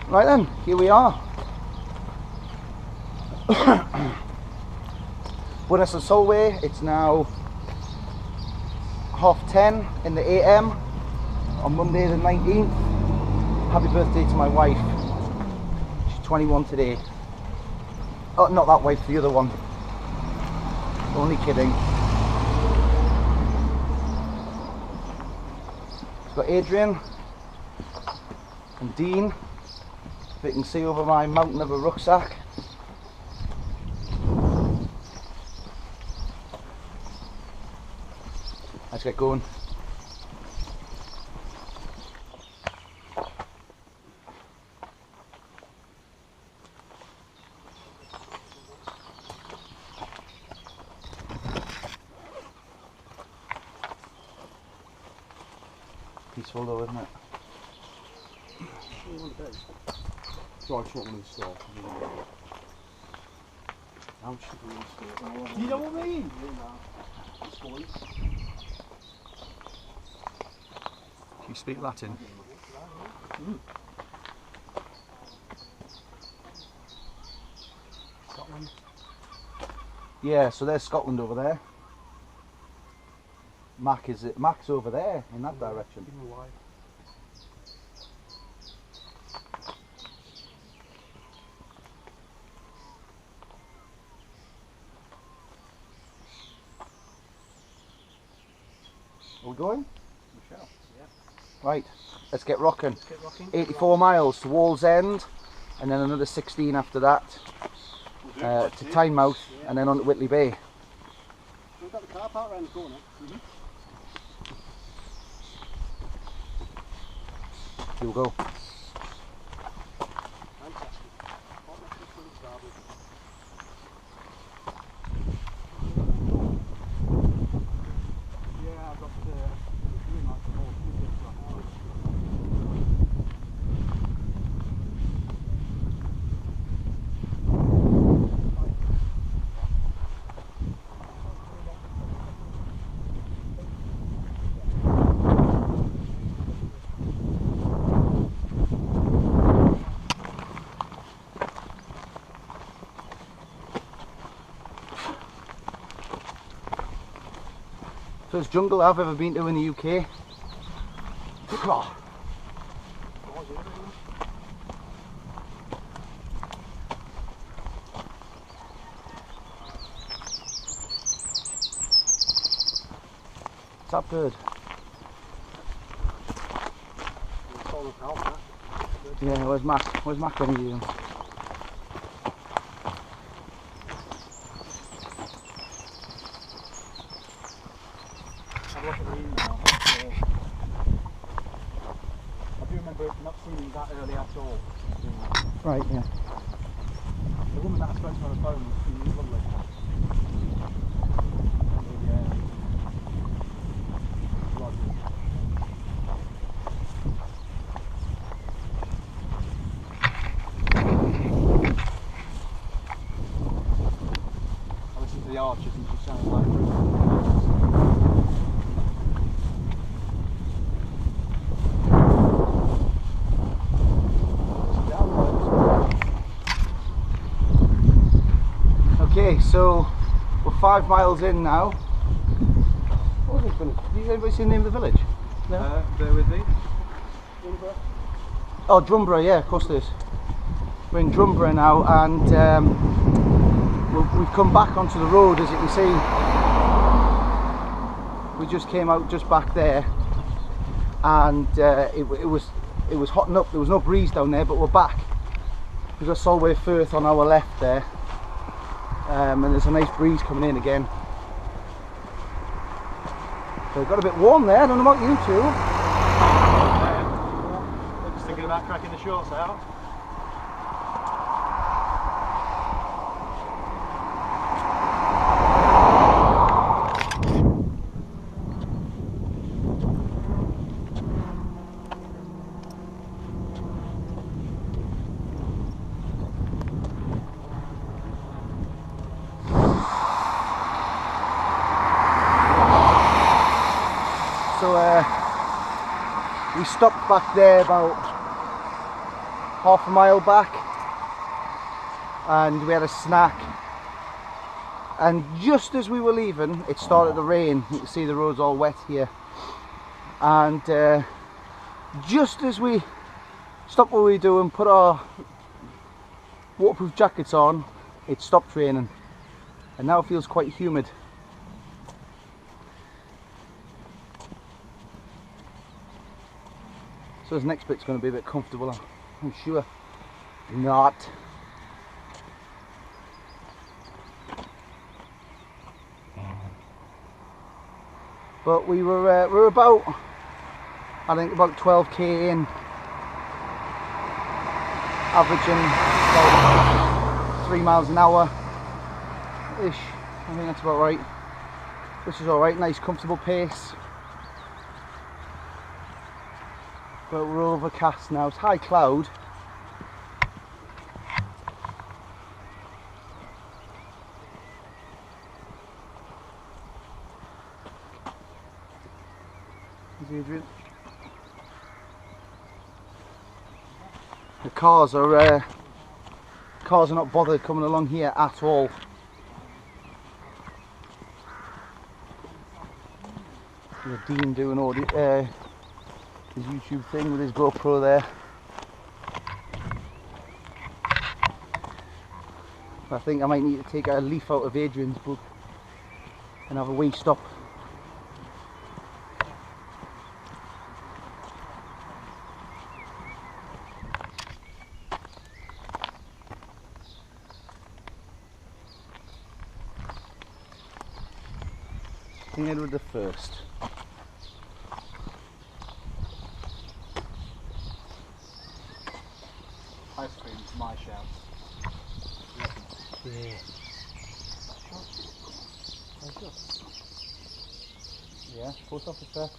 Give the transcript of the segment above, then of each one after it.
Right then, here we are. Bowness-on-Solway. It's now 10:30 in the AM on Monday the 19th. Happy birthday to my wife. She's 21 today. Oh, not that wife, the other one. Only kidding. It's got Hadrian and Dean. You can see over my mountain of a rucksack. Let's get going. Peaceful though, isn't it? So I just want one in the store. You know what I mean? You speak Latin? Scotland? Yeah, so there's Scotland over there. Mac's over there in that direction. Are we going? We shall, yeah. Right, let's get rocking. Let's get rocking. 84 miles to Wallsend, and then another 16 after that to Tynemouth, yeah. And then on to Whitley Bay. We've got the car park around the corner. Here we go. First jungle I've ever been to in the UK. What's that bird? Yeah, where's Mac? Where's Mac when you use him? I do remember not seeing him that early at all. Right, yeah. The woman that I spoke to on the phone was lovely. I listened to the archers and she sounds like Okay, so we're 5 miles in now. What is this village? Did anybody see the name of the village? No? bear with me. Drumborough. Oh, Drumborough, yeah, of course there is. We're in Drumborough now, and we've come back onto the road, as you can see. We just came out just back there, and it was hotting up. There was no breeze down there, but we're back. We've got Solway Firth on our left there. And there's a nice breeze coming in again. So it got a bit warm there, I don't know about you two. I'm just thinking about cracking the shorts out. So we stopped back there about half a mile back, and we had a snack, and just as we were leaving it started to rain. You can see the road's all wet here, and just as we stopped what we were doing, put our waterproof jackets on, it stopped raining, and now it feels quite humid. So this next bit's going to be a bit comfortable, I'm sure. Not. But we were about, I think about 12k in, averaging about 3 miles an hour ish. I think that's about right. Which is alright, nice comfortable pace. But we're overcast now, it's high cloud. There's Adrian. The cars are not bothered coming along here at all. There's Dean doing audio, his YouTube thing with his GoPro there. I think I might need to take a leaf out of Hadrian's book and have a wee stop. King Edward the First. Ice cream's my shout. Yeah. Yeah, post office there.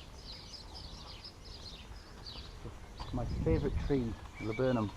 My favourite tree, laburnum.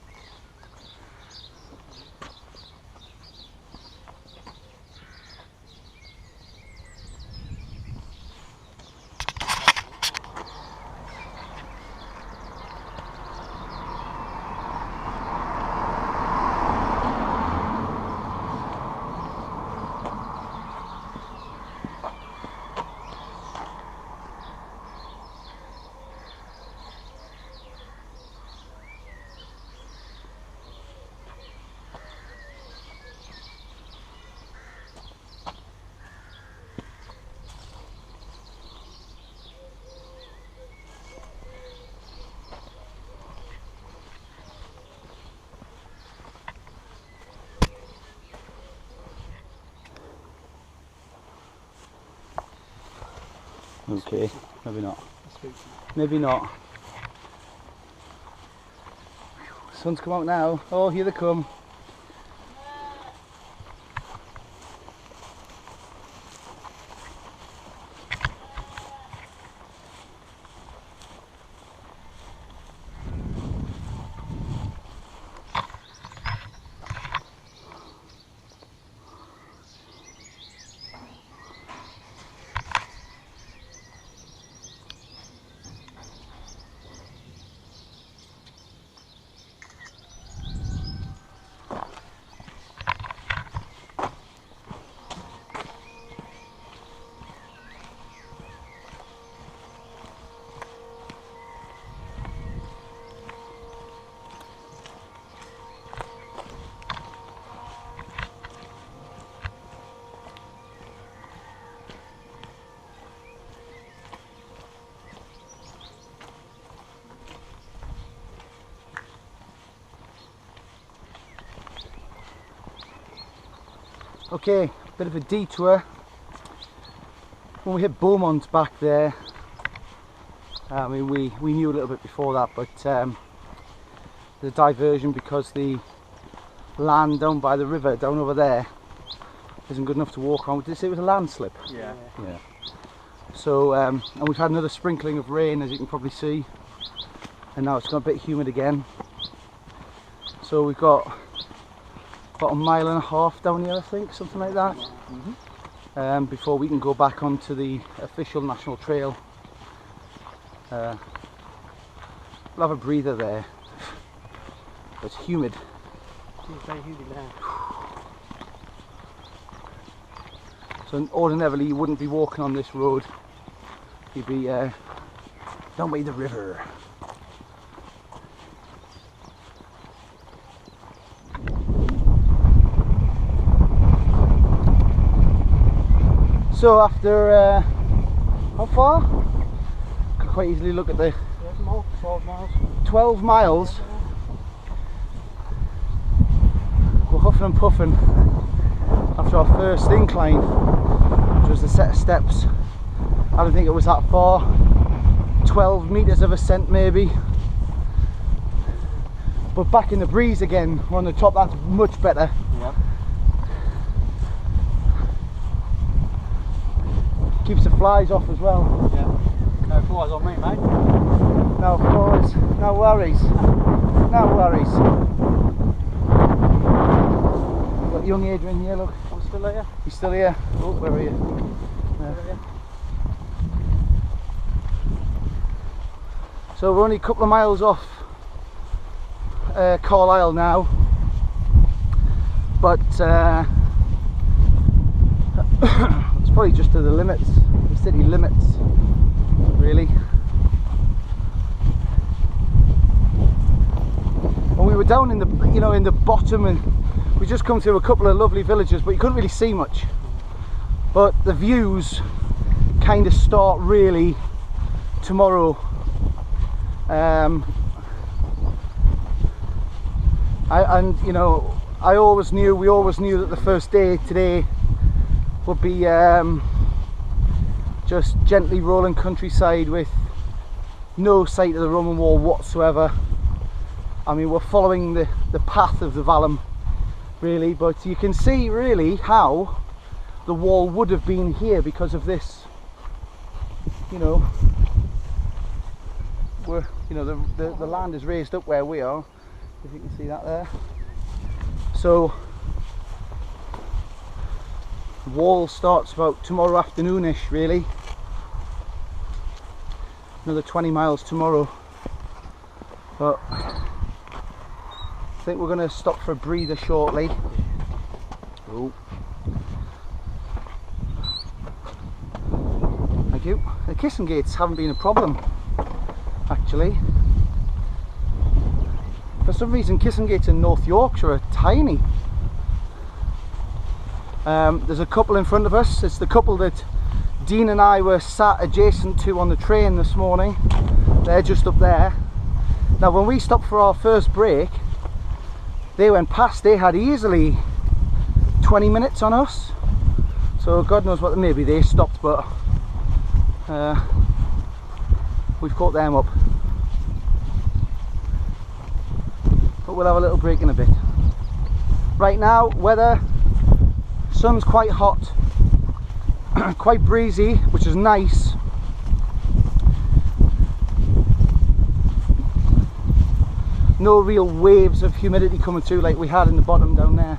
Okay, maybe not. Maybe not. Sun's come out now. Oh, here they come. Okay, bit of a detour. When we hit Beaumont back there, I mean we knew a little bit before that, but the diversion, because the land down by the river down over there isn't good enough to walk on. Did you say it was a landslip? Yeah. Yeah. So and we've had another sprinkling of rain, as you can probably see, and now it's got a bit humid again. So we've got about 1.5 miles down here, I think, something like that. Before we can go back onto the official national trail. We'll have a breather there. It's humid. It's very humid now. So ordinarily you wouldn't be walking on this road. You'd be down by the river. So after how far? Could quite easily look at the 12 miles. 12 miles. We're huffing and puffing after our first incline, which was a set of steps. I don't think it was that far. 12 metres of ascent maybe. But back in the breeze again, we're on the top, that's much better. Yep. Keeps the flies off as well. Yeah. No flies on me, mate. No flies, no worries. No worries. Got young Hadrian here, look. I'm still here. He's still here. Oh, where are you? Still here. So we're only a couple of miles off Carlisle now, but it's probably just to the limits, the city limits, really. And we were down in the, you know, in the bottom, and we just come through a couple of lovely villages, but you couldn't really see much. But the views kind of start really tomorrow. And you know, we always knew that the first day today would be just gently rolling countryside with no sight of the Roman wall whatsoever. I mean, we're following the path of the Vallum really, but you can see really how the wall would have been here because of this, you know, where, you know, the land is raised up where we are, if you can see that there. So the wall starts about tomorrow afternoonish really. Another 20 miles tomorrow. But I think we're going to stop for a breather shortly. Oh. Thank you. The kissing gates haven't been a problem, actually. For some reason, kissing gates in North Yorkshire are tiny. There's a couple in front of us. It's the couple that Dean and I were sat adjacent to on the train this morning. They're just up there. Now, when we stopped for our first break, they went past. They had easily 20 minutes on us. So God knows what, maybe they stopped, but we've caught them up. But we'll have a little break in a bit. Right now, weather, sun's quite hot, quite breezy, which is nice. No real waves of humidity coming through like we had in the bottom down there.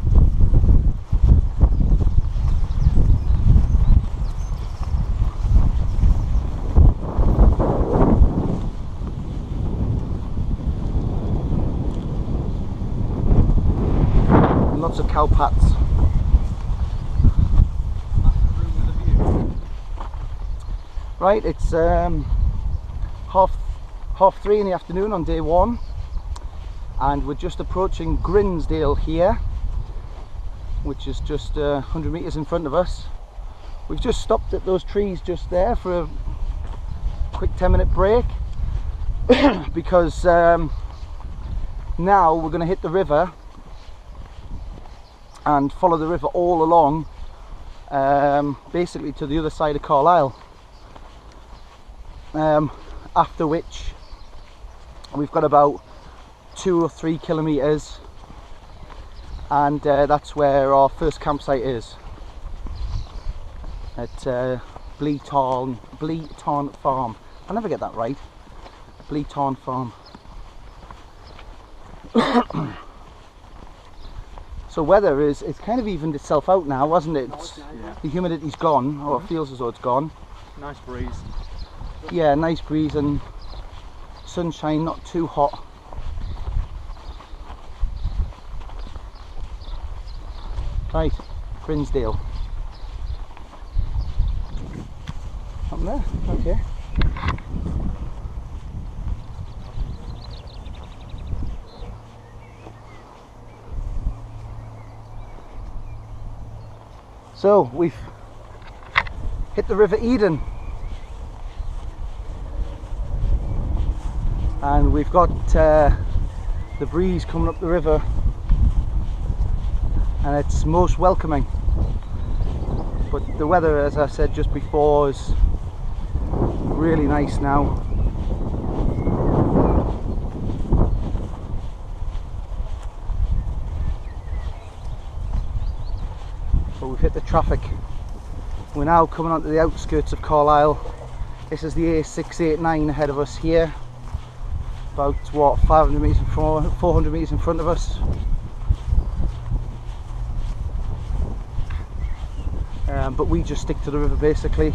Lots of cow pats. Right, it's 3:30 in the afternoon on day one, and we're just approaching Grinsdale here, which is just 100 metres in front of us. We've just stopped at those trees just there for a quick 10-minute break because now we're going to hit the river and follow the river all along, basically to the other side of Carlisle. After which we've got about 2 or 3 kilometres, and that's where our first campsite is, at Bleaton Farm. I never get that right. Bleaton Farm. So weather is, it's kind of evened itself out now, hasn't it? Yeah. The humidity's gone, or it feels as though it's gone. Nice breeze. Yeah, nice breeze and sunshine, not too hot. Right, Grinsdale. Up there, okay. So we've hit the River Eden, and we've got the breeze coming up the river, and it's most welcoming. But the weather, as I said just before, is really nice now. But we've hit the traffic. We're now coming onto the outskirts of Carlisle. This is the A689 ahead of us here. About what, 500 metres in front, 400 metres in front of us. But we just stick to the river basically.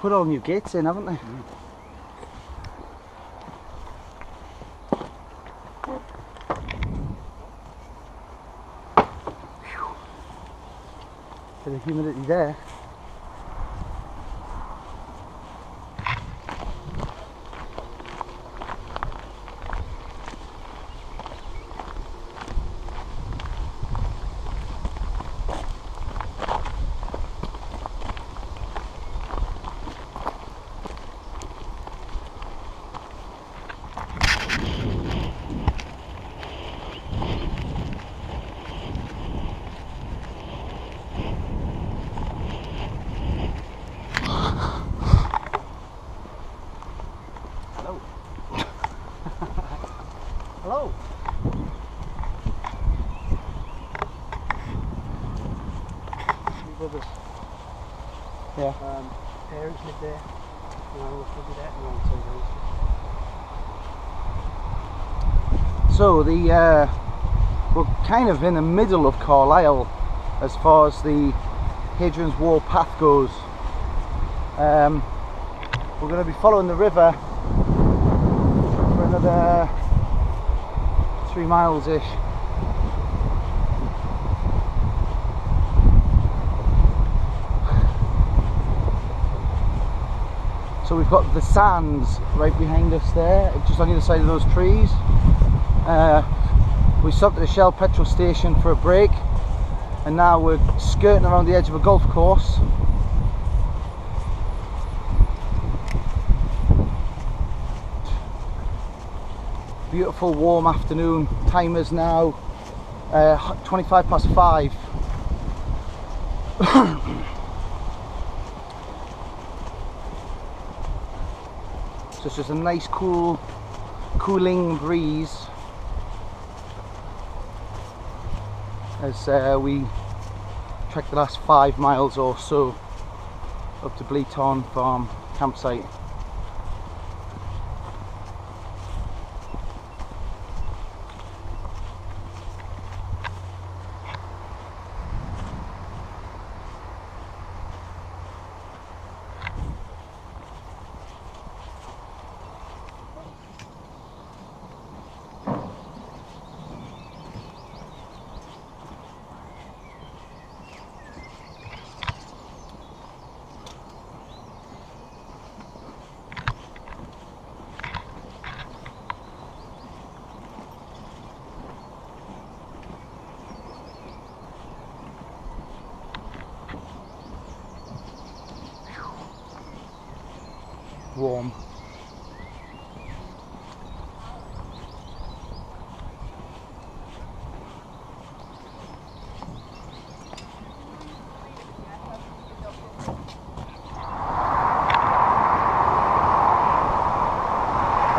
Put all new gates in, haven't they? Bit of humidity there. Hello. Two brothers. Yeah. Parents live there. And I was probably there around 2 days. So we're kind of in the middle of Carlisle as far as the Hadrian's Wall path goes. We're going to be following the river for another 3 miles ish. So we've got the sands right behind us there, just on either side of those trees. We stopped at a Shell petrol station for a break, and now we're skirting around the edge of a golf course. Beautiful warm afternoon. Time is now 25 past 5. So it's just a nice cooling breeze as we trek the last 5 miles or so up to Bleaton Farm campsite. warm.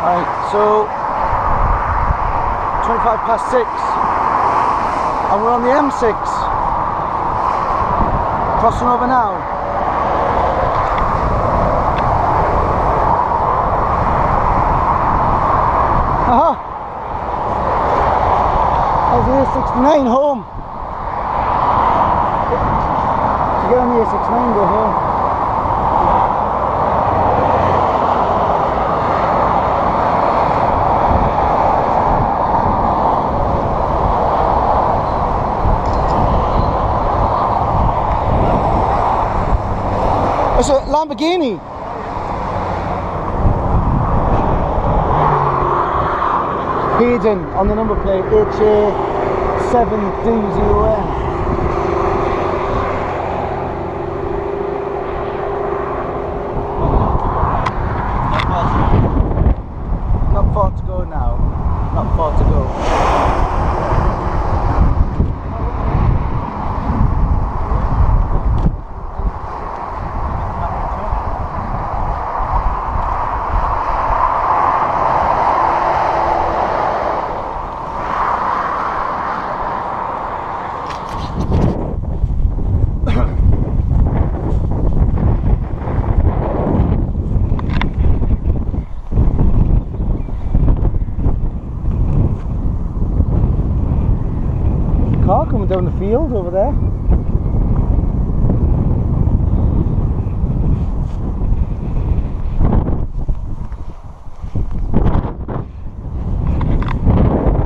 Right, so 6:25, and we're on the M6, crossing over now. Aha! There's the A69 home. To get on the A69, go home. It's a Lamborghini. Hadrian on the number plate, HA7D0N. Not far to go now. Not far to go. Car coming down the field over there.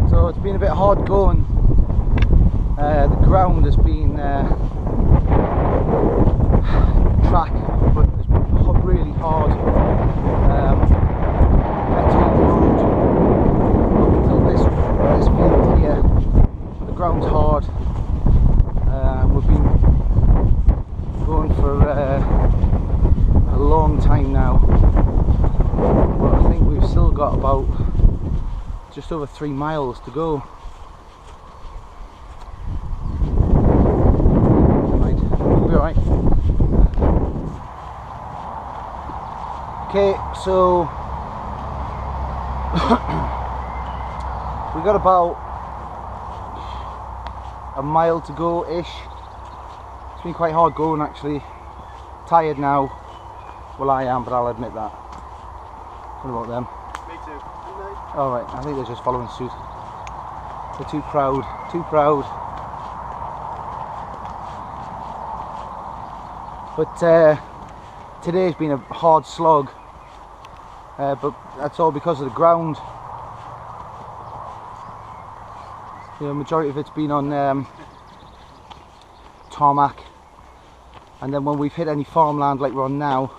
So it's been a bit hard going. The ground has been track, but it's been really hard. Metal road up until this field here. The ground's hard. We've been going for a long time now, but I think we've still got about just over 3 miles to go. Right, we'll be alright. Okay, so we got about a mile to go ish. It's been quite hard going actually. Tired now. Well, I am, but I'll admit that. What about them? Me too. Alright, I think they're just following suit. They're too proud. Too proud. But today's been a hard slog. But that's all because of the ground. The majority of it's been on tarmac, and then when we've hit any farmland like we're on now,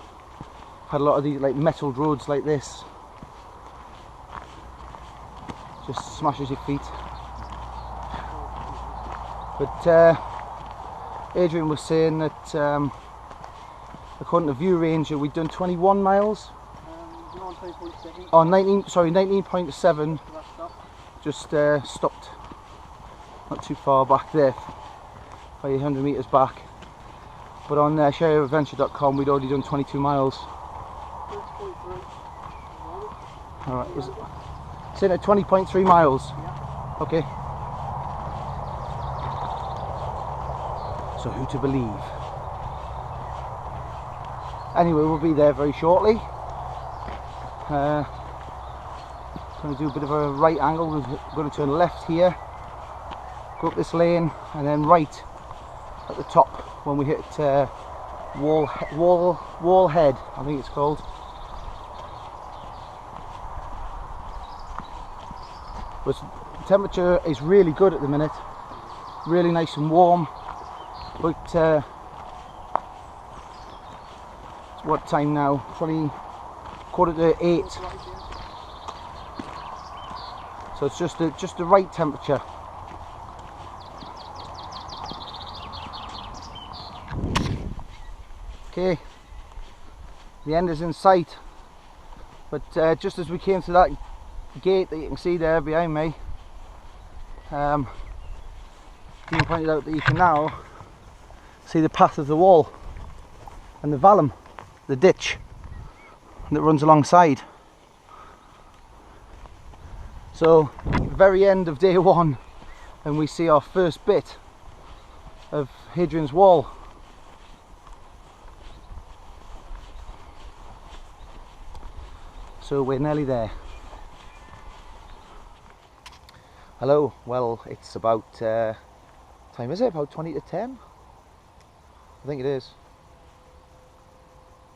had a lot of these like metalled roads like this. Just smashes your feet. But Adrian was saying that according to View Ranger we'd done 21 miles. Oh, 19.7. Just stopped not too far back there, 500 metres back. But on shareadventure.com we'd already done 22 miles. Alright, was it saying at 20.3 miles? Yeah. Okay. So who to believe? Anyway, we'll be there very shortly. Going to do a bit of a right angle. We're going to turn left here, go up this lane, and then right at the top when we hit Wallhead, I think it's called. But the temperature is really good at the minute, really nice and warm. But it's what time now? 8:15. So it's just the right temperature. Okay, the end is in sight. But just as we came to that gate that you can see there behind me, Dean pointed out that you can now see the path of the wall and the vallum, the ditch that runs alongside. So very end of day one, and we see our first bit of Hadrian's wall. So we're nearly there. Hello, well it's about, time is it? About 20 to 10? I think it is.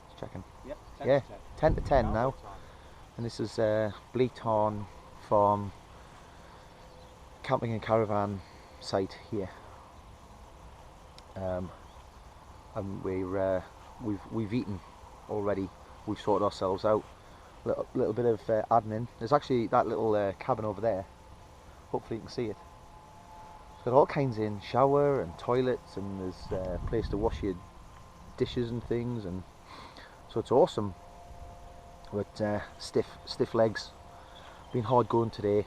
Just checking. Yep, 10 yeah, to 10. 10 to 10 now. And this is Bleathorn Farm camping and caravan site here. And we've eaten already. We've sorted ourselves out. Little bit of admin. There's actually that little cabin over there. Hopefully you can see it. It's got all kinds in, shower and toilets, and there's a place to wash your dishes and things, and so it's awesome. But stiff legs. Been hard going today.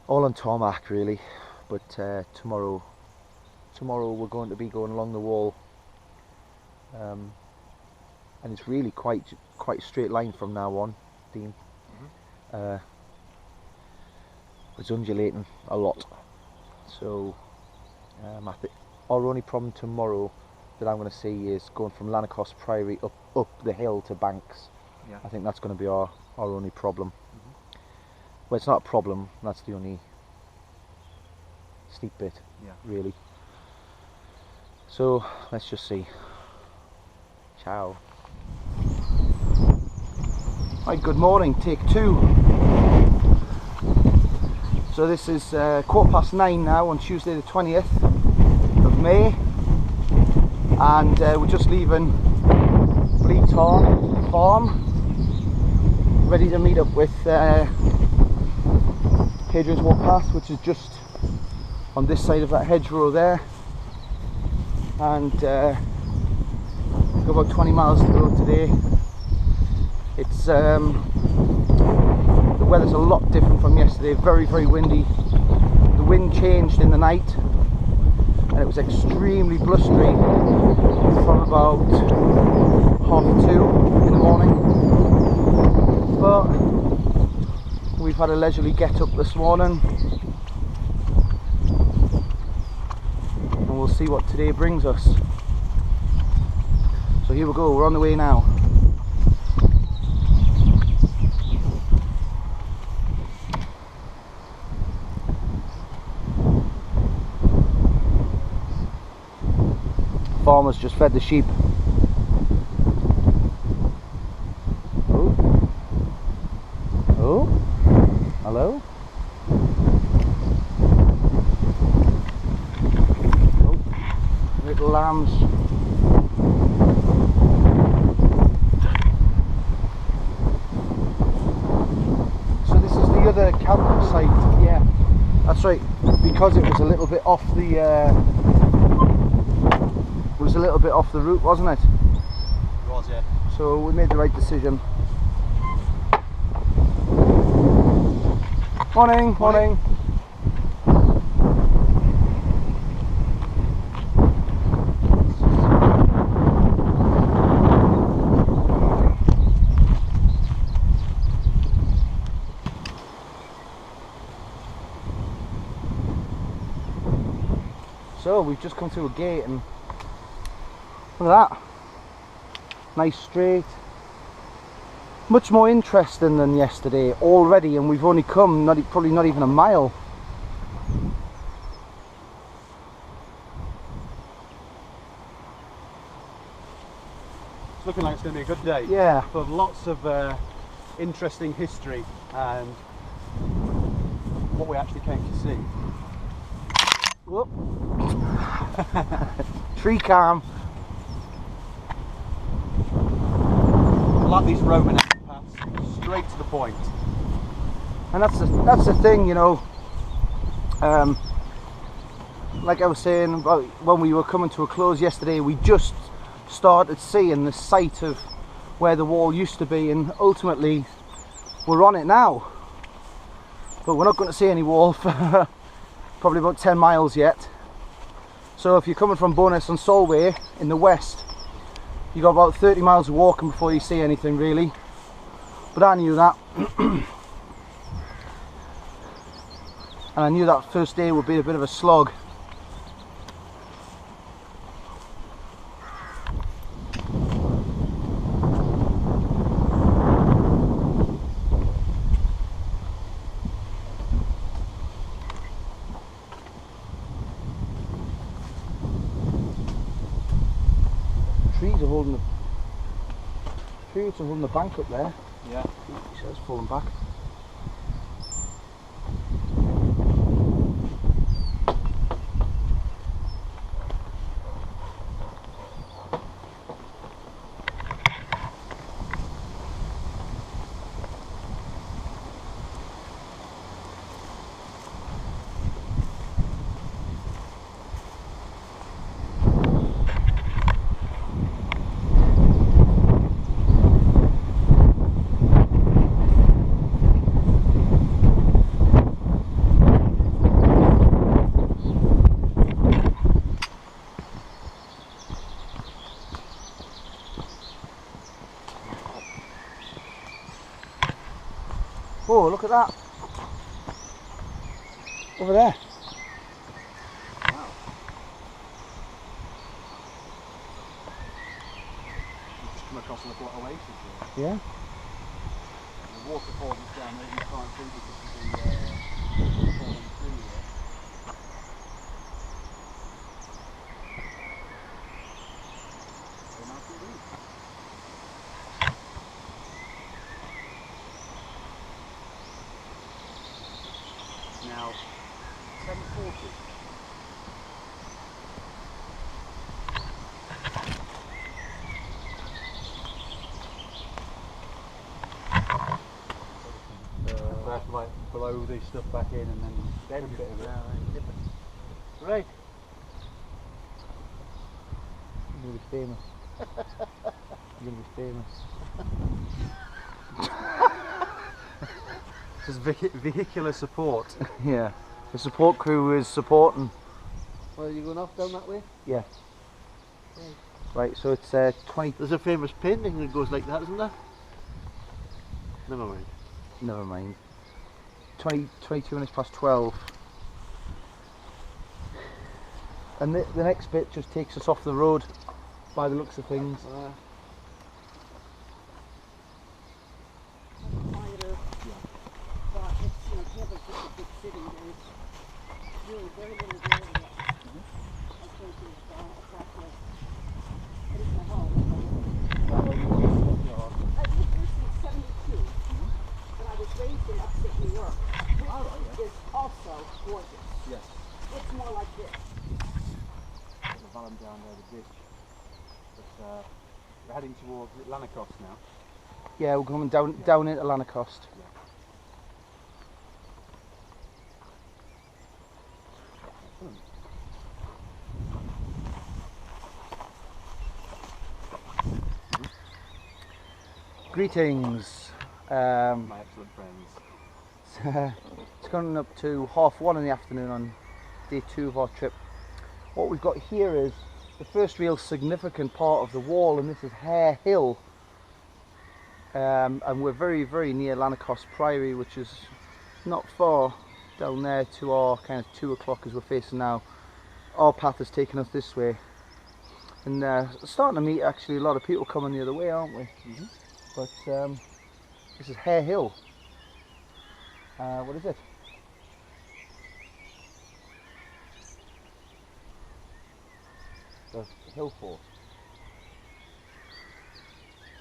All on tarmac really. But tomorrow we're going to be going along the wall. And it's really quite a straight line from now on, Dean. Mm-hmm. It's undulating a lot, so I think our only problem tomorrow that I'm going to see is going from Lanercost Priory up the hill to Banks. Yeah. I think that's going to be our only problem. Mm-hmm. Well, it's not a problem, that's the only steep bit, really. So let's just see. Ciao. Right, good morning, take two. So this is 9:15 now on Tuesday the 20th of May, and we're just leaving Bleathorn Farm, ready to meet up with Hadrian's Wall Path, which is just on this side of that hedgerow there, and got about 20 miles to go today. It's the weather's a lot different from yesterday, very windy. The wind changed in the night and it was extremely blustery from about 2:30 in the morning, but we've had a leisurely get up this morning and we'll see what today brings us. So here we go, we're on the way now. Farmers just fed the sheep. Oh, hello. Oh, little lambs. So this is the other campsite. Yeah, that's right. Because it was a little bit off the. Was a little bit off the route, wasn't it? It was, yeah. So we made the right decision. Morning, morning. So we've just come through a gate and look at that, nice straight, much more interesting than yesterday already, and we've only come probably not even a mile. It's looking like it's going to be a good day. Yeah. Full of lots of interesting history and what we actually came to see. Whoop. Tree calm. I like these Roman paths, straight to the point. And that's the thing, you know. Like I was saying about when we were coming to a close yesterday, we just started seeing the site of where the wall used to be, and ultimately we're on it now. But we're not going to see any wall for probably about 10 miles yet. So if you're coming from Bowness-on-Solway in the west, you got about 30 miles of walking before you see anything really. But I knew that. And I knew that first day would be a bit of a slog. Trees are holding the bank up there. Yeah. So it's falling back. Oh, look at that. Over there. Wow. You've just come across a little oasis here. Yeah. The waterfall is down there, you can't see because of the falling tree here. Very nice indeed. Now, 10:40. I have to like blow this stuff back in and then get a bit of it. Right. You're going to be famous. You're going to be famous. This is vehicular support. Yeah. The support crew is supporting. Well, are you going off down that way? Yeah. Right, so it's 20... There's a famous painting that goes like that, isn't there? Never mind. Never mind. 22 minutes past 12. And the next bit just takes us off the road by the looks of things. Quieter, but it's, you know, Tampa's just a big city, and it's really very little there to get. I think it's approximately, what is my home? I lived here since 72, and I was raised in upstate New York, which is also gorgeous. Yes. It's more like this. There's a valley down there, the ditch. But we're heading towards Lanercost now. Yeah, we're coming down into Lanercost. Greetings. My excellent friends. It's gone up to 1:30 in the afternoon on day 2 of our trip. What we've got here is the first real significant part of the wall, and this is Hare Hill. And we're very, very near Lanercost Priory, which is not far down there to our kind of 2 o'clock as we're facing now. Our path has taken us this way. And starting to meet actually a lot of people coming the other way, aren't we? Mm-hmm. But this is Hare Hill. What is it? The hill fort.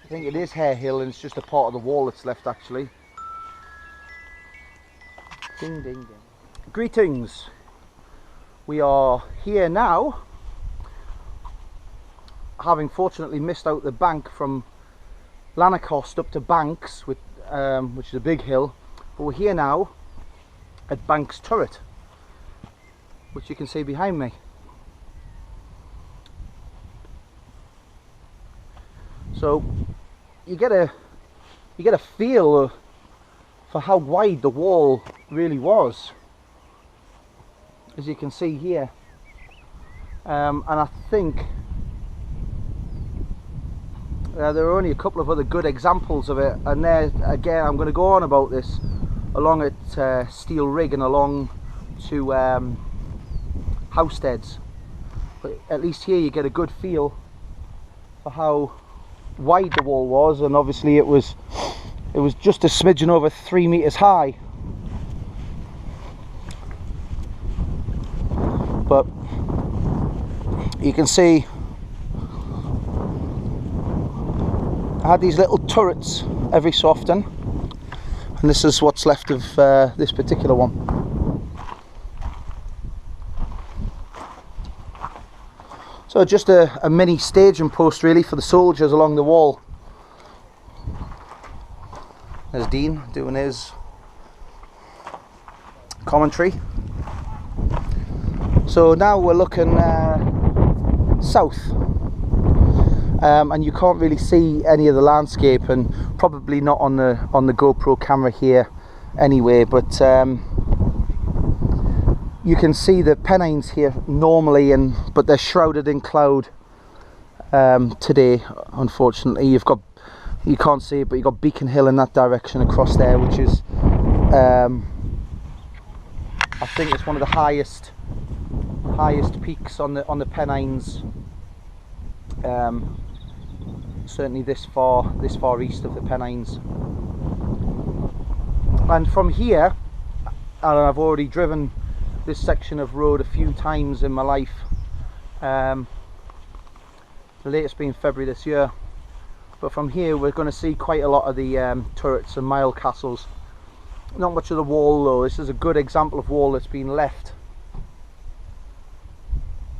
I think it is Hare Hill, and it's just a part of the wall that's left actually. Ding ding ding. Greetings. We are here now, having fortunately missed out the bank from Lanercost up to Banks, which is a big hill, but we're here now at Banks Turret, which you can see behind me. So you get a feel for how wide the wall really was, as you can see here. And I think there are only a couple of other good examples of it, and there again I'm going to go on about this along at Steel Rig and along to Housesteads, but at least here you get a good feel for how wide the wall was, and obviously it was just a smidgen over 3 meters high. But you can see I had these little turrets every so often, and this is what's left of this particular one. So just a mini staging post really for the soldiers along the wall. There's Dean doing his commentary. So now we're looking south, and you can't really see any of the landscape, and probably not on the GoPro camera here anyway, but you can see the Pennines here normally, but they're shrouded in cloud today, unfortunately. You can't see it, but you've got Beacon Hill in that direction across there, which is I think it's one of the highest peaks on the Pennines, certainly this far east of the Pennines. And from here, and I've already driven this section of road a few times in my life, the latest being February this year, but from here we're going to see quite a lot of the turrets and mile castles. Not much of the wall though. This is a good example of wall that's been left,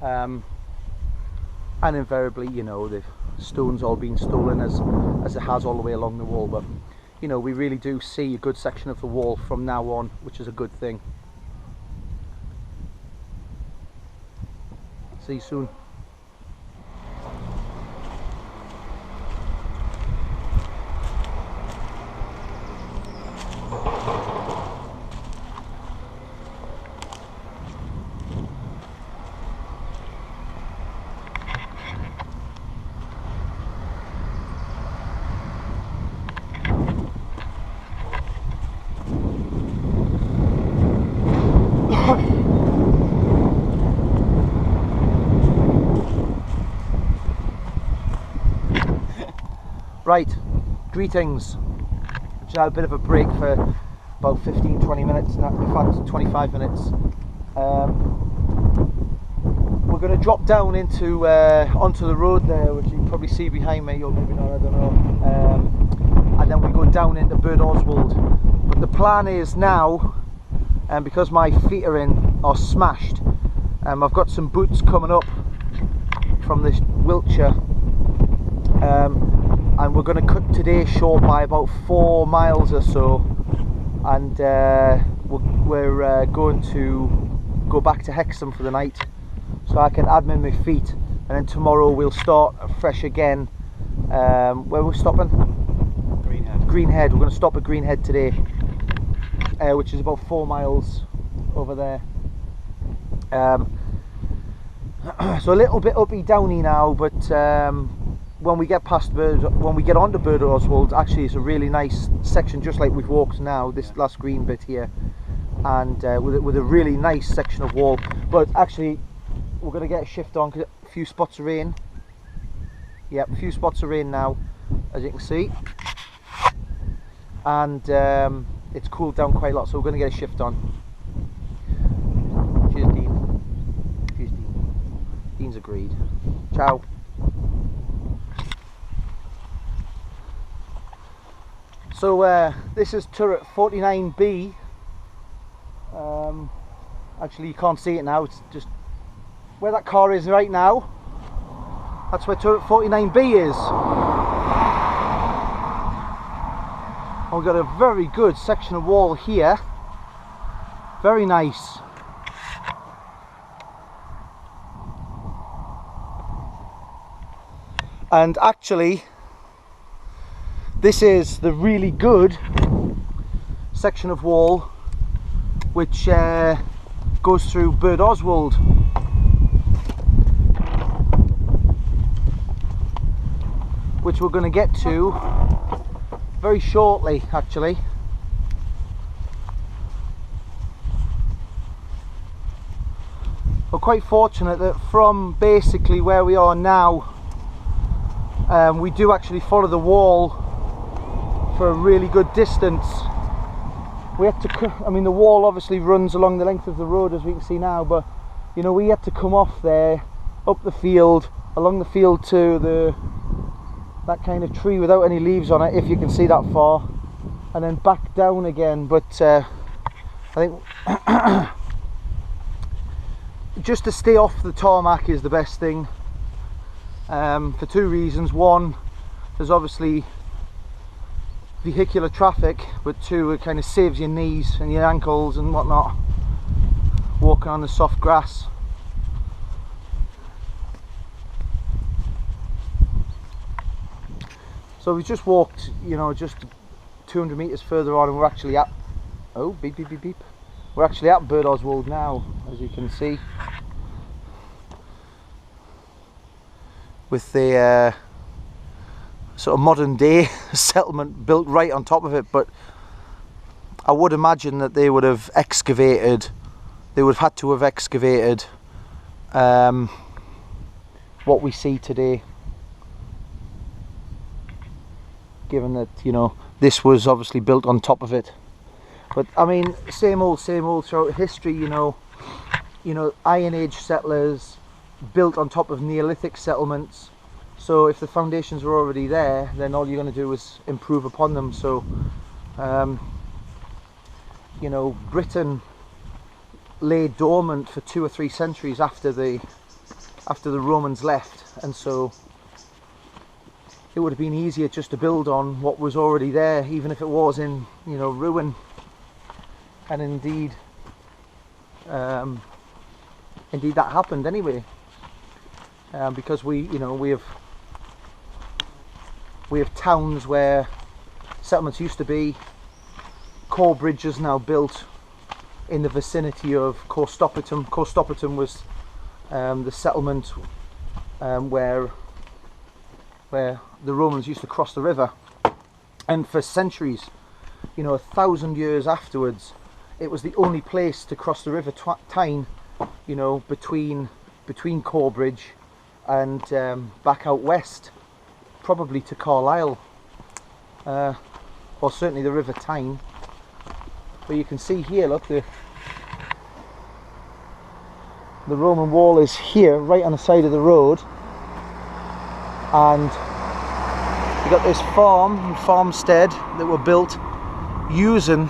and invariably, you know, the stone's all been stolen as it has all the way along the wall, but you know, we really do see a good section of the wall from now on, which is a good thing. See you soon. Right, greetings. Just had a bit of a break for about 15-20 minutes, in fact 25 minutes. We're going to drop down into onto the road there, which you can probably see behind me, or maybe not, I don't know. And then we go down into Bird Oswald. But the plan is now, and because my feet are smashed, I've got some boots coming up from this Wiltshire. And we're going to cut today short by about 4 miles or so, and we're going to go back to Hexham for the night so I can admin my feet, and then tomorrow we'll start fresh again. Where we're stopping? Greenhead. We're going to stop at Greenhead today, which is about 4 miles over there. So a little bit uppy downy now, but when we get onto Bird Oswald, actually it's a really nice section, just like we've walked now, this last green bit here, and with a really nice section of wall. But actually we're going to get a shift on because a few spots of rain. Yep, a few spots of rain now, as you can see, and it's cooled down quite a lot, so we're going to get a shift on. Cheers, Dean. Cheers, Dean. Dean's agreed. Ciao. So this is turret 49B. Actually you can't see it now, it's just where that car is right now. That's where turret 49B is. And we've got a very good section of wall here. Very nice. And actually, This is the really good section of wall which goes through Bowness-on-Solway, which we're going to get to very shortly actually. We're quite fortunate that from basically where we are now, we do actually follow the wall for a really good distance. We had to, I mean, the wall obviously runs along the length of the road as we can see now, but you know, we had to come off there, up the field, along the field to that kind of tree without any leaves on it, if you can see that far, and then back down again. But I think just to stay off the tarmac is the best thing, for two reasons. One, there's obviously vehicular traffic, but two, it kind of saves your knees and your ankles and whatnot walking on the soft grass. So we just walked, you know, just 200 meters further on, and we're actually at, oh, beep beep beep beep, we're actually at Bowness-on-Solway now, as you can see, with the sort of modern day settlement built right on top of it. But I would imagine that they would have excavated, they would have had to have excavated what we see today, given that, you know, this was obviously built on top of it. But I mean, same old throughout history, you know, Iron Age settlers built on top of Neolithic settlements. So if the foundations were already there, then all you're going to do is improve upon them. So, you know, Britain lay dormant for 2 or 3 centuries after the Romans left, and so it would have been easier just to build on what was already there, even if it was in, you know, ruin. And indeed that happened anyway, because we have towns where settlements used to be. Core bridges now built in the vicinity of Costopitum. Costopitum was the settlement where the Romans used to cross the river, and for centuries, you know, 1,000 years afterwards, it was the only place to cross the River Tyne, you know, between Corbridge and back out west, probably to Carlisle, or certainly the River Tyne. But you can see here, look, the Roman wall is here, right on the side of the road, and you got this farmstead that were built using,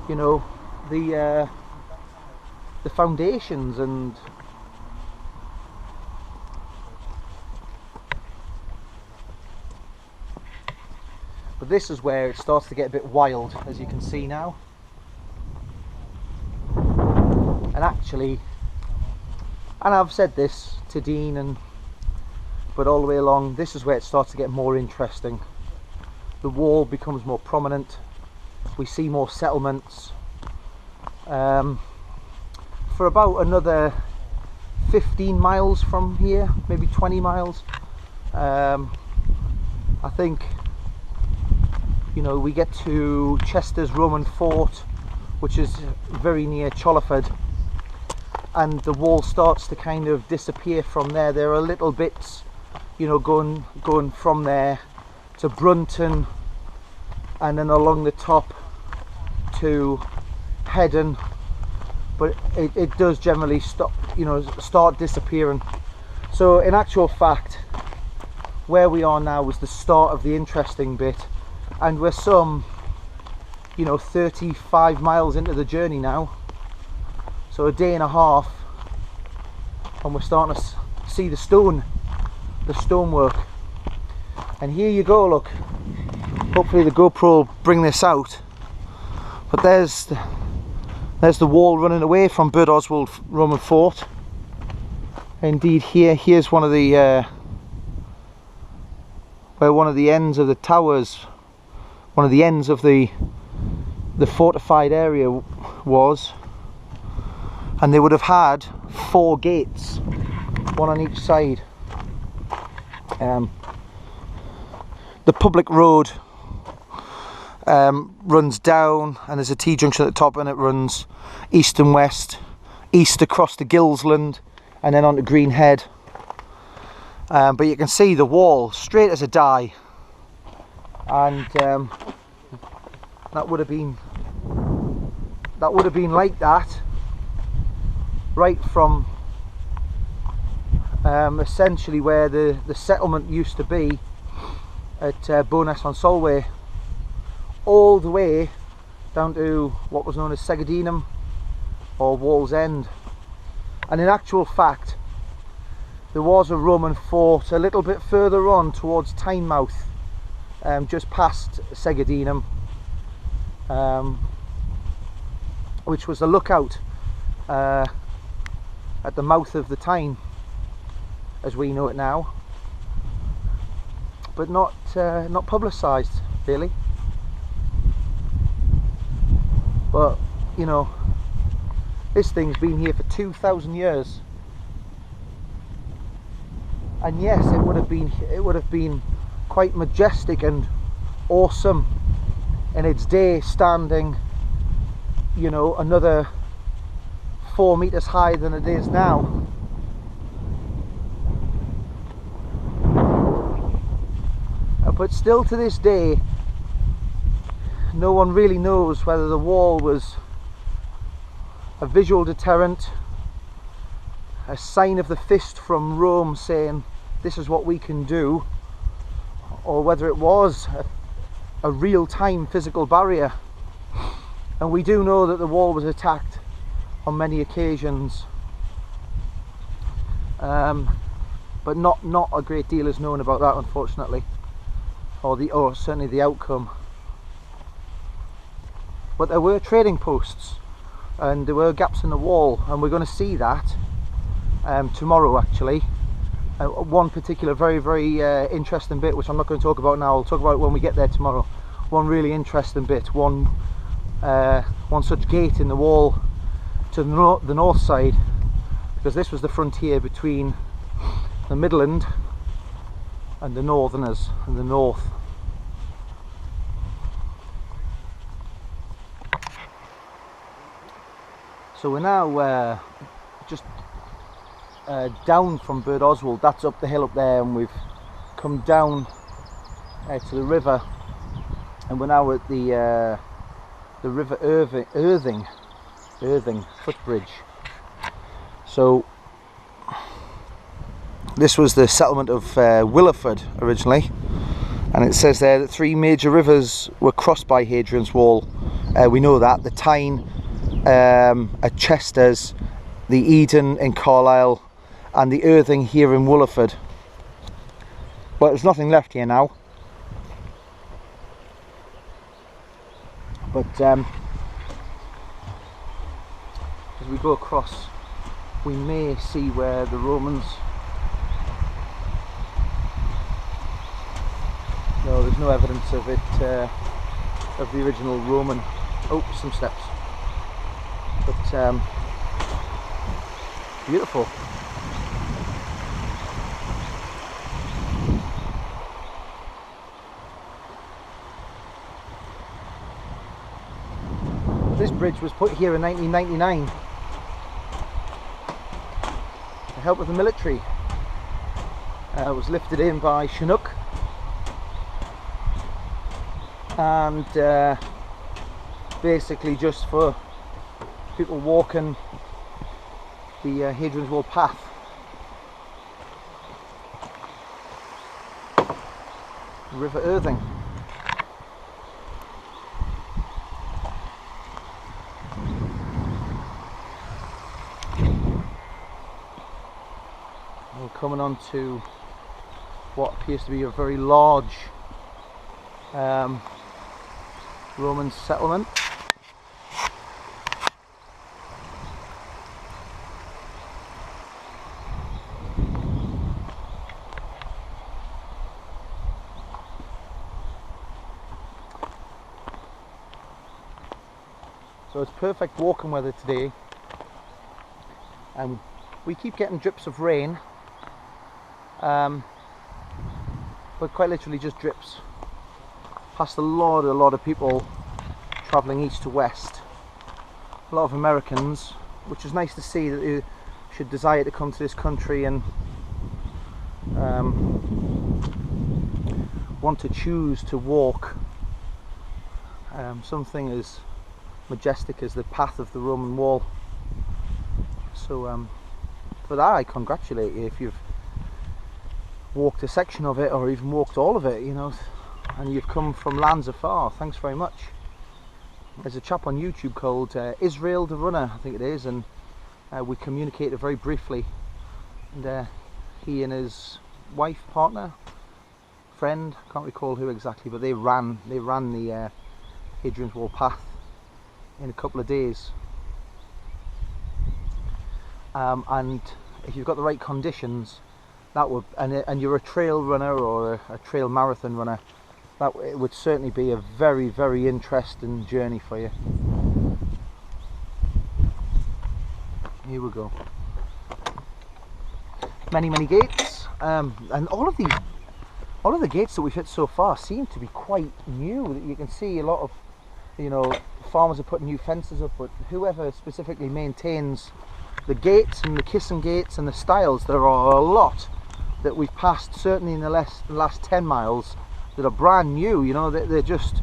you know, the foundations. And but this is where it starts to get a bit wild, as you can see now. And actually, and I've said this to Dean, but all the way along, this is where it starts to get more interesting. The wall becomes more prominent. We see more settlements. For about another 15 miles from here, maybe 20 miles, I think, you know, we get to Chester's Roman fort, which is very near Choliford, and the wall starts to kind of disappear from there. There are little bits, you know, going from there to Brunton, and then along the top to Hedon, but it does generally start disappearing. So in actual fact, where we are now is the start of the interesting bit, and we're some, you know, 35 miles into the journey now, so a day and a half, and we're starting to see the stonework. And here you go, look, hopefully the GoPro will bring this out, but there's the wall running away from Bowness-on-Solway Roman fort. Indeed, here's one of the where one of the ends of the towers, one of the ends of the fortified area was, and they would have had 4 gates, one on each side. The public road runs down, and there's a T-junction at the top, and it runs east and west, east across to Gillsland and then on to Greenhead. But you can see the wall straight as a die, and that would have been like that right from essentially where the settlement used to be at Bowness-on-Solway, all the way down to what was known as Segadinum or Wallsend. And in actual fact, there was a Roman fort a little bit further on towards Tynemouth, just past Segadinum, which was a lookout at the mouth of the Tyne, as we know it now, but not publicised really. But you know, this thing's been here for 2,000 years, and yes, it would have been quite majestic and awesome in its day, standing, you know, another 4 meters higher than it is now. But still to this day, no one really knows whether the wall was a visual deterrent, a sign of the fist from Rome saying this is what we can do, or whether it was a real-time physical barrier. And we do know that the wall was attacked on many occasions, but not a great deal is known about that, unfortunately, or certainly the outcome. But there were trading posts and there were gaps in the wall, and we're going to see that tomorrow actually. One particular very interesting bit, which I'm not going to talk about now, I'll talk about it when we get there tomorrow. One really interesting bit, one such gate in the wall to the north side, because this was the frontier between the Midland and the Northerners and the north. So we're now just down from Bird Oswald. That's up the hill up there, and we've come down to the river, and we're now at the River Irthing footbridge. So this was the settlement of Willowford originally, and it says there that 3 major rivers were crossed by Hadrian's wall. We know that the Tyne at Chester's, the Eden in Carlisle, and the Irthing here in Willowford. But there's nothing left here now. But as we go across, we may see where the Romans... No, there's no evidence of it, of the original Roman... Oh, some steps. But beautiful. This bridge was put here in 1999 to help with the military. It was lifted in by Chinook, and basically just for people walking the Hadrian's Wall path. River Irthing. We're coming on to what appears to be a very large Roman settlement. So it's perfect walking weather today, and we keep getting drips of rain, but quite literally just drips. Past a lot of people travelling east to west, a lot of Americans, which is nice to see that they should desire to come to this country and want to choose to walk something as majestic as the path of the Roman wall. So for that I congratulate you if you've walked a section of it or even walked all of it, you know, and you've come from lands afar. Thanks very much. There's a chap on YouTube called Israel the Runner, I think it is, and we communicated very briefly, and he and his wife, partner, friend, can't recall who exactly, but they ran the Hadrian's Wall path in a couple of days, and if you've got the right conditions, that would, and you're a trail runner or a trail marathon runner, that it would certainly be a very interesting journey for you. Here we go. Many gates, and all of the gates that we've hit so far seem to be quite new. You can see a lot of, you know, farmers are putting new fences up, but whoever specifically maintains the gates and the kissing gates and the stiles, there are a lot that we've passed, certainly in the last 10 miles, that are brand new. You know, they're just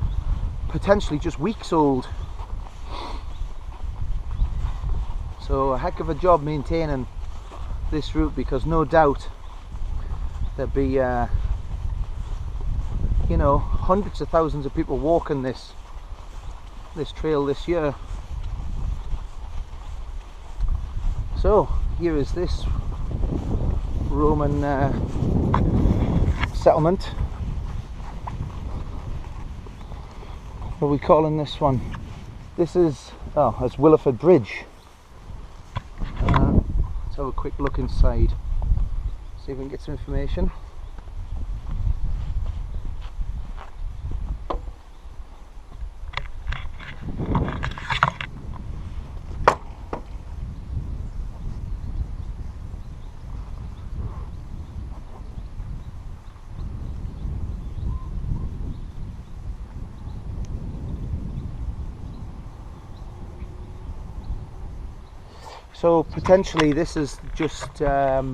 potentially just weeks old. So a heck of a job maintaining this route, because no doubt there'll be you know, hundreds of thousands of people walking this trail this year. So here is this Roman settlement. What are we calling this one? This is, oh, it's Williford Bridge. Let's have a quick look inside, see if we can get some information. So potentially this is just a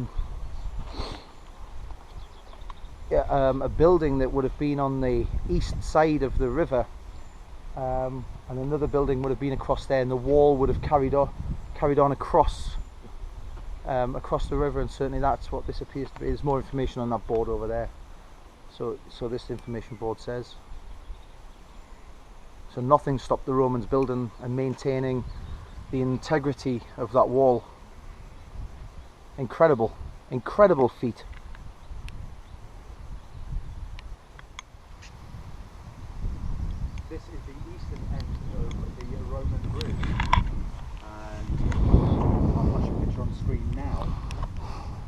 building that would have been on the east side of the river, and another building would have been across there, and the wall would have carried on across the river, and certainly that's what this appears to be. There's more information on that board over there. So this information board says. So nothing stopped the Romans building and maintaining the integrity of that wall. Incredible feat. This is the eastern end of the Roman bridge, and I'll flash a picture on the screen now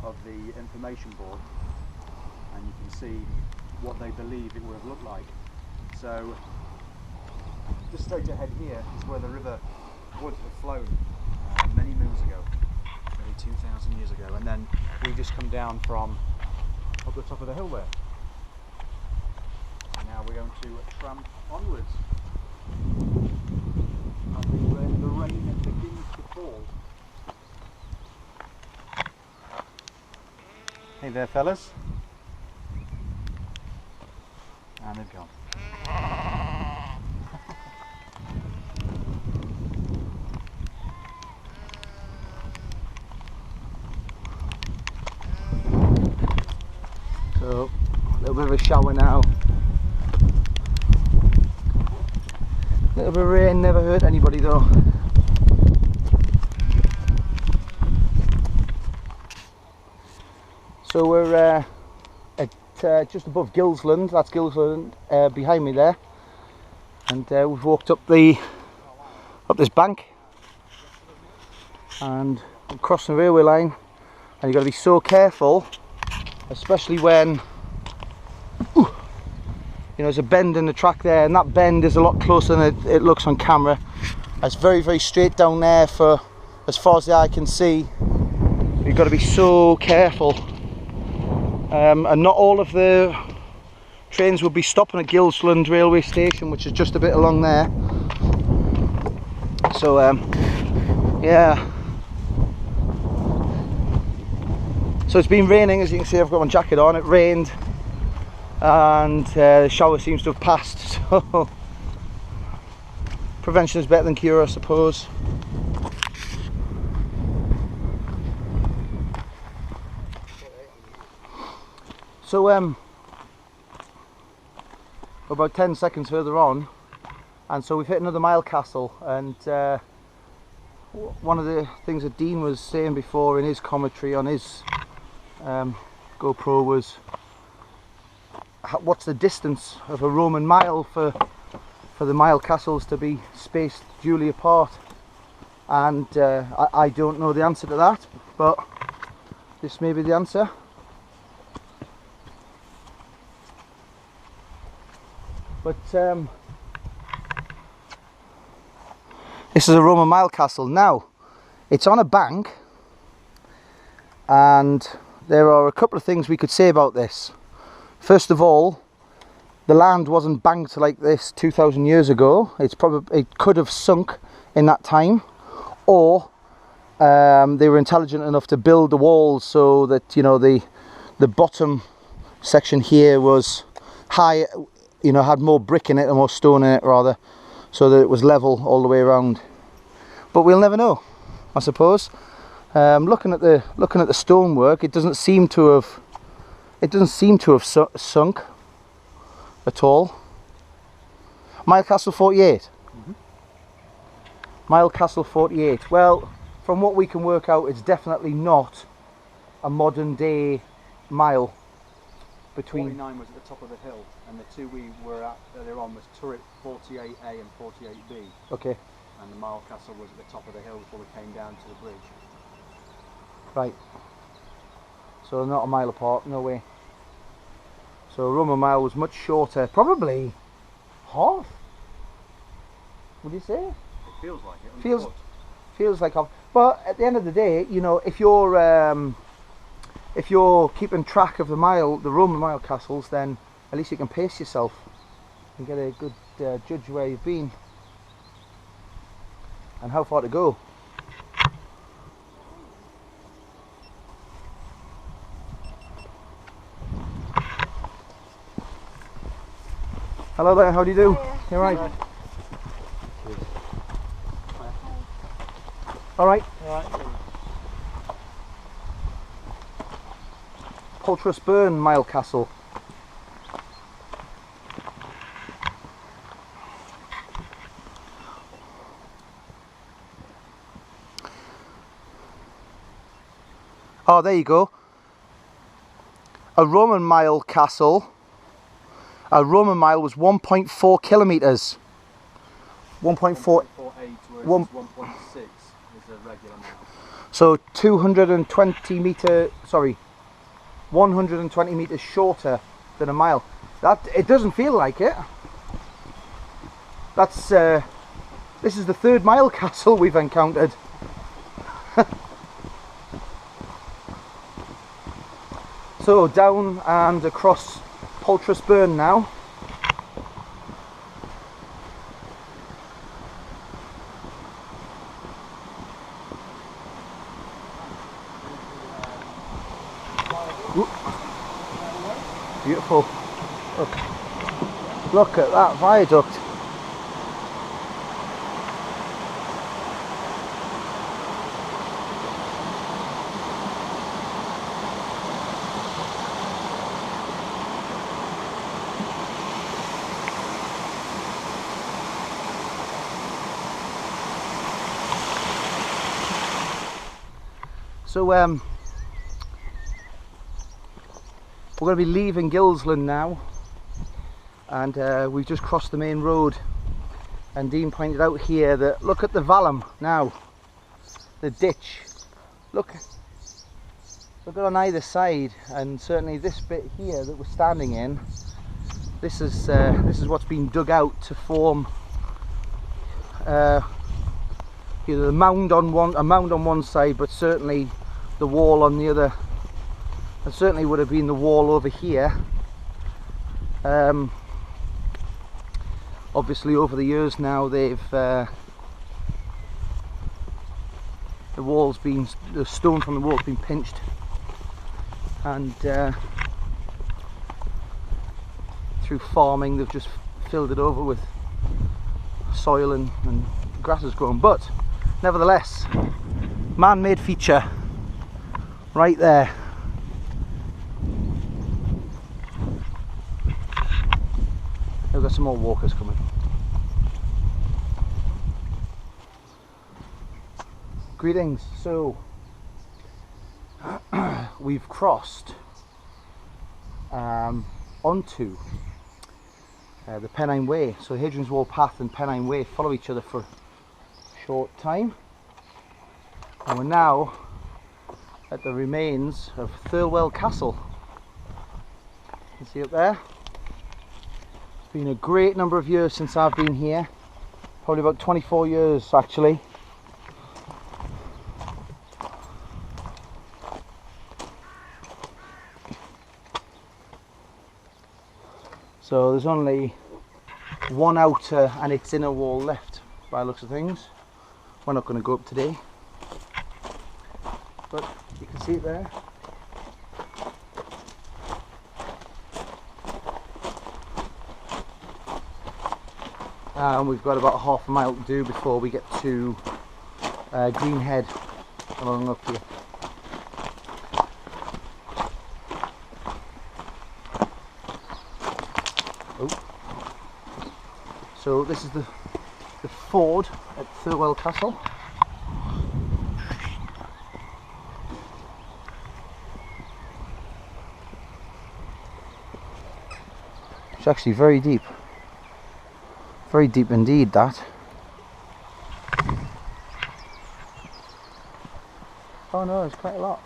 of the information board, and you can see what they believe it would have looked like. So just straight ahead here is where the river would have flown many moons ago, maybe 2,000 years ago, and then we just come down from up the top of the hill there. And now we're going to tramp onwards, and the rain begins to fall. Hey there, fellas. And they've gone. So a little bit of a shower now. A little bit of rain never hurt anybody though. So we're at just above Gilsland. That's Gilsland behind me there, and we've walked up this bank and across the railway line, and you've got to be so careful, especially when you know there's a bend in the track there, and that bend is a lot closer than it looks on camera. It's very, very straight down there for as far as the eye can see. You've got to be so careful. And not all of the trains will be stopping at Gilsland railway station, which is just a bit along there. So yeah. So it's been raining, as you can see. I've got my jacket on. It rained and the shower seems to have passed, so prevention is better than cure, I suppose. So about 10 seconds further on, and so we've hit another mile castle, and one of the things that Dean was saying before in his commentary on his GoPro was what's the distance of a Roman mile for the mile castles to be spaced duly apart, and I don't know the answer to that, but this may be the answer. But this is a Roman mile castle. Now, it's on a bank, and there are a couple of things we could say about this. First of all, the land wasn't banked like this 2,000 years ago. It could have sunk in that time, or they were intelligent enough to build the walls so that, you know, the bottom section here was high, you know, had more brick in it or more stone in it rather, so that it was level all the way around. But we'll never know, I suppose. Looking at the stonework, it doesn't seem to have sunk at all. Mile Castle 48. Mm-hmm. Mile Castle 48. Well, from what we can work out, it's definitely not a modern day mile. Between 49 was at the top of the hill, and the two we were at earlier on was turret 48A and 48B. Okay. And the mile castle was at the top of the hill before we came down to the bridge. Right. So not a mile apart, no way. So Roman mile was much shorter, probably half. Would you say? It feels like it. Feels like half. But at the end of the day, you know, if you're keeping track of the Roman mile castles, then at least you can pace yourself and get a good judge where you've been and how far to go. Hello there, how do you do? You alright? Alright. Burn Mile Castle. Oh, there you go. A Roman mile castle. A Roman mile was 1.4 kilometres. 1.4. 1.6 is a regular mile. So 120 metres shorter than a mile. That it doesn't feel like it. That's this is the third mile castle we've encountered. So down and across Burn now. Ooh. Beautiful. Look at that viaduct. So we're going to be leaving Gilsland now, and we've just crossed the main road, and Dean pointed out here that look at the vallum now, the ditch, look at on either side, and certainly this bit here that we're standing in, this is what's been dug out to form either a mound on one side, but certainly the wall on the other. It certainly would have been the wall over here. Obviously over the years now they've the stone from the wall's been pinched, and through farming they've just filled it over with soil and grass has grown. But nevertheless, man-made feature right there. We've got some more walkers coming. Greetings. So we've crossed onto the Pennine Way. So Hadrian's Wall Path and Pennine Way follow each other for a short time, and we're now at the remains of Thirlwell Castle. You can see up there. It's been a great number of years since I've been here, probably about 24 years actually. So there's only one outer and its inner wall left by the looks of things. We're not going to go up today, but you can see it there. And we've got about half a mile to do before we get to Greenhead along up here. So this is the ford at Thirlwell Castle. It's actually very deep indeed, that. Oh no, there's quite a lot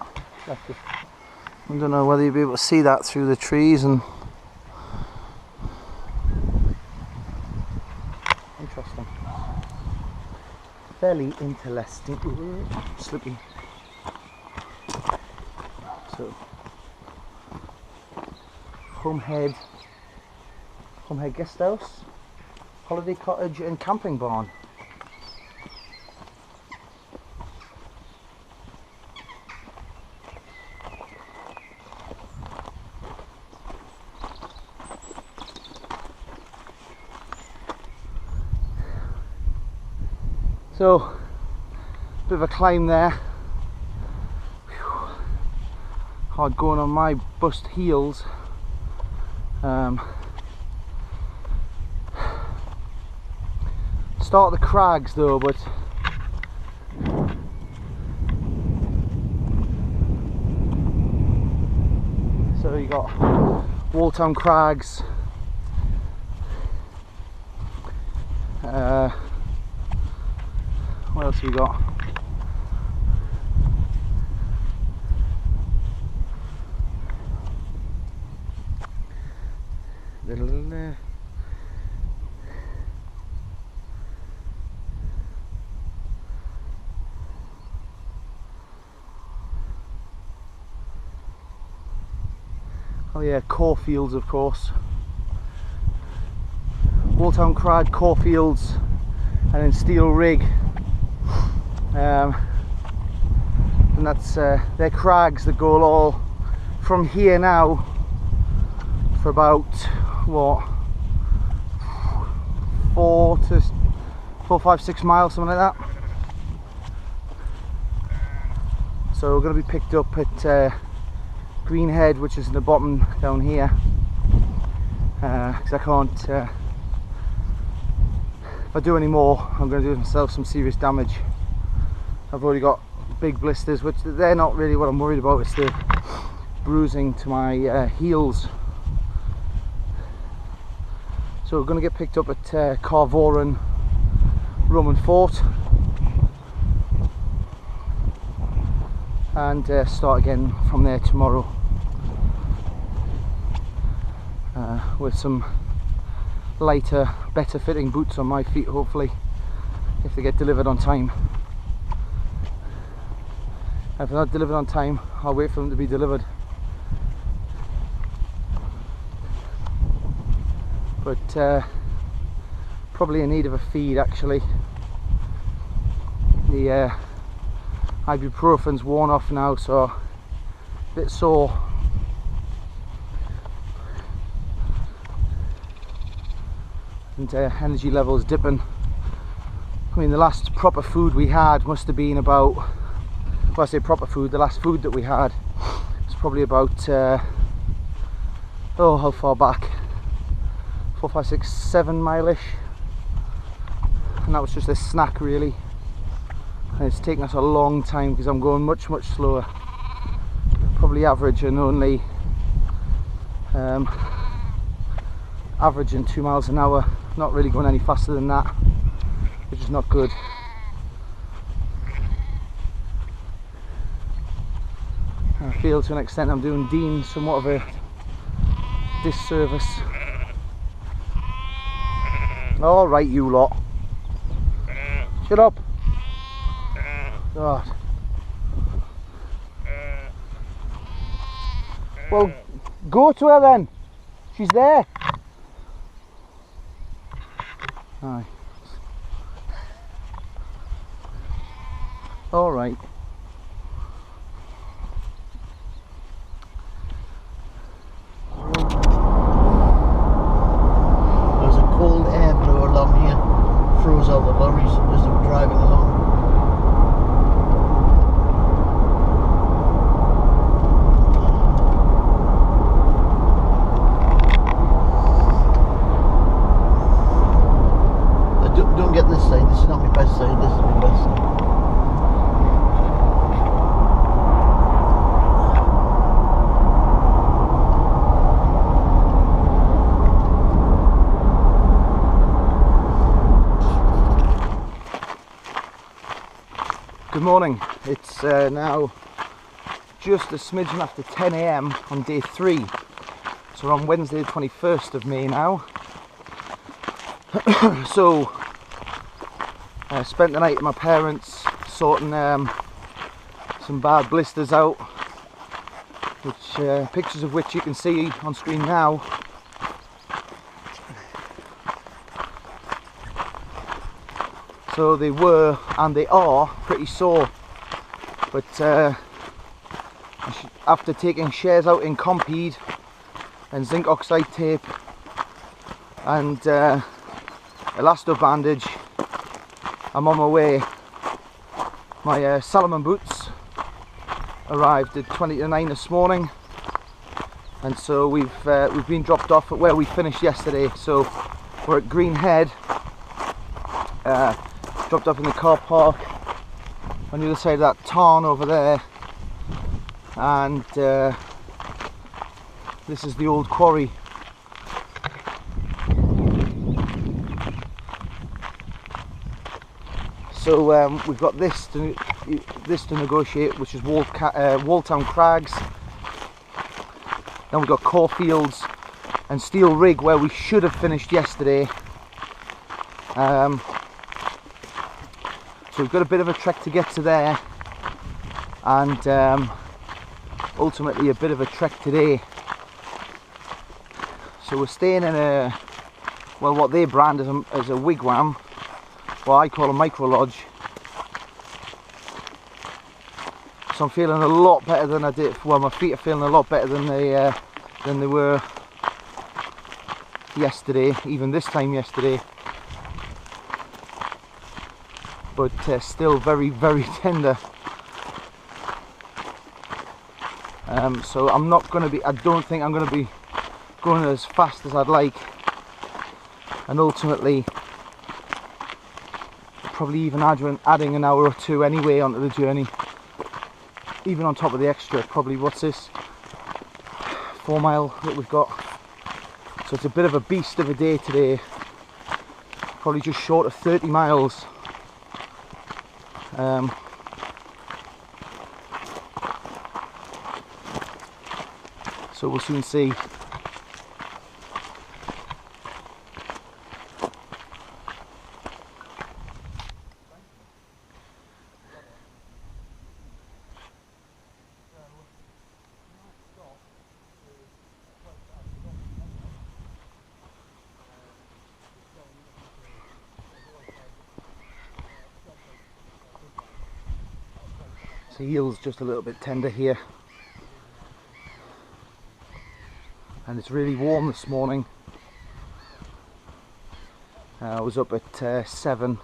left. I don't know whether you'll be able to see that through the trees and interesting. Fairly interesting. Ooh, slippy. So Homehead Guest House, Holiday Cottage and Camping Barn. So, bit of a climb there. Whew. Hard going on my bust heels. Start the crags though, but so you got Walltown Crags, what else have we got? Oh yeah, Corfields of course. Walltown Crag, Corfields, and then Steel Rig. And that's they're crags that go all from here now for about what 4, 5, 6 miles, something like that. So we're going to be picked up at Greenhead, which is in the bottom down here, because I can't if I do any more I'm going to do myself some serious damage. I've already got big blisters, which they're not really what I'm worried about. It's the bruising to my heels. So we're going to get picked up at Carvoran Roman Fort and start again from there tomorrow with some lighter, better fitting boots on my feet, hopefully, if they get delivered on time. If they're not delivered on time, I'll wait for them to be delivered. But probably in need of a feed actually. The ibuprofen's worn off now, so a bit sore. And energy levels dipping. I mean, the last proper food we had must have been about, well, I say proper food, the last food that we had was probably about, oh, how far back? 4, 5, 6, 7 mile-ish. And that was just a snack really. And it's taken us a long time because I'm going much slower. Probably averaging only averaging 2 miles an hour, not really going any faster than that, which is not good. I feel to an extent I'm doing Dean somewhat of a disservice. Alright, you lot. Shut up. God. Well, go to her then. She's there. Aye. All right. There's a cold air blew along here, froze all the lorries as they were driving along. Don't get this side, this is not my best side, this is my best side. Good morning. It's now just a smidgen after 10 AM on day 3. So we're on Wednesday the 21st of May now. So I spent the night at my parents sorting some bad blisters out, which pictures of which you can see on screen now. So they were, and they are, pretty sore, but after taking shares out in Compede and zinc oxide tape and elasto bandage, I'm on my way. My Salomon boots arrived at 20 to 9 this morning, and so we've been dropped off at where we finished yesterday. So we're at Greenhead, dropped up in the car park on the other side of that tarn over there, and this is the old quarry. So we've got this to negotiate, which is Walltown Crags. Then we've got Caulfields and Steel Rig, where we should have finished yesterday. So we've got a bit of a trek to get to there, and ultimately a bit of a trek today. So we're staying in a, well, what they brand as a wigwam, what I call a micro lodge. So I'm feeling a lot better than I did. Well, my feet are feeling a lot better than they were yesterday, even this time yesterday. But still very tender. So I'm not going to be. I don't think I'm going to be going as fast as I'd like, and ultimately probably even adding an hour or two anyway onto the journey, even on top of the extra. Probably, what's this, 4 mile that we've got. So it's a bit of a beast of a day today, probably just short of 30 miles. So we'll soon see. The heel's just a little bit tender here. And it's really warm this morning. I was up at 7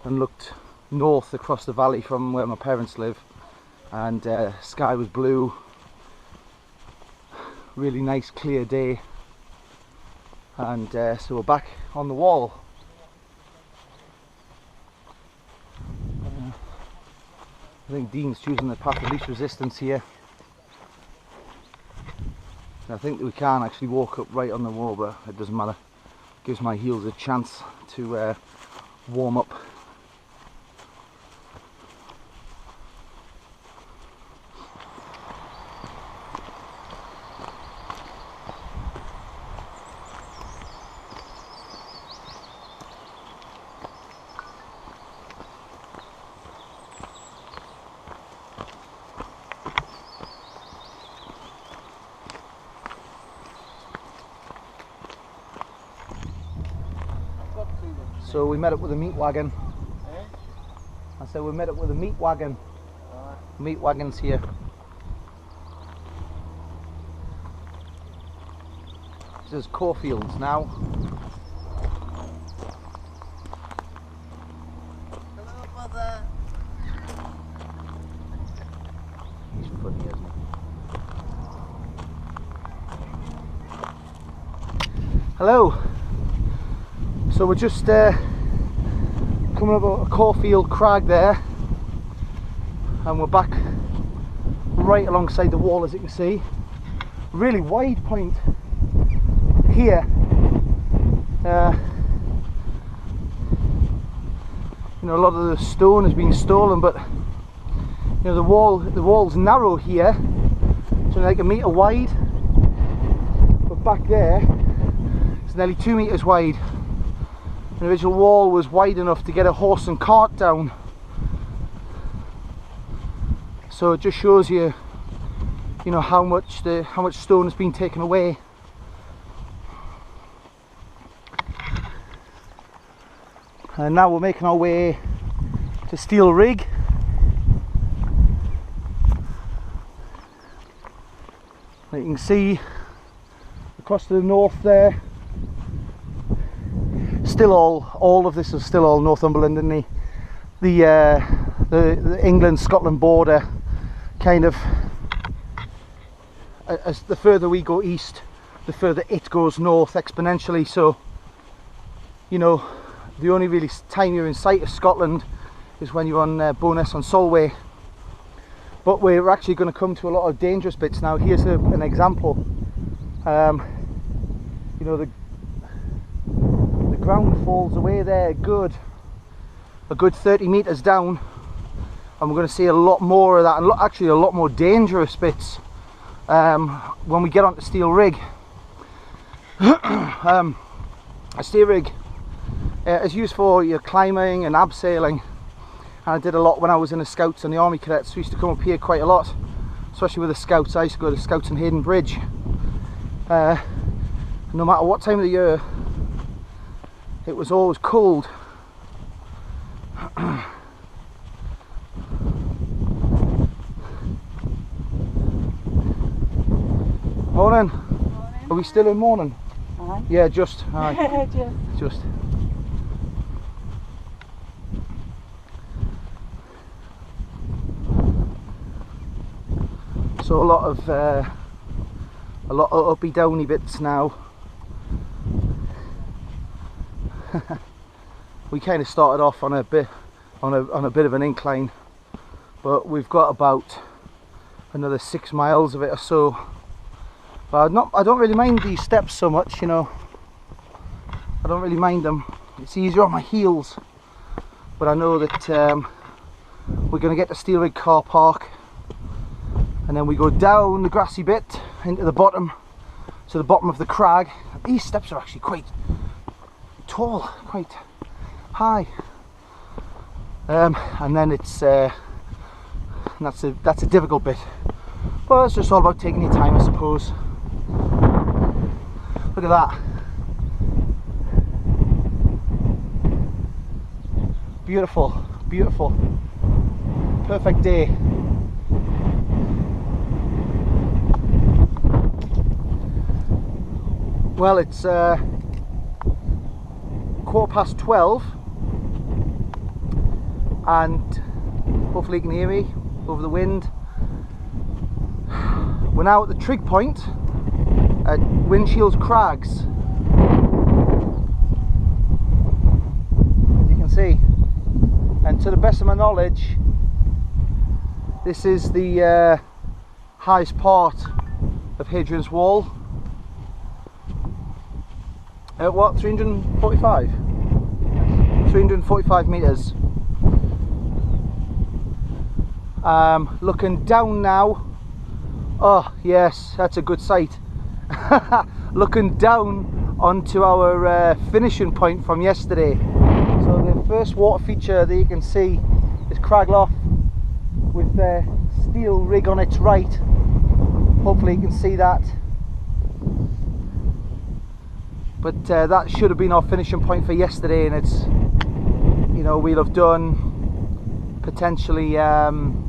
and looked north across the valley from where my parents live, and sky was blue. Really nice clear day, and so we're back on the wall. I think Dean's choosing the path of least resistance here. I think we can actually walk up right on the wall, but it doesn't matter. Gives my heels a chance to warm up. So we met up with a meat wagon. I said we met up with a meat wagon. Meat wagon's here. This is cornfields now. Hello, mother. He's funny, isn't he? Hello. So we're just coming up a cornfield crag there, and we're back right alongside the wall, as you can see. Really wide point here. You know, a lot of the stone has been stolen, but you know, the wall's narrow here, so like 1 metre wide. But back there, it's nearly 2 metres wide. The original wall was wide enough to get a horse and cart down. So it just shows you, you know, how much stone has been taken away. And now we're making our way to Steel Rig. You can see across to the north there. Still all of this is still all Northumberland, isn't it? The England-Scotland border, kind of, as the further we go east, the further it goes north exponentially. So, you know, the only really time you're in sight of Scotland is when you're on Bowness-on-Solway. But we're actually going to come to a lot of dangerous bits now. Here's an example. You know, the ground falls away there a good 30 metres down, and we're going to see a lot more of that, and actually a lot more dangerous bits when we get onto Steel Rig. A steel rig is used for your climbing and abseiling, and I did a lot when I was in the Scouts and the Army Cadets. We used to come up here quite a lot, especially with the Scouts. I used to go to Scouts in Hayden Bridge. No matter what time of the year, it was always cold. Morning. Are we still in morning? Yeah, just. Just. So a lot of uppy downy bits now. We kind of started off on a bit of an incline, but we've got about another 6 miles of it or so. But I don't really mind these steps so much, you know. I don't really mind them. It's easier on my heels. But I know that we're going to get to Steel Rig car park, and then we go down the grassy bit into the bottom, to the bottom of the crag. These steps are actually quite tall, quite high, and then it's that's a difficult bit, but it's just all about taking your time, I suppose. Look at that, beautiful, beautiful, perfect day. Well, it's 12:15, and hopefully you can hear me over the wind. We're now at the trig point at Windshields Crags, as you can see, and to the best of my knowledge this is the highest part of Hadrian's Wall. At what, 345? 345 metres. Looking down now. Oh yes, that's a good sight. Looking down onto our finishing point from yesterday. So the first water feature that you can see is Cragloff with the steel rig on its right. Hopefully you can see that. But that should have been our finishing point for yesterday, and it's, you know, we'll have done potentially 10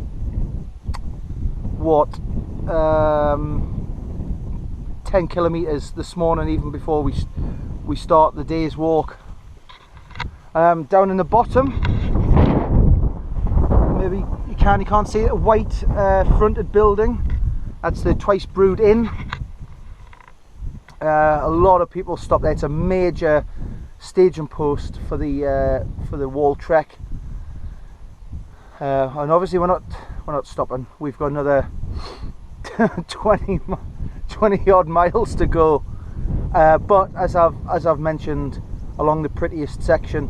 kilometers this morning, even before we start the day's walk. Down in the bottom, maybe you can't see it, a white fronted building. That's the Twice Brewed Inn. A lot of people stop there. It's a major staging post for the wall trek, and obviously we're not stopping. We've got another 20 odd miles to go, but as I've mentioned, along the prettiest section.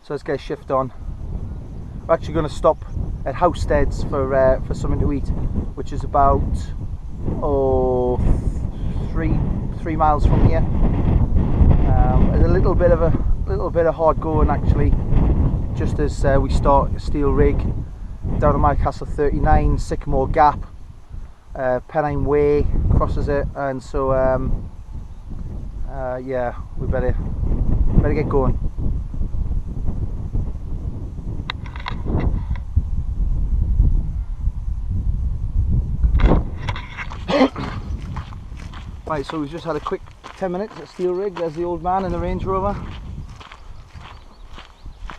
So let's get a shift on. We're actually going to stop at Housesteads for something to eat, which is about 3 miles from here. There's a little bit of hard going actually, just as we start Steel Rig down at my Castle 39, Sycamore Gap, Pennine Way crosses it, and so yeah, we better get going. Right, so we've just had a quick 10 minutes at Steel Rig. There's the old man in the Range Rover.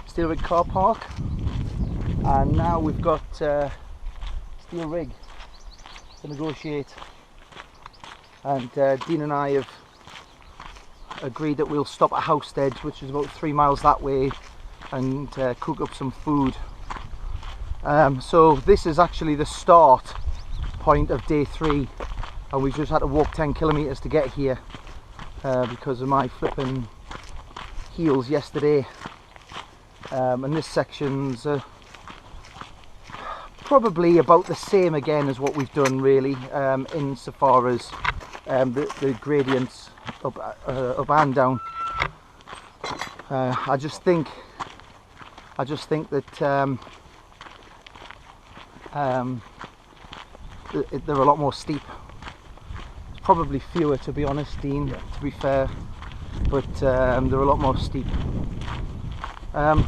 Steel Rig car park. And now we've got Steel Rig to negotiate. And Dean and I have agreed that we'll stop at Housesteads, which is about 3 miles that way, and cook up some food. So this is actually the start point of day 3. And we've just had to walk 10 kilometers to get here because of my flipping heels yesterday. And this section's probably about the same again as what we've done, really, insofar as the gradients up and down. I just think that they're a lot more steep. Probably fewer, to be honest, Dean, yeah, to be fair, but they're a lot more steep. But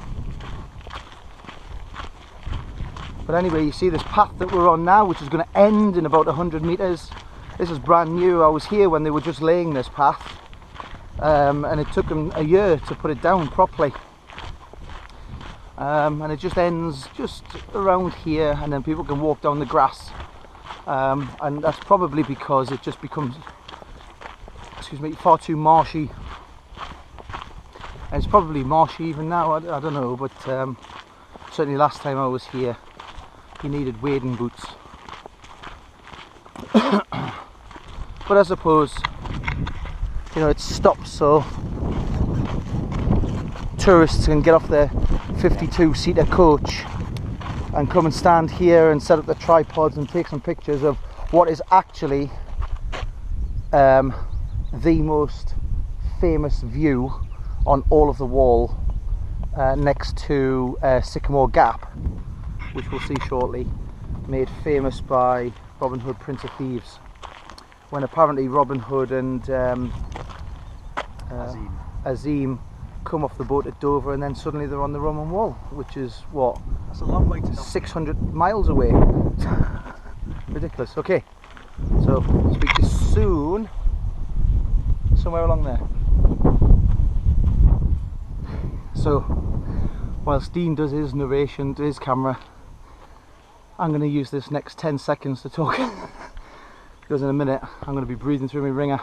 anyway, you see this path that we're on now, which is going to end in about 100 meters. This is brand new. I was here when they were just laying this path, and it took them a year to put it down properly. And it just ends just around here, and then people can walk down the grass. And that's probably because it just becomes, excuse me, far too marshy. And it's probably marshy even now, I don't know, but certainly last time I was here you needed wading boots. But I suppose, you know, it stops so tourists can get off their 52-seater coach and come and stand here and set up the tripods and take some pictures of what is actually the most famous view on all of the wall, next to Sycamore Gap, which we'll see shortly, made famous by Robin Hood, Prince of Thieves, when apparently Robin Hood and Azim come off the boat at Dover, and then suddenly they're on the Roman wall, which is what? That's a long way to 600 miles away. Ridiculous. Okay, so speak to you soon. somewhere along there. So whilst Dean does his narration to his camera, I'm going to use this next 10 seconds to talk because in a minute I'm going to be breathing through my ringer.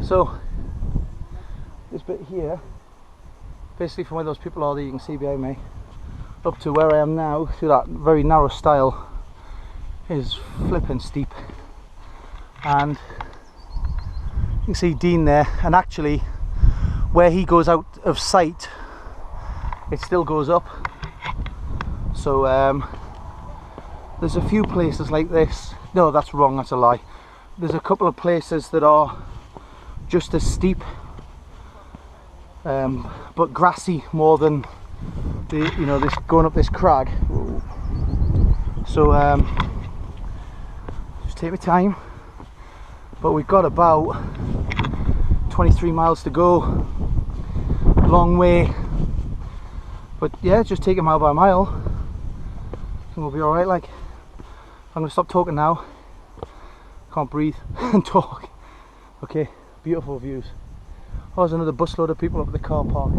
So this bit here, basically from where those people are that you can see behind me up to where I am now, through that very narrow stile, is flipping steep, and you can see Dean there, and actually where he goes out of sight it still goes up. So there's a few places like this. No, that's wrong, that's a lie. There's a couple of places that are just as steep, but grassy more than the, you know, this going up this crag. So just take my time, but we've got about 23 miles to go. Long way, but yeah, just take it mile by mile and we'll be all right. Like, I'm gonna stop talking now. Can't breathe and talk. Okay, beautiful views. Oh, there's another busload of people up at the car park.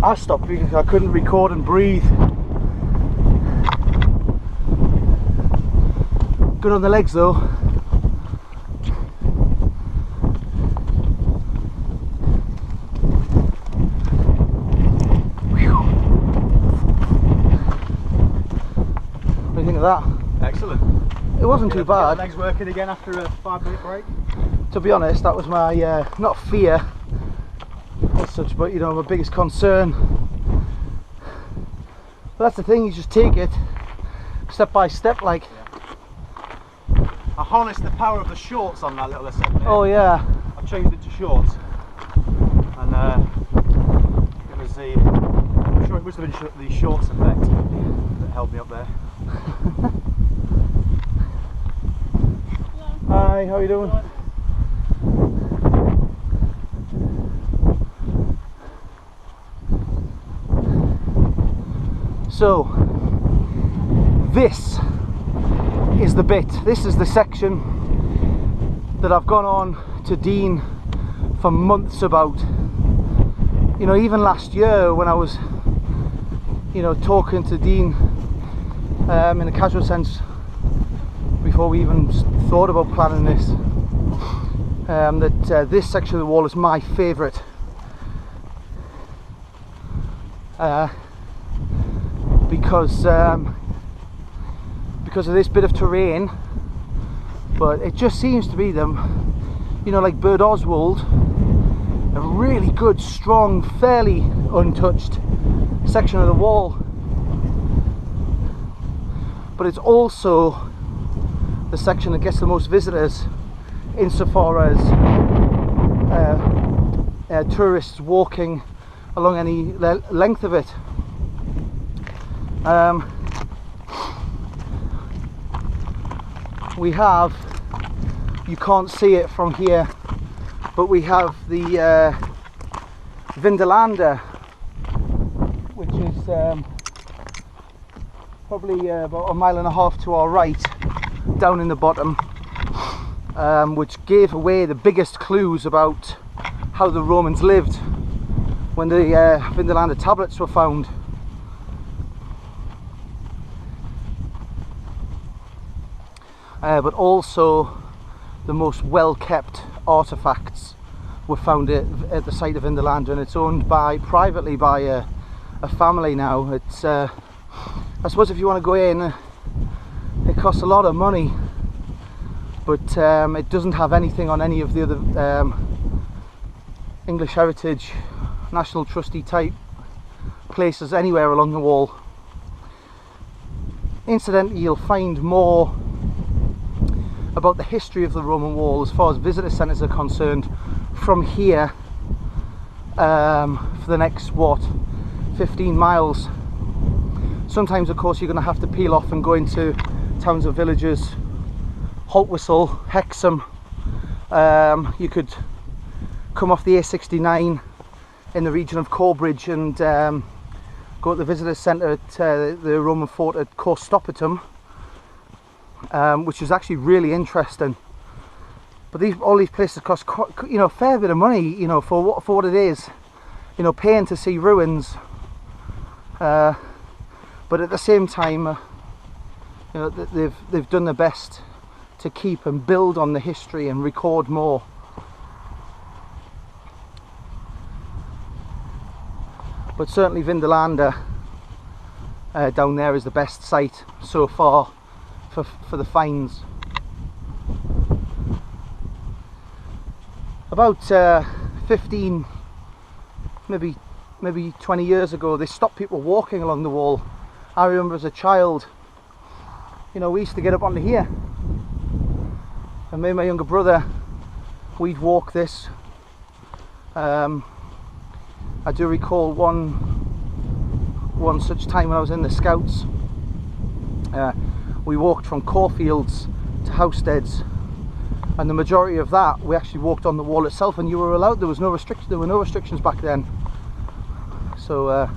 I stopped because I couldn't record and breathe. Good on the legs though. Whew. What do you think of that? Excellent. It wasn't too bad. Legs working again after a 5-minute break. To be honest, that was my not fear as such, but you know, my biggest concern. But that's the thing, you just take it step by step, like. Yeah. I harnessed the power of the shorts on that little ascent there. Oh yeah. I changed it to shorts, and it was the, I'm sure it must have been the shorts effect that held me up there. Hi, how are you doing? So this is the bit, this is the section that I've gone on to Dean for months about. You know, even last year when I was, you know, talking to Dean in a casual sense before we even thought about planning this, that this section of the wall is my favourite. Because of this bit of terrain, but it just seems to be them, you know, like Bird Oswald, a really good, strong, fairly untouched section of the wall, but it's also the section that gets the most visitors insofar as tourists walking along any length of it. We have, you can't see it from here, but we have the Vindelander, which is probably about 1.5 miles to our right, down in the bottom, which gave away the biggest clues about how the Romans lived when the Vindelander tablets were found. But also the most well-kept artifacts were found at the site of Vindelander, and it's owned privately by a family now. It's I suppose if you want to go in, it costs a lot of money, but it doesn't have anything on any of the other English Heritage, National Trustee type places anywhere along the wall. Incidentally, you'll find more about the history of the Roman wall as far as visitor centres are concerned from here for the next, what, 15 miles. Sometimes of course you're going to have to peel off and go into towns or villages. Haltwhistle, Hexham. You could come off the A69 in the region of Corbridge and go to the visitor centre at the Roman fort at Costopatum, which is actually really interesting. But all these places cost quite, a fair bit of money, for what it is, paying to see ruins. But at the same time, they've done their best to keep and build on the history and record more. But certainly Vindolanda down there is the best site so far for the finds. About 15, maybe 20 years ago, they stopped people walking along the wall. I remember as a child, we used to get up onto here, and me and my younger brother, we'd walk this. I do recall one such time when I was in the Scouts. We walked from Caulfields to Housesteads, and the majority of that we actually walked on the wall itself, and you were allowed. There were no restrictions back then. So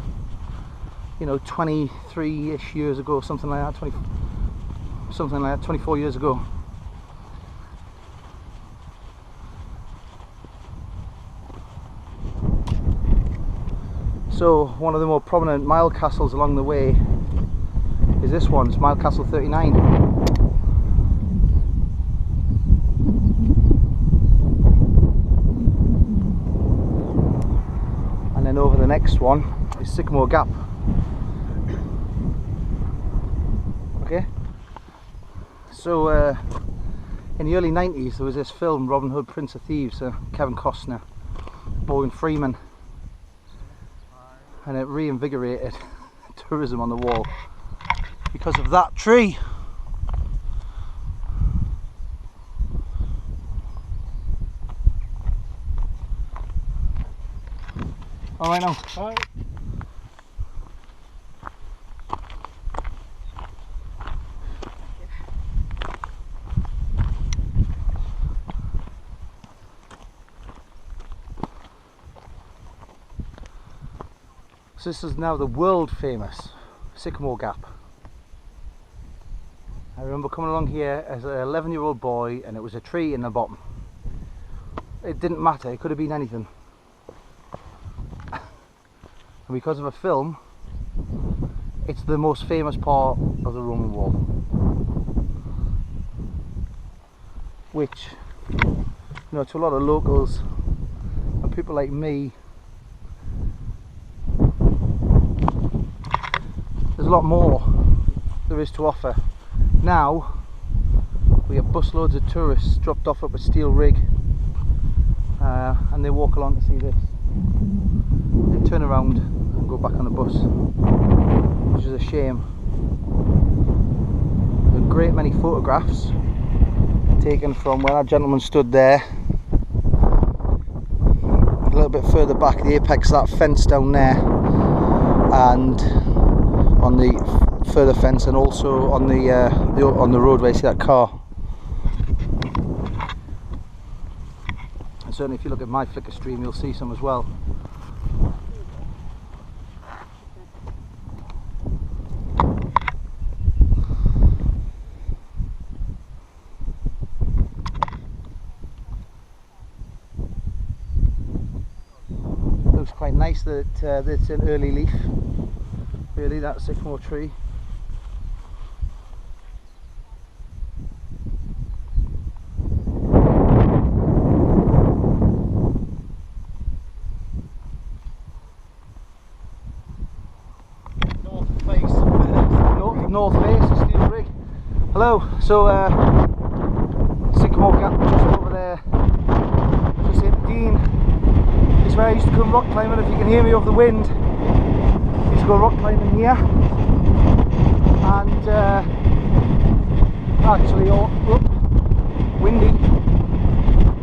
23-ish years ago, something like that, 24 years ago. So one of the more prominent mile castles along the way is this one. It's Mile Castle 39. And then over the next one is Sycamore Gap. Okay, so in the early 90s there was this film, Robin Hood, Prince of Thieves, Kevin Costner, Morgan Freeman, and it reinvigorated tourism on the wall because of that tree. All right now. All right. So this is now the world famous Sycamore Gap. I remember coming along here as an 11-year-old boy, and it was a tree in the bottom. It didn't matter, it could have been anything. And because of a film, it's the most famous part of the Roman wall. Which, to a lot of locals and people like me, there's a lot more there is to offer. Now we have busloads of tourists dropped off at Steel Rig, and they walk along to see this. They turn around and go back on the bus, which is a shame. There are a great many photographs taken from where that gentleman stood there. A little bit further back, the apex of that fence down there, and on the further fence, and also on the roadway. See that car? And certainly if you look at my Flickr stream, you'll see some as well. Looks quite nice that it's in early leaf. Really, that sycamore tree. North face of Steel Rig. Hello. So Sycamore Gap just over there, just in Dean. It's where I used to come rock climbing. If you can hear me over the wind, I used to go rock climbing here, and actually windy,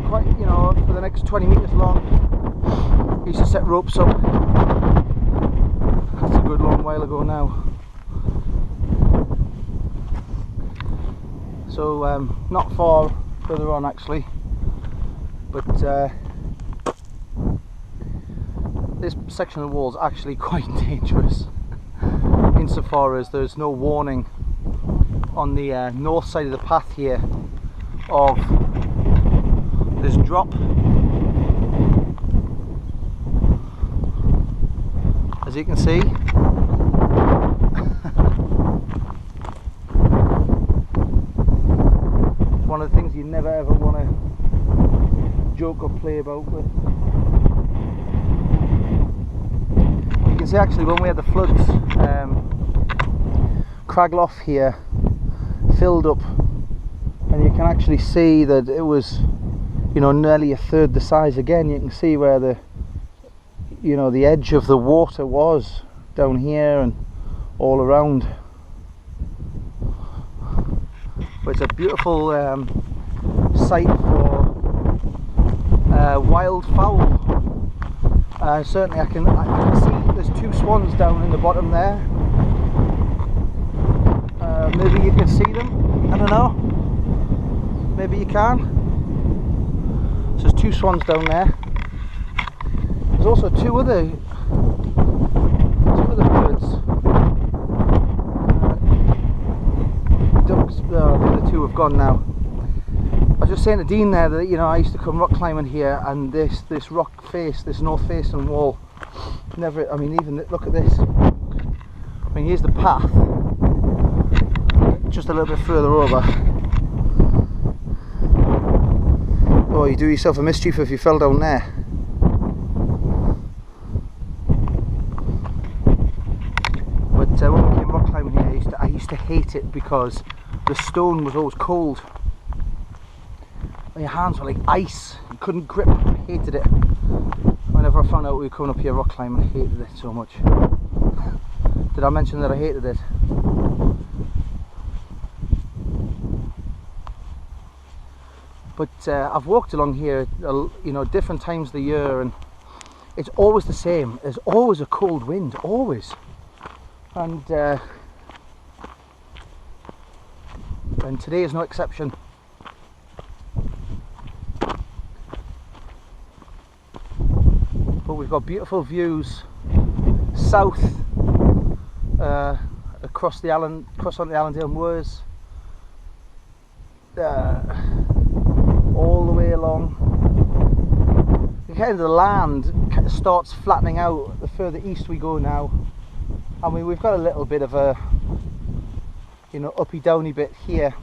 quite, for the next 20 metres long. He used to set ropes up. That's a good long while ago now. So not far further on actually, but this section of the wall is actually quite dangerous insofar as there's no warning on the north side of the path here of this drop. As you can see, one of the things you never ever want to joke or play about with. You can see actually when we had the floods, Cragloff here filled up, and you can actually see that it was, you know, nearly a third the size again. You can see where the, you know, the edge of the water was down here and all around. But it's a beautiful site for wild fowl. Certainly I can see there's two swans down in the bottom there. Maybe you can see them, I don't know, maybe you can. So there's two swans down there. There's also two other birds. Ducks, the other two have gone now. I was just saying to Dean there that, you know, I used to come rock climbing here, and this rock face, this north facing wall, never, I mean, even look at this. I mean, here's the path, just a little bit further over. Oh, you do yourself a mischief if you fell down there. But when we came rock climbing here, I used to hate it because the stone was always cold. And your hands were like ice. You couldn't grip. I hated it. Whenever I found out we were coming up here rock climbing, I hated it so much. Did I mention that I hated it? But I've walked along here, you know, different times of the year, and it's always the same. There's always a cold wind, always. And today is no exception. But we've got beautiful views south, across onto the Allendale Moors, all the way along. The kind of the land kind of starts flattening out the further east we go now. I mean, we've got a little bit of a, you know, uppy downy bit here,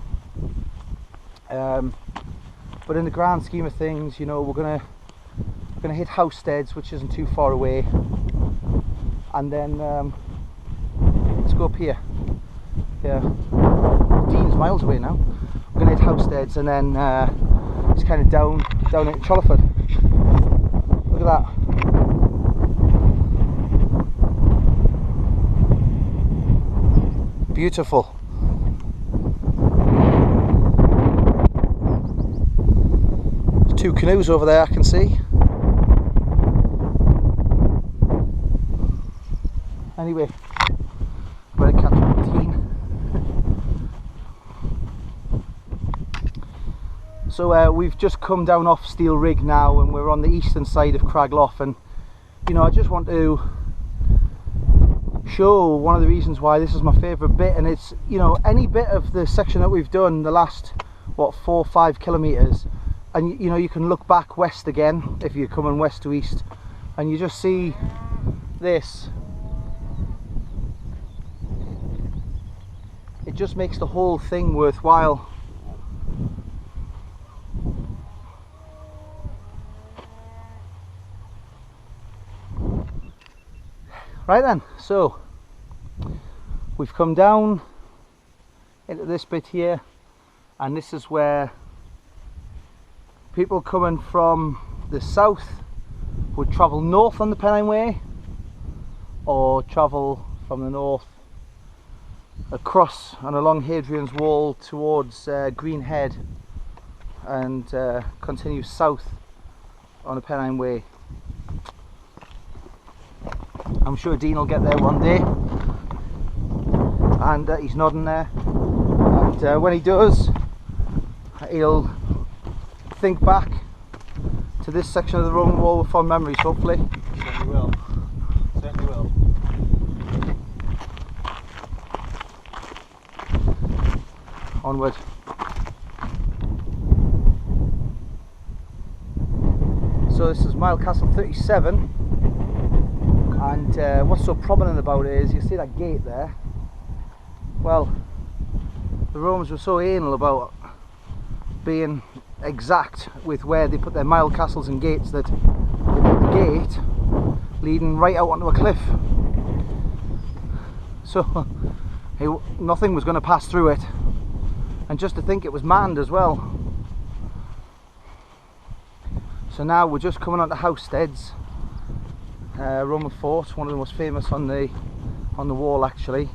but in the grand scheme of things, you know, we're gonna hit Housesteads, which isn't too far away, and then let's go up here. Yeah, Dean's miles away now. We're gonna hit Housesteads and then it's kind of down at Chollerford. Look at that. Beautiful. There's two canoes over there I can see. Anyway, better catch up with Dean. So we've just come down off Steel Rig now, and we're on the eastern side of Cragloff, and you know, I just want to show one of the reasons why this is my favourite bit, and it's, you know, any bit of the section that we've done the last, what, 4 or 5 kilometres, and you know, you can look back west again if you're coming west to east, and you just see this. It just makes the whole thing worthwhile. Right then, so we've come down into this bit here, and this is where people coming from the south would travel north on the Pennine Way, or travel from the north across and along Hadrian's Wall towards Greenhead, and continue south on the Pennine Way. I'm sure Dean will get there one day, and he's nodding there, and when he does, he'll think back to this section of the Roman wall with fond memories, hopefully. Certainly will. Certainly will. Onward. So this is Mile Castle 37, and what's so prominent about it is, you see that gate there? Well, the Romans were so anal about being exact with where they put their mile castles and gates that they put the gate leading right out onto a cliff. So nothing was going to pass through it, and just to think it was manned as well. So now we're just coming onto Housteads, Roman fort, one of the most famous on the wall actually.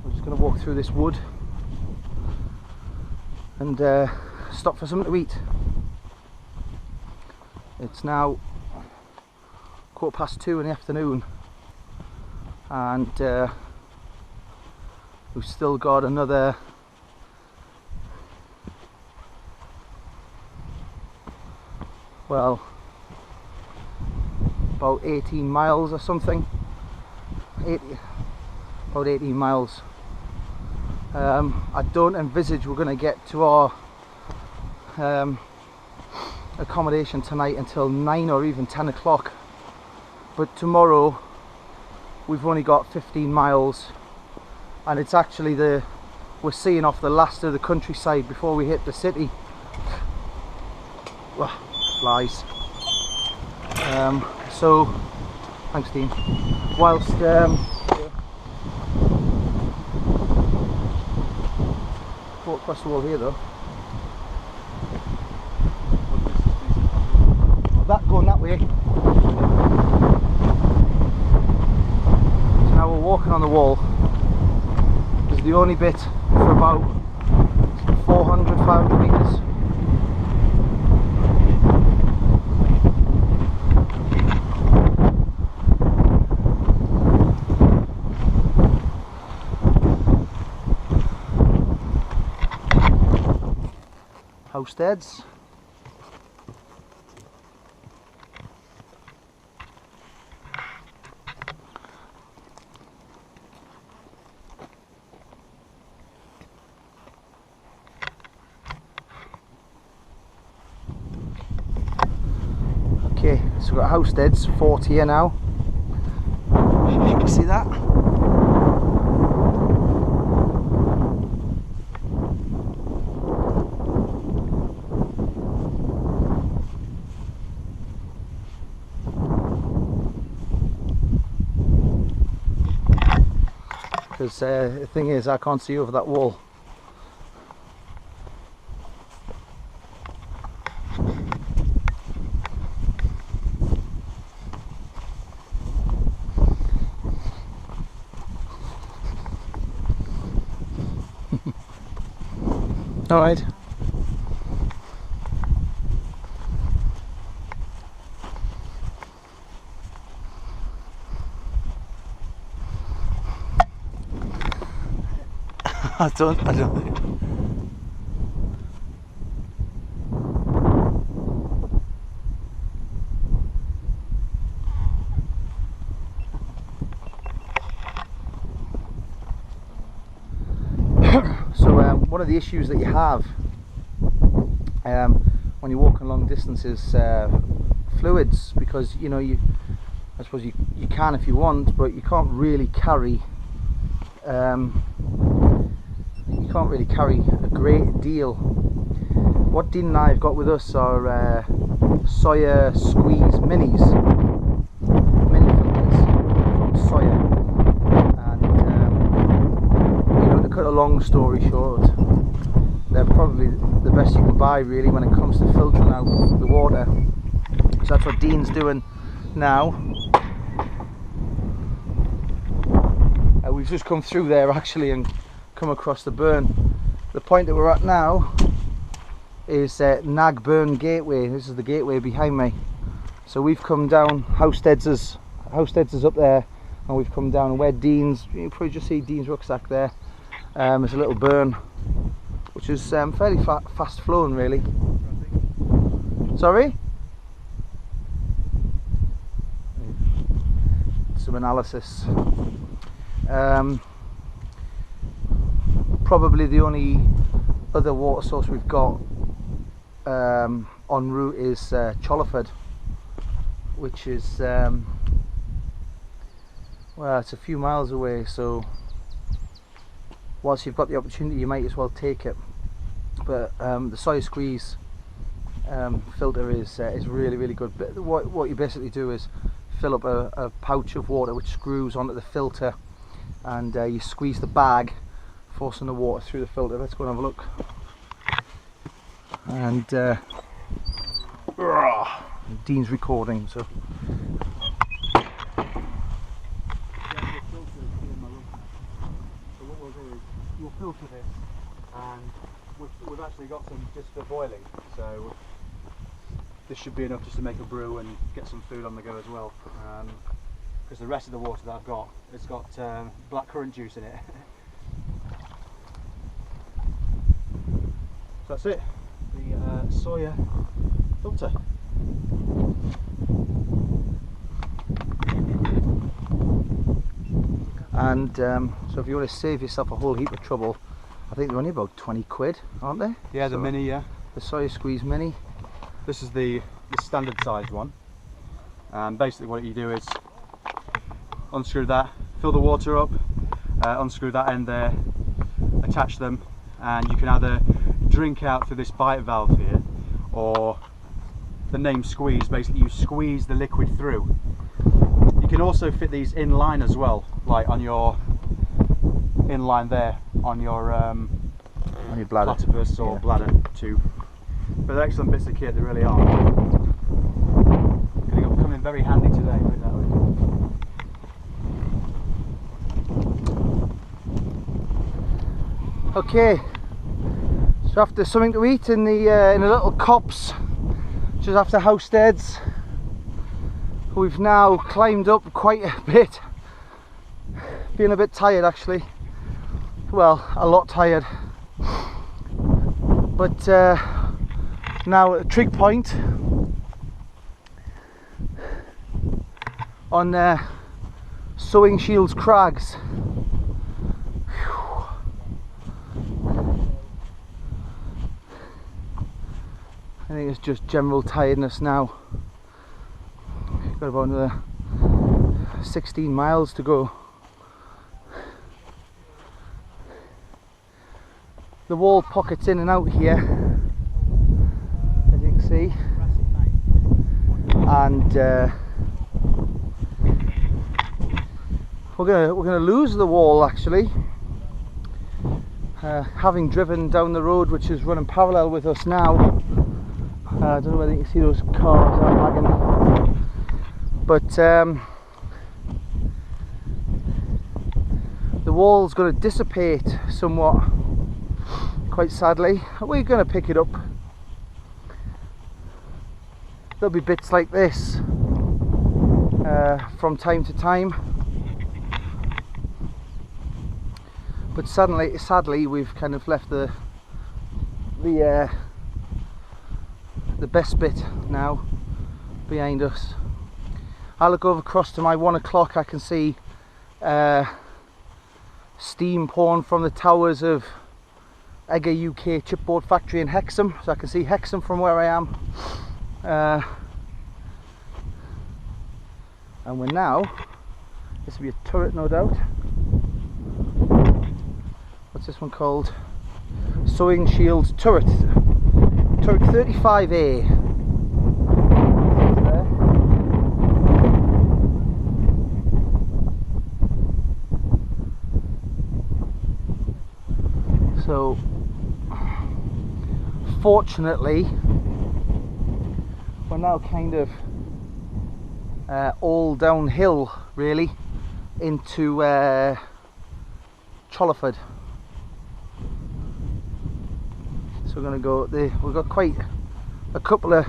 We're just going to walk through this wood and stop for something to eat. It's now 2:15 in the afternoon, and we've still got another about 18 miles or something. About 18 miles. I don't envisage we're going to get to our accommodation tonight until 9 or even 10 o'clock, but tomorrow we've only got 15 miles, and it's actually we're seeing off the last of the countryside before we hit the city. Flies. So thanks Dean. Whilst walk across the wall here though. That going that way. So now we're walking on the wall. This is the only bit for about 400-500 metres. Housteads. Okay, so we've got Housteads fort here now. You can see that. Because the thing is, I can't see over that wall. All right. I don't. So one of the issues that you have when you're walking long distances, fluids, because you know I suppose you can if you want, but you can't really carry a great deal. What Dean and I have got with us are Sawyer Squeeze mini filters from Sawyer, and you know, to cut a long story short, they're probably the best you can buy really when it comes to filtering out the water. So that's what Dean's doing now. We've just come through there actually and come across the burn. The point that we're at now is Nagburn Gateway. This is the gateway behind me. So we've come down, Housesteads is up there, and we've come down where Dean's, you can probably just see Dean's rucksack there. There's a little burn, which is fairly fast flowing really. Sorry? Some analysis. Probably the only other water source we've got en route is Chollerford, which is well, it's a few miles away, so whilst you've got the opportunity you might as well take it. But the Sawyer Squeeze filter is really good. But what you basically do is fill up a pouch of water which screws onto the filter, and you squeeze the bag, forcing the water through the filter. Let's go and have a look. And Dean's recording, so what we'll do is we'll filter this, and we've actually got some just for boiling, so this should be enough just to make a brew and get some food on the go as well, because the rest of the water that I've got, it's got black currant juice in it. So that's it, the Sawyer filter. And so if you want to save yourself a whole heap of trouble, I think they're only about 20 quid, aren't they? Yeah, the mini, yeah. The Sawyer Squeeze Mini. This is the standard sized one. And basically what you do is unscrew that, fill the water up, unscrew that end there, attach them, and you can either drink out through this bite valve here, or the name squeeze, basically you squeeze the liquid through. You can also fit these in line as well, like on your in line there on your bladder, platypus or bladder tube. But they're excellent bits of kit, they really are. Going to come in very handy today, put it that way. Okay, so after something to eat in the in a little copse just after Housesteads, we've now climbed up quite a bit. Feeling a bit tired actually. Well, a lot tired. But now at Trig Point on Sowing Shields Crags. I think it's just general tiredness now. Got about another 16 miles to go. The wall pockets in and out here, as you can see, and we're gonna lose the wall actually. Having driven down the road which is running parallel with us now. I don't know whether you can see those cars out lagging, but the wall's going to dissipate somewhat, quite sadly. We're going to pick it up. There'll be bits like this from time to time, but sadly we've kind of left the best bit now behind us. I look over across to my 1 o'clock, I can see steam pouring from the towers of Egger UK Chipboard Factory in Hexham, so I can see Hexham from where I am. And we're now, this will be a turret no doubt. What's this one called? Sowing Shields Turret. Turret 35A. So fortunately we're now kind of all downhill really into Chollerford. So So we're going to go there. We've got quite a couple of,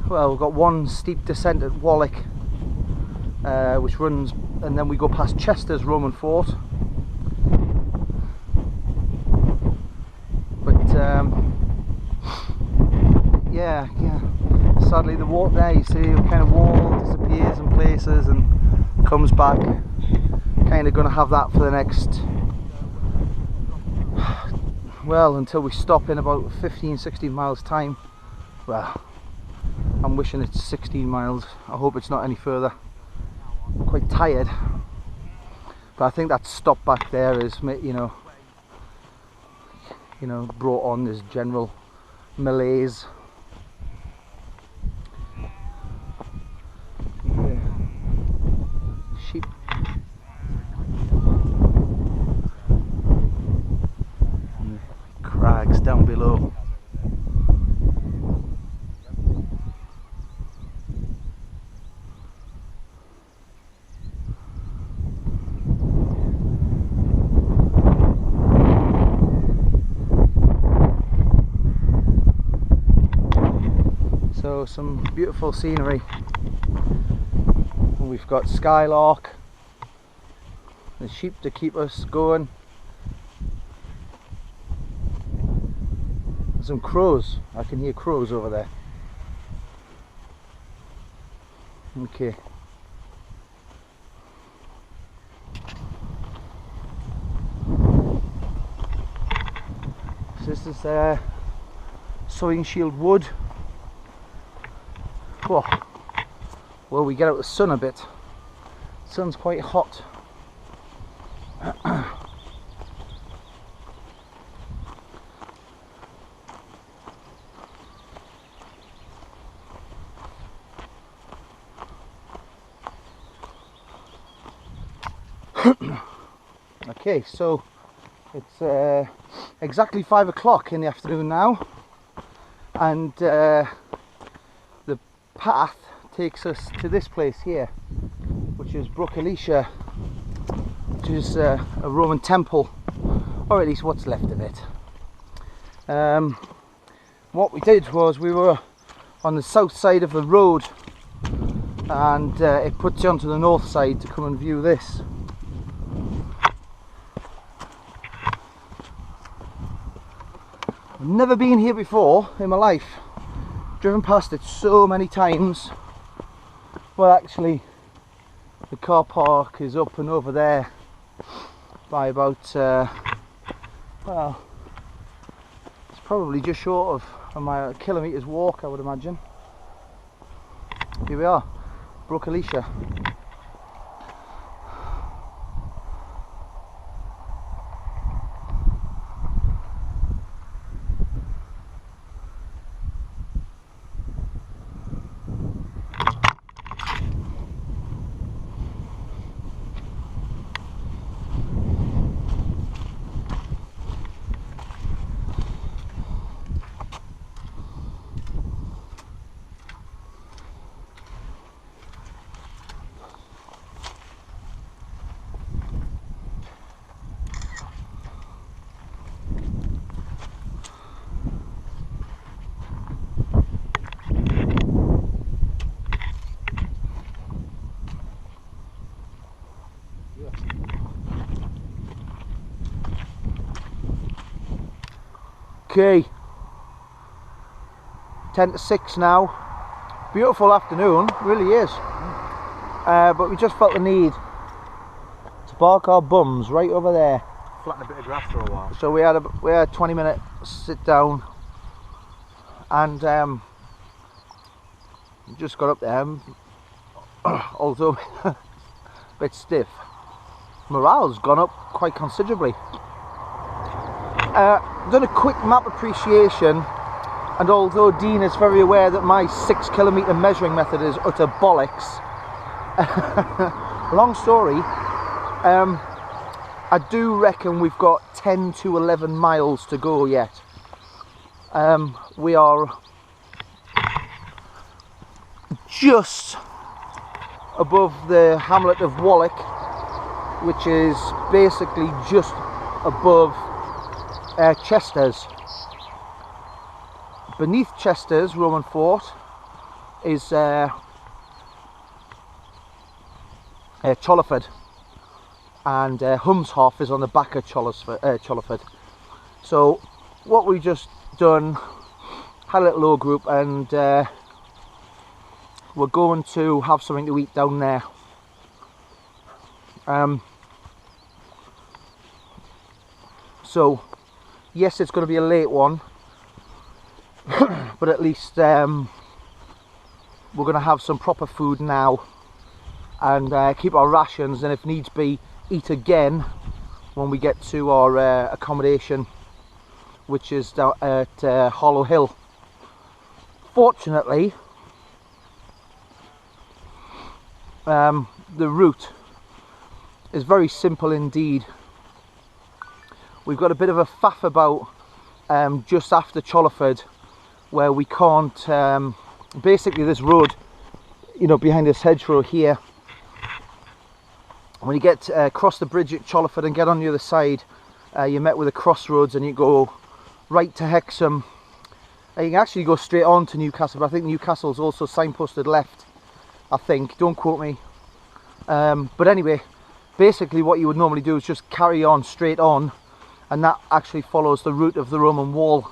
well, we've got one steep descent at Warwick, which runs, and then we go past Chester's Roman fort. But yeah, sadly the water there, you see, kind of wall disappears in places and comes back. Kind of going to have that for the next, well, until we stop in about 15-16 miles time. Well, I'm wishing it's 16 miles. I hope it's not any further. I'm quite tired, but I think that stop back there is, you know, brought on this general malaise. Yeah. Sheep. And the crags down below. So some beautiful scenery. We've got skylark, the sheep to keep us going. Some crows. I can hear crows over there. Okay. So this is Sowing Shield Wood. Whoa. Well, we get out the sun a bit. The sun's quite hot. Okay, so it's exactly 5 o'clock in the afternoon now, and the path takes us to this place here, which is Brook Alicia, which is a Roman temple, or at least what's left of it. What we did was we were on the south side of the road, and it puts you onto the north side to come and view this. I've never been here before in my life. Driven past it so many times. Well, actually the car park is up and over there by about well, it's probably just short of a kilometre's walk, I would imagine. Here we are, Brook Alicia. Okay, 10 to 6 now. Beautiful afternoon, really is. But we just felt the need to park our bums right over there. Flatten a bit of grass for a while. So we had a 20-minute sit down, and we just got up there, although a bit stiff. Morale's gone up quite considerably. I've done a quick map appreciation, and although Dean is very aware that my 6 kilometre measuring method is utter bollocks, long story, I do reckon we've got 10 to 11 miles to go yet. We are just above the hamlet of Warwick, which is basically just above Chester's. beneath Chester's Roman fort is Chollerford, and Humshoff is on the back of Chollerford. So what we just done, had a little low group, and we're going to have something to eat down there. So yes, it's going to be a late one, but at least we're going to have some proper food now, and keep our rations, and if needs be, eat again when we get to our accommodation, which is down at Hollow Hill. Fortunately, the route is very simple indeed. We've got a bit of a faff about just after Chollerford, where we can't, basically this road, you know, behind this hedgerow here, when you get across the bridge at Chollerford and get on the other side, you're met with a crossroads, and you go right to Hexham. You can actually go straight on to Newcastle, but I think Newcastle's also signposted left, I think, don't quote me. But anyway, basically what you would normally do is just carry on straight on, and that actually follows the route of the Roman wall.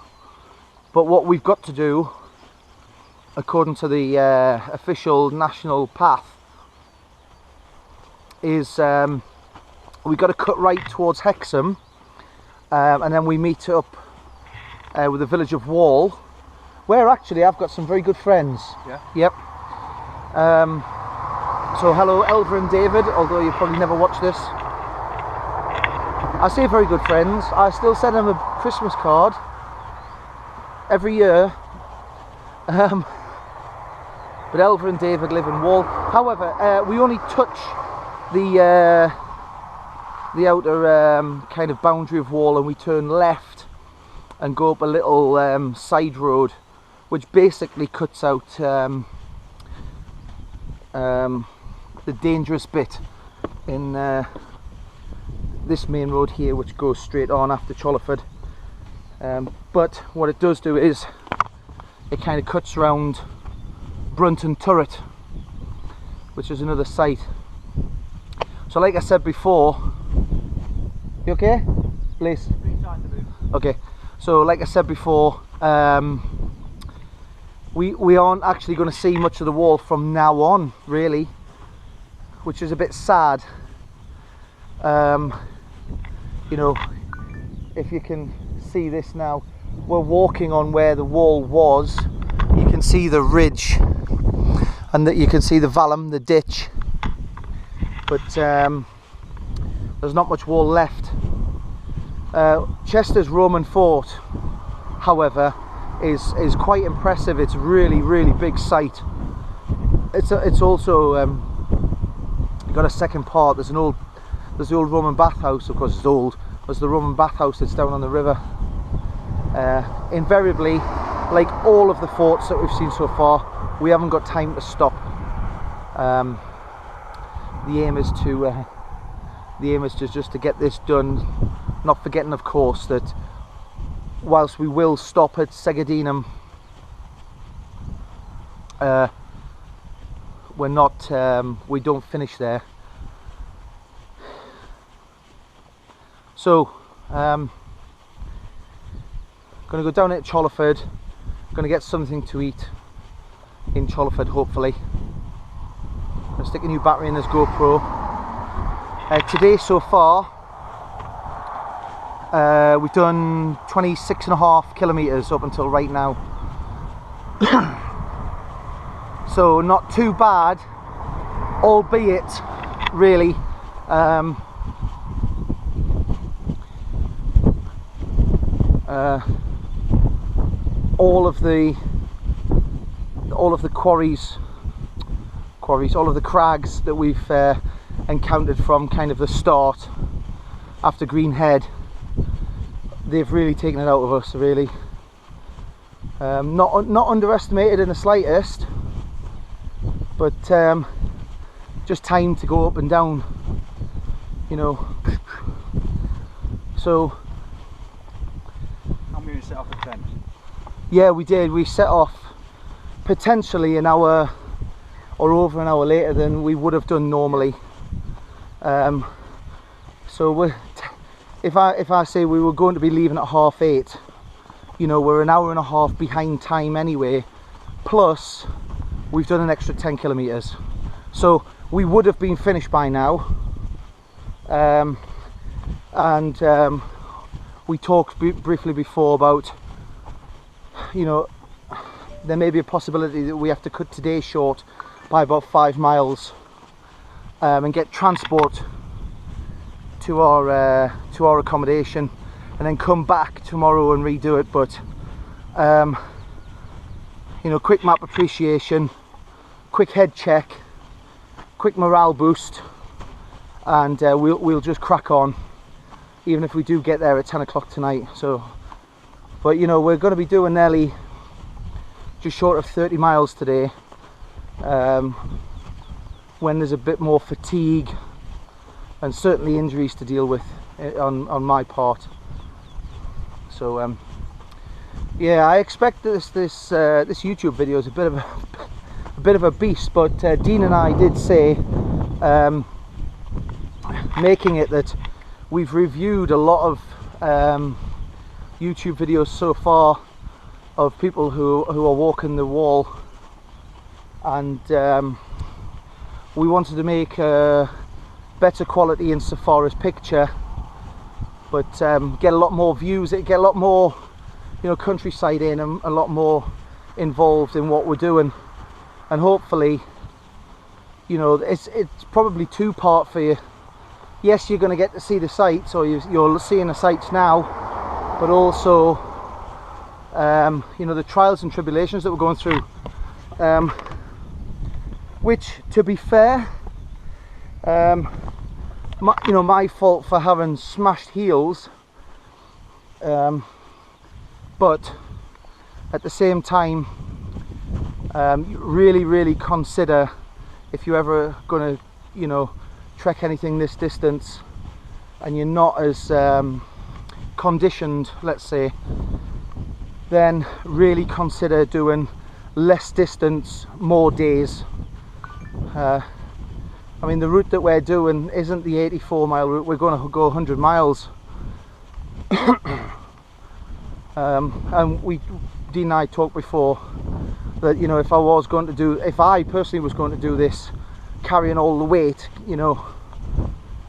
But what we've got to do, according to the official national path, is we've got to cut right towards Hexham, and then we meet up with the village of Wall, where actually I've got some very good friends. Yeah? Yep. So hello Elver and David, although you probably never watch this. I say very good friends. I still send them a Christmas card every year. But Elver and David live in Wall. However, we only touch the outer kind of boundary of Wall, and we turn left and go up a little side road, which basically cuts out the dangerous bit in this main road here, which goes straight on after Chollerford. But what it does do is it kind of cuts round Brunton Turret, which is another site. So like I said before, you okay? Please. Okay. So like I said before, we aren't actually going to see much of the wall from now on, really, which is a bit sad. You know, if you can see this now, we're walking on where the wall was. You can see the ridge, and that you can see the vallum, the ditch, but there's not much wall left. Chester's Roman fort, however, is quite impressive. It's really big site. It's also got a second part. There's the old Roman bathhouse. Of course it's old. There's the Roman bathhouse that's down on the river. Invariably, like all of the forts that we've seen so far, we haven't got time to stop. The aim is to just to get this done, not forgetting of course that whilst we will stop at Segedinum, we're not, we don't finish there. So going to go down at Chollerford, going to get something to eat in Chollerford hopefully. Going to stick a new battery in this GoPro. Today so far we've done 26.5 kilometers up until right now. So not too bad, albeit really all of the quarries, all of the crags that we've encountered from kind of the start after Greenhead, they've really taken it out of us, really. Not underestimated in the slightest, but just time to go up and down, you know. So I'm going to set up a tent. Yeah, we did. We set off potentially an hour or over an hour later than we would have done normally. So if I say we were going to be leaving at 8:30, you know, we're an hour and a half behind time anyway, plus we've done an extra 10 kilometers, so we would have been finished by now. We talked briefly before about, you know, there may be a possibility that we have to cut today short by about 5 miles and get transport to our accommodation and then come back tomorrow and redo it. But you know, quick map appreciation, quick head check, quick morale boost, and we'll just crack on, even if we do get there at 10 o'clock tonight. So, but you know, we're going to be doing nearly just short of 30 miles today, when there's a bit more fatigue and certainly injuries to deal with on my part. So yeah, I expect this YouTube video is a bit of a beast, but Dean and I did say, making it, that we've reviewed a lot of YouTube videos so far of people who are walking the wall, and we wanted to make a better quality insofar as picture, but get a lot more views, get a lot more, you know, countryside in, and a lot more involved in what we're doing. And hopefully, you know, it's probably two-part for you. Yes, you're going to get to see the sights, or you're seeing the sights now, but also you know, the trials and tribulations that we're going through, which, to be fair, you know, my fault for having smashed heels, but at the same time, really consider, if you're ever going to, you know, trek anything this distance and you're not as conditioned, let's say, then really consider doing less distance, more days. I mean, the route that we're doing isn't the 84-mile route. We're going to go 100 miles. And Dean and I talked before that, you know, if I personally was going to do this, carrying all the weight, you know,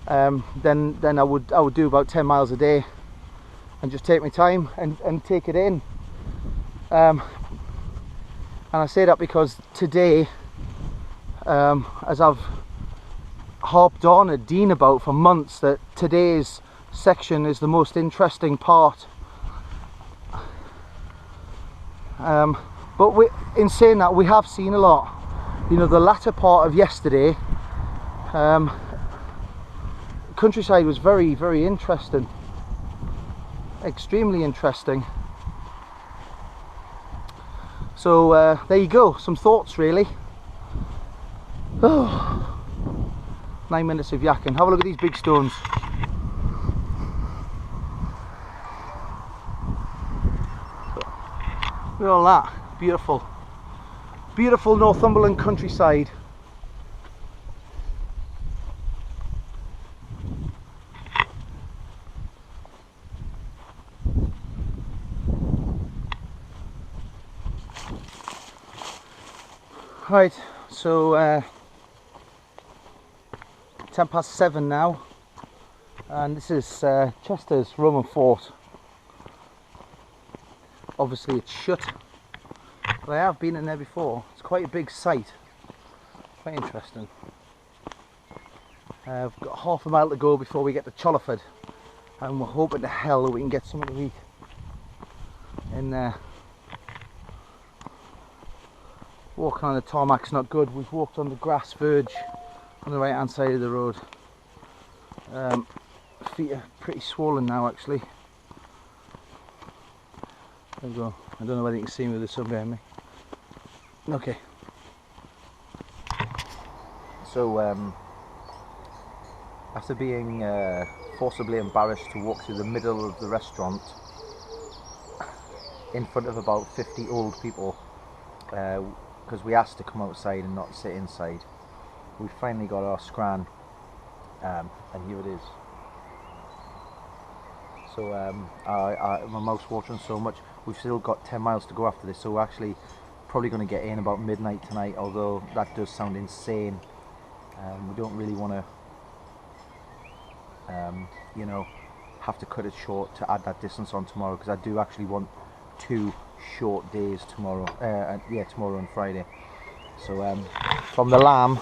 then I would do about 10 miles a day and just take my time and take it in. And I say that because today, as I've harped on at Dean about for months, that today's section is the most interesting part. But in saying that, we have seen a lot. You know, the latter part of yesterday, countryside was very interesting, extremely interesting. So there you go, some thoughts really. Oh, 9 minutes of yakking. Have a look at these big stones. Look at all that, beautiful Northumberland countryside. Right, so 7:10 now, and this is Chester's Roman fort. Obviously it's shut, but I have been in there before. It's quite a big site, quite interesting. I've got half a mile to go before we get to Chollerford, and we're hoping to hell that we can get something to eat in there. Walking on the tarmac's not good. We've walked on the grass verge on the right hand side of the road. Feet are pretty swollen now actually. There we go. I don't know whether you can see me with the sun behind me. Okay. So after being forcibly embarrassed to walk through the middle of the restaurant in front of about 50 old people, because we asked to come outside and not sit inside. We finally got our scran, and here it is. So my mouth's watering so much. We've still got 10 miles to go after this, so we're actually probably going to get in about midnight tonight, although that does sound insane. We don't really want to you know, have to cut it short to add that distance on tomorrow, because I do actually want 2 short days tomorrow. Tomorrow and Friday. So from the lamb,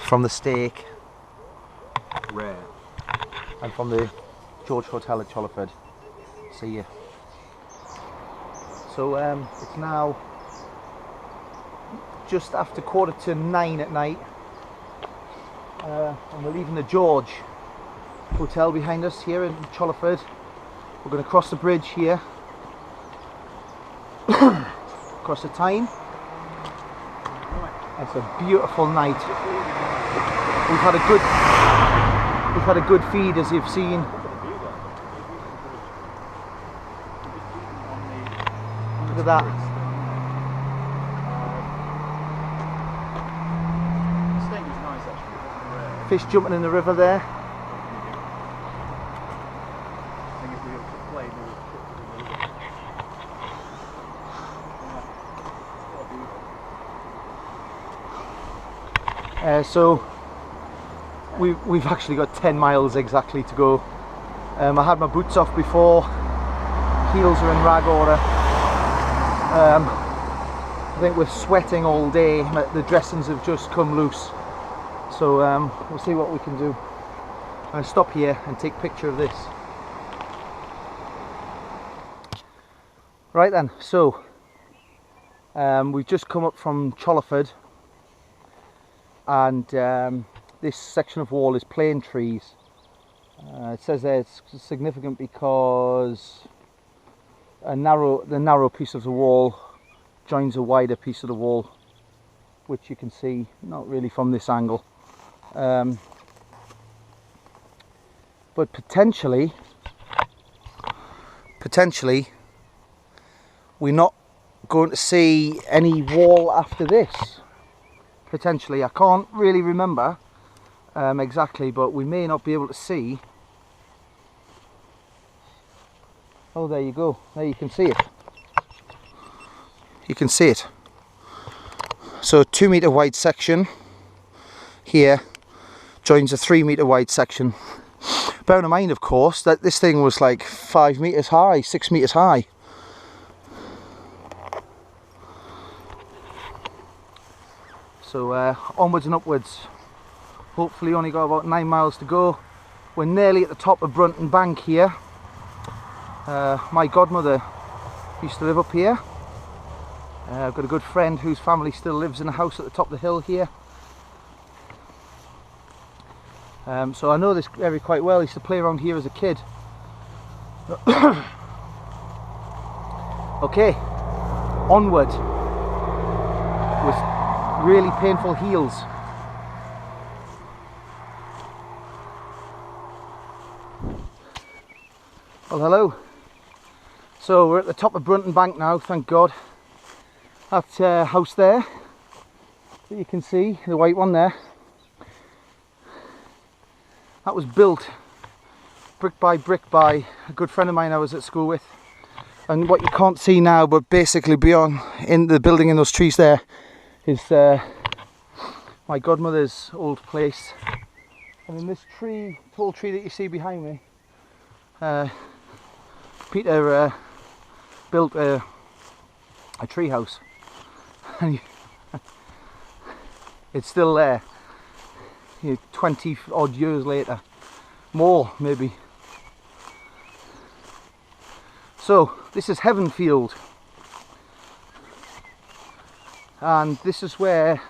from the steak, Rare. and from the George Hotel at Chollerford. See you. So it's now just after 9:15 at night, and we're leaving the George Hotel behind us here in Chollerford. We're going to cross the bridge here, across the Tyne. It's a beautiful night. We've had a good feed, as you've seen. Look at that. Steak is nice actually. Rare. Fish jumping in the river there. I think if we were to play, we would put it in the river. So we've actually got 10 miles exactly to go. I had my boots off before, heels are in rag order. I think we're sweating all day, the dressings have just come loose. So we'll see what we can do. I'm going to stop here and take a picture of this. Right then, so we've just come up from Chollerford, and this section of wall is plane trees. It says there it's significant because the narrow piece of the wall joins a wider piece of the wall, which you can see not really from this angle, but potentially we're not going to see any wall after this. Potentially, I can't really remember exactly, but we may not be able to see. Oh, there you go. There you can see it. You can see it. So a 2 metre wide section here joins a 3 metre wide section. Bear in mind, of course, that this thing was like 5 metres high, 6 metres high. So onwards and upwards. Hopefully only got about 9 miles to go. We're nearly at the top of Brunton Bank here. My godmother used to live up here. I've got a good friend whose family still lives in a house at the top of the hill here. So I know this area quite well. I used to play around here as a kid. Okay, onward with really painful heels. Well, hello. So we're at the top of Brunton Bank now, thank God. That house there that you can see, the white one there, that was built brick by a good friend of mine I was at school with. And what you can't see now, but basically beyond in the building in those trees there, is my godmother's old place. And in this tree, tall tree that you see behind me, Peter built a tree house, and it's still there, 20 odd years later, more maybe. So this is Heavenfield, and this is where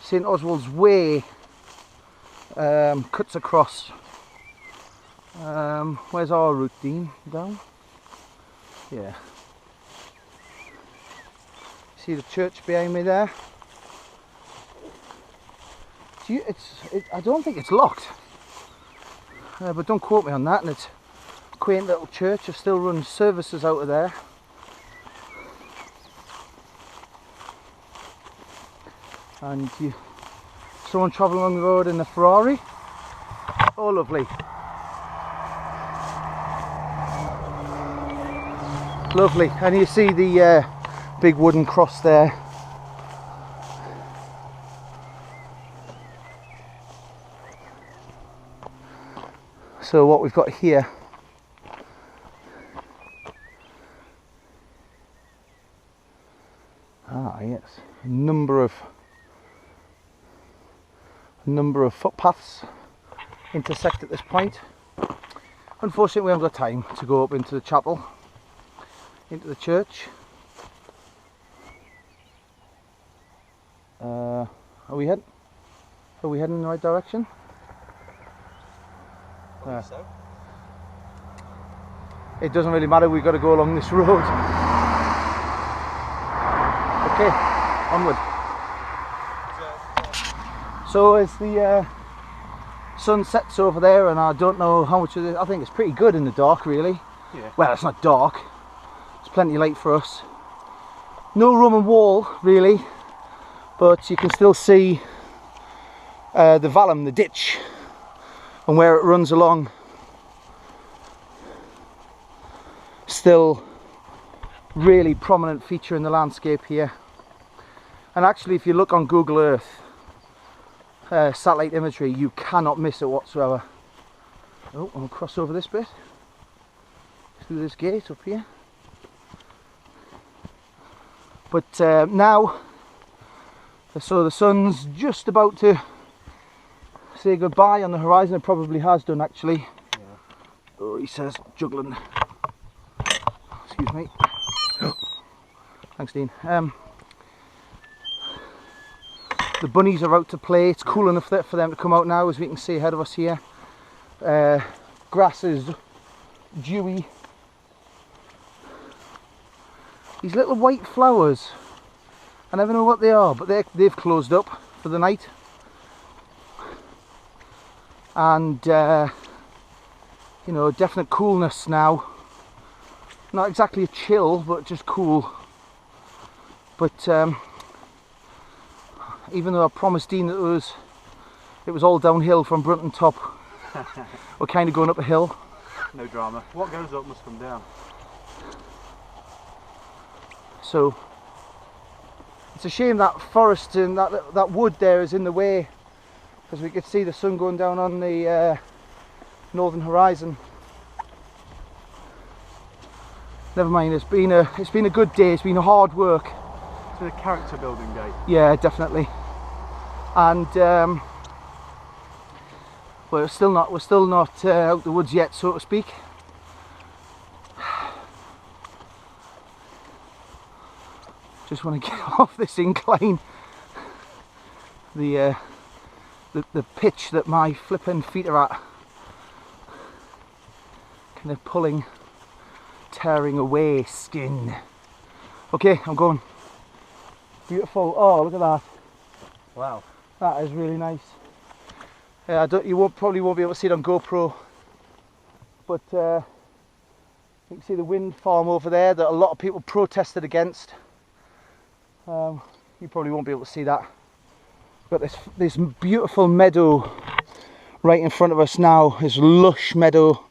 St Oswald's Way cuts across. Where's our route, Dean? Down? Yeah. See the church behind me there? I don't think it's locked, but don't quote me on that. And it's quaint little church. I still run services out of there. And someone travelling along the road in a Ferrari. Oh, lovely. Lovely. And you see the big wooden cross there. So what we've got here, yes, a number of footpaths intersect at this point. Unfortunately, we haven't got time to go up into the chapel, into the church. Are we heading in the right direction? So? It doesn't really matter, we've got to go along this road. Okay, onward. So as the sun sets over there, and I don't know how much of it, I think it's pretty good in the dark really. Yeah. Well, it's not dark, it's plenty of light for us. No Roman wall really, but you can still see the vallum, the ditch, and where it runs along. Still really prominent feature in the landscape here. And actually, if you look on Google Earth satellite imagery, you cannot miss it whatsoever. Oh, I'm gonna cross over this bit through this gate up here. But now, so the sun's just about to say goodbye on the horizon. It probably has done actually. Yeah. Oh, he says juggling. Excuse me. Thanks, Dean. The bunnies are out to play. It's cool enough for them to come out now, as we can see ahead of us here. Grass is dewy. These little white flowers, I never know what they are, but they've closed up for the night. And you know, definite coolness now. Not exactly a chill, but just cool. But even though I promised Dean that it was all downhill from Brunton Top, we're kind of going up a hill. No drama. What goes up must come down. So it's a shame that forest and that wood there is in the way, because we could see the sun going down on the northern horizon. Never mind. It's been a good day. It's been a hard work. It's been a character building day. Yeah, definitely. And we're still not out the woods yet, so to speak. Just want to get off this incline. The pitch that my flipping feet are at, kind of pulling, tearing away skin. Okay, I'm going. Beautiful. Oh, look at that. Wow. That is really nice. You probably won't be able to see it on GoPro, but you can see the wind farm over there that a lot of people protested against. You probably won't be able to see that. We've got this beautiful meadow right in front of us now. This lush meadow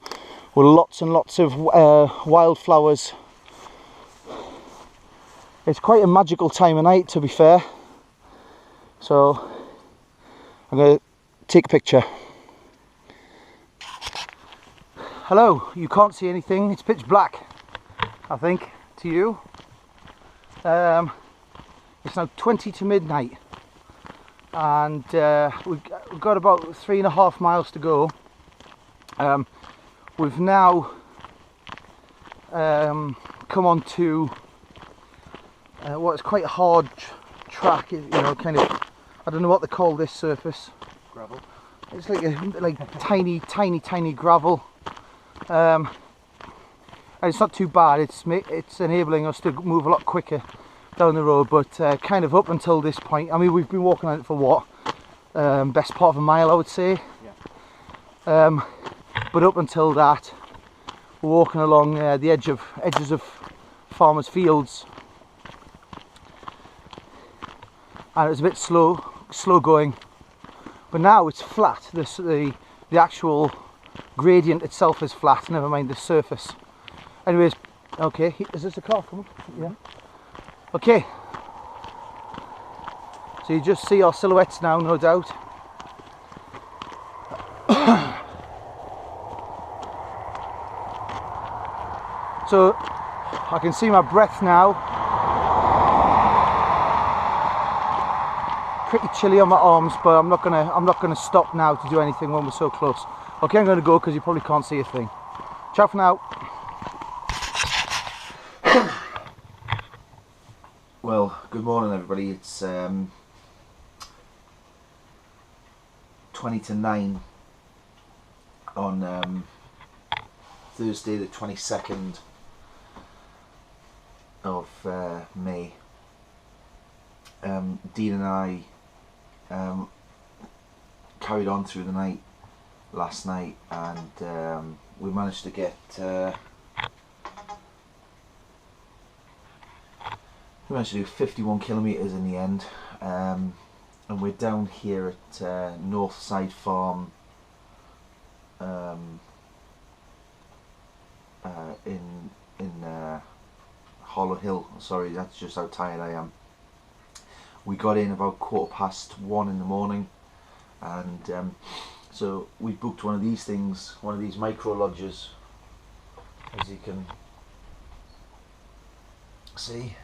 with lots and lots of wildflowers. It's quite a magical time of night, to be fair. So I'm going to take a picture. Hello, you can't see anything, it's pitch black, I think, to you. It's now 20 to midnight, and we've got about 3.5 miles to go. We've now come on to what is quite a hard track, you know, kind of, I don't know what they call this surface. Gravel. It's like tiny gravel. And it's not too bad. It's enabling us to move a lot quicker down the road, but kind of up until this point, I mean, we've been walking on it for what, best part of a mile, I would say. Yeah. But up until that, We're walking along the edges of farmers' fields, and it was a bit slow going, but now it's flat. The actual gradient itself is flat, never mind the surface. Anyways, okay, is this a car coming? Yeah. Okay, so you just see our silhouettes now, no doubt. So I can see my breath now. Pretty chilly on my arms, but I'm not gonna stop now to do anything when we're so close. Okay, I'm gonna go because you probably can't see a thing. Ciao for now. Well, good morning everybody. It's 20 to 9 on Thursday the 22nd of May. Dean and I carried on through the night last night, and we managed to get we managed to do 51 kilometres in the end, and we're down here at Northside Farm in Hollow Hill. Sorry, that's just how tired I am. We got in about 1:15 in the morning, and so we booked one of these things, one of these micro lodges, as you can see,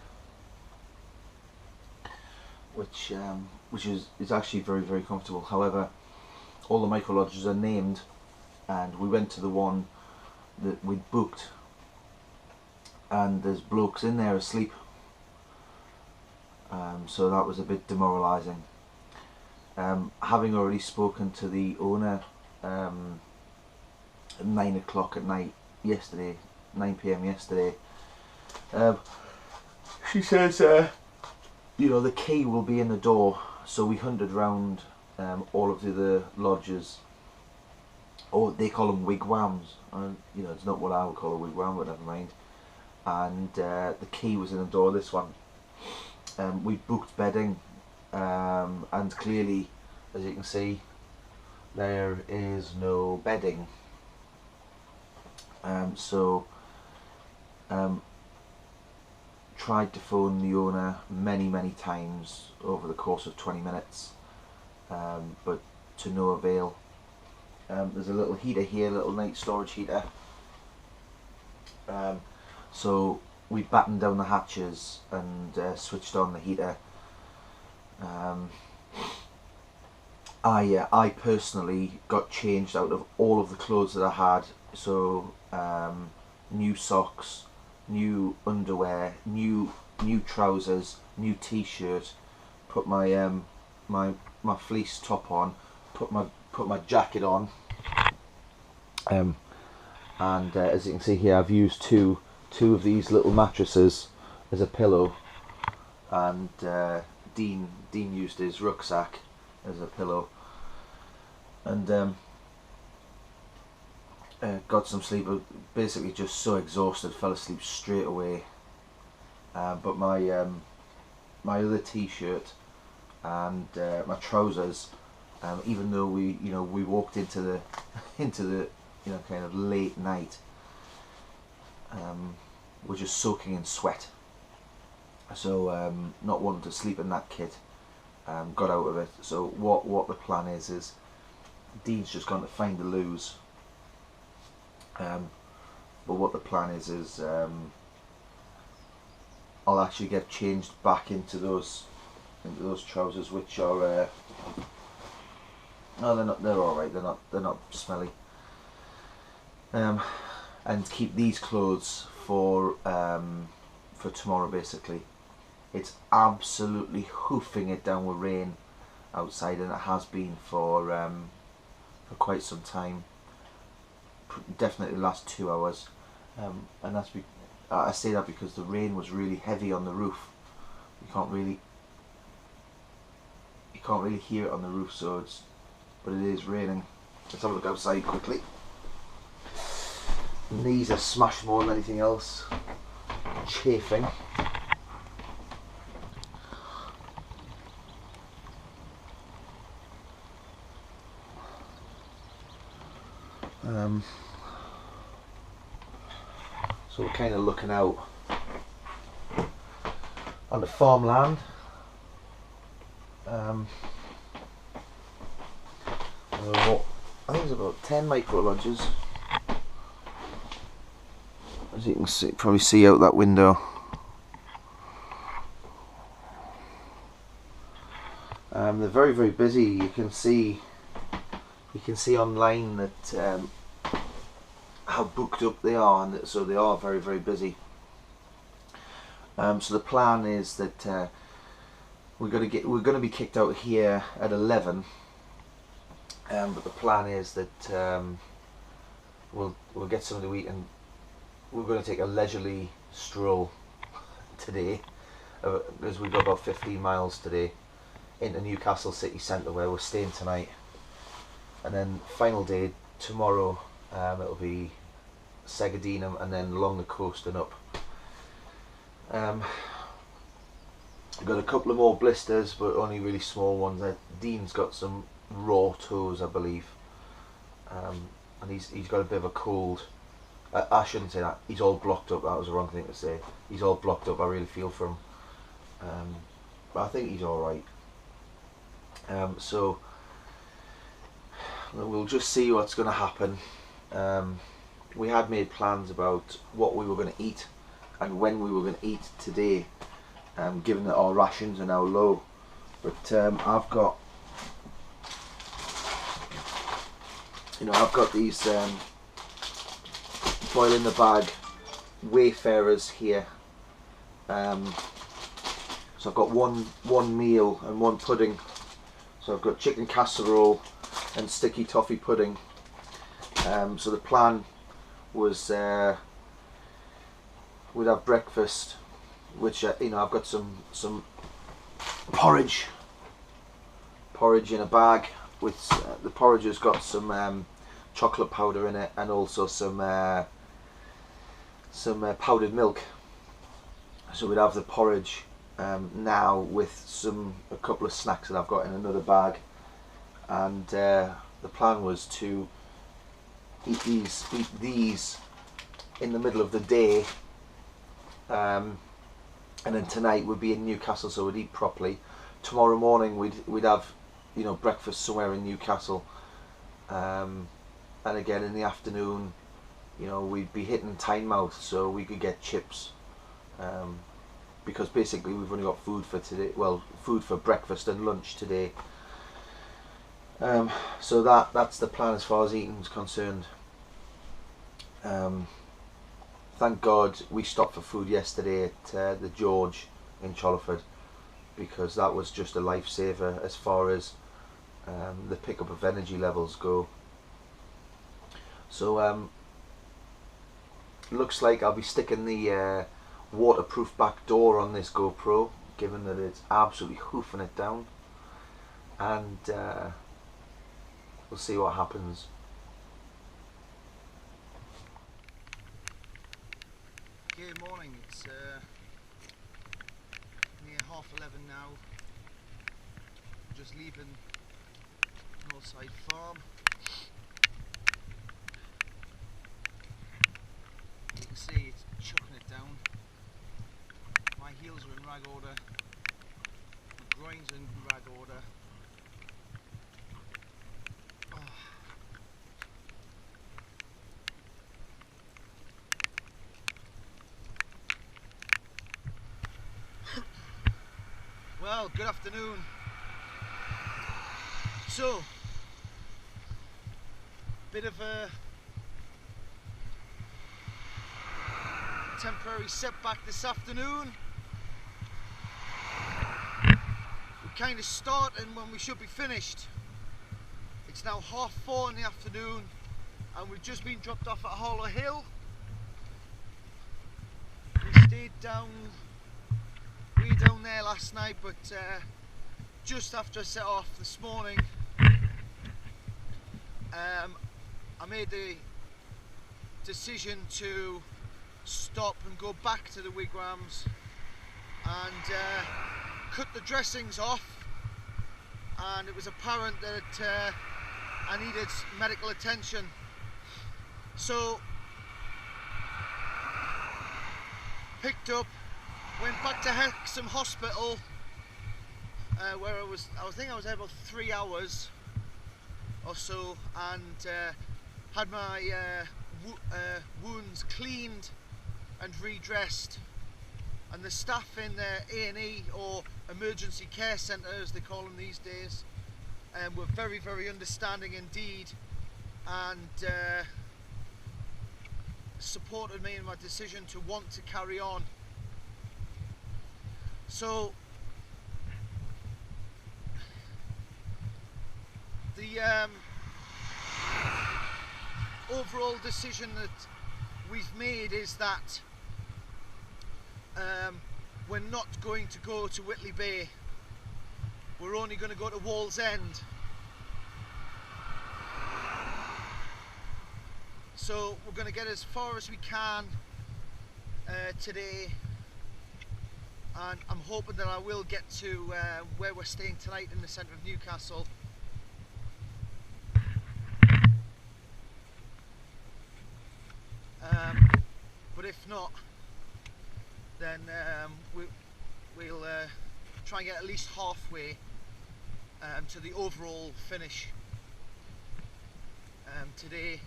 which is actually very comfortable. However, all the micro lodges are named, and we went to the one that we'd booked, and there's blokes in there asleep, so that was a bit demoralising. Having already spoken to the owner at 9 o'clock at night yesterday, 9 PM yesterday, she says you know, the key will be in the door. So we hunted round all of the other lodges, or they call them wigwams, you know, it's not what I would call a wigwam, but never mind. And the key was in the door of this one. We booked bedding, and clearly, as you can see, there is no bedding. So tried to phone the owner many times over the course of 20 minutes, but to no avail. There's a little heater here, a little night storage heater. So we battened down the hatches and switched on the heater. I personally got changed out of all of the clothes that I had. So new socks, new underwear, new trousers, new t-shirt. Put my my fleece top on. Put my jacket on. And as you can see here, I've used two of these little mattresses as a pillow, and Dean used his rucksack as a pillow, and got some sleep. Basically just so exhausted, fell asleep straight away. But my my other t-shirt and my trousers, even though we walked into the kind of late night, we're just soaking in sweat. So not wanting to sleep in that kit, got out of it. So what the plan is Dean's just gone to find the loos. But what the plan is I'll actually get changed back into those trousers, which are no, they're all right. They're not smelly. And keep these clothes for tomorrow. Basically, it's absolutely hoofing it down with rain outside, and it has been for quite some time. Definitely the last 2 hours, and that's I say that because the rain was really heavy on the roof. You can't really hear it on the roof, but it is raining. Let's have a look outside quickly. Knees are smashed more than anything else. Chafing. So we're kind of looking out on the farmland. I think it's about 10 micro lodges, as you can see, probably see out that window. They're very, very busy. You can see online that how booked up they are, and so they are very, very busy. So the plan is that we're going to be kicked out here at 11. But the plan is that we'll get something to eat, and we're going to take a leisurely stroll today, as we go about 15 miles today into Newcastle city centre, where we're staying tonight, and then final day tomorrow. It'll be Segadinum and then along the coast and up. I've got a couple of more blisters, but only really small ones. Dean's got some raw toes, I believe, and he's got a bit of a cold. I shouldn't say that. He's all blocked up. That was the wrong thing to say. He's all blocked up. I really feel for him, but I think he's all right. So we'll just see what's going to happen. We had made plans about what we were going to eat and when we were going to eat today, given that our rations are now low. But I've got these boil in the bag Wayfarers here. So I've got one meal and one pudding. So I've got chicken casserole and sticky toffee pudding. So the plan was we'd have breakfast, which I've got some porridge in a bag. With the porridge has got some chocolate powder in it, and also some powdered milk. So we'd have the porridge now with a couple of snacks that I've got in another bag, and the plan was to eat these in the middle of the day, and then tonight we'd be in Newcastle, so we'd eat properly. Tomorrow morning we'd have breakfast somewhere in Newcastle, and again in the afternoon we'd be hitting Tynemouth, so we could get chips, because basically we've only got food for today, food for breakfast and lunch today. So that's the plan as far as eating is concerned. Thank God we stopped for food yesterday at the George in Chollerford, because that was just a lifesaver as far as the pickup of energy levels go. So looks like I'll be sticking the waterproof back door on this GoPro, given that it's absolutely hoofing it down, and we'll see what happens. Good morning, it's near 11:30 now, just leaving Northside Farm. You can see it's chucking it down. My heels are in rag order, my groins are in rag order. Well, good afternoon. So, bit of a temporary setback this afternoon. We're kind of starting when we should be finished. It's now 4:30 in the afternoon, and we've just been dropped off at Hollow Hill. We stayed down there last night, but just after I set off this morning, I made the decision to stop and go back to the wigwams and cut the dressings off, and it was apparent that I needed medical attention. So picked up, went back to Hexham Hospital, where I think I was there about 3 hours or so, and had my wounds cleaned and redressed. And the staff in the A&E, or emergency care centre as they call them these days, were very, very understanding indeed, and supported me in my decision to want to carry on. So the overall decision that we've made is that we're not going to go to Whitley Bay. We're only going to go to Wallsend. So we're going to get as far as we can today, and I'm hoping that I will get to where we're staying tonight in the centre of Newcastle. But if not, then we'll try and get at least halfway to the overall finish today,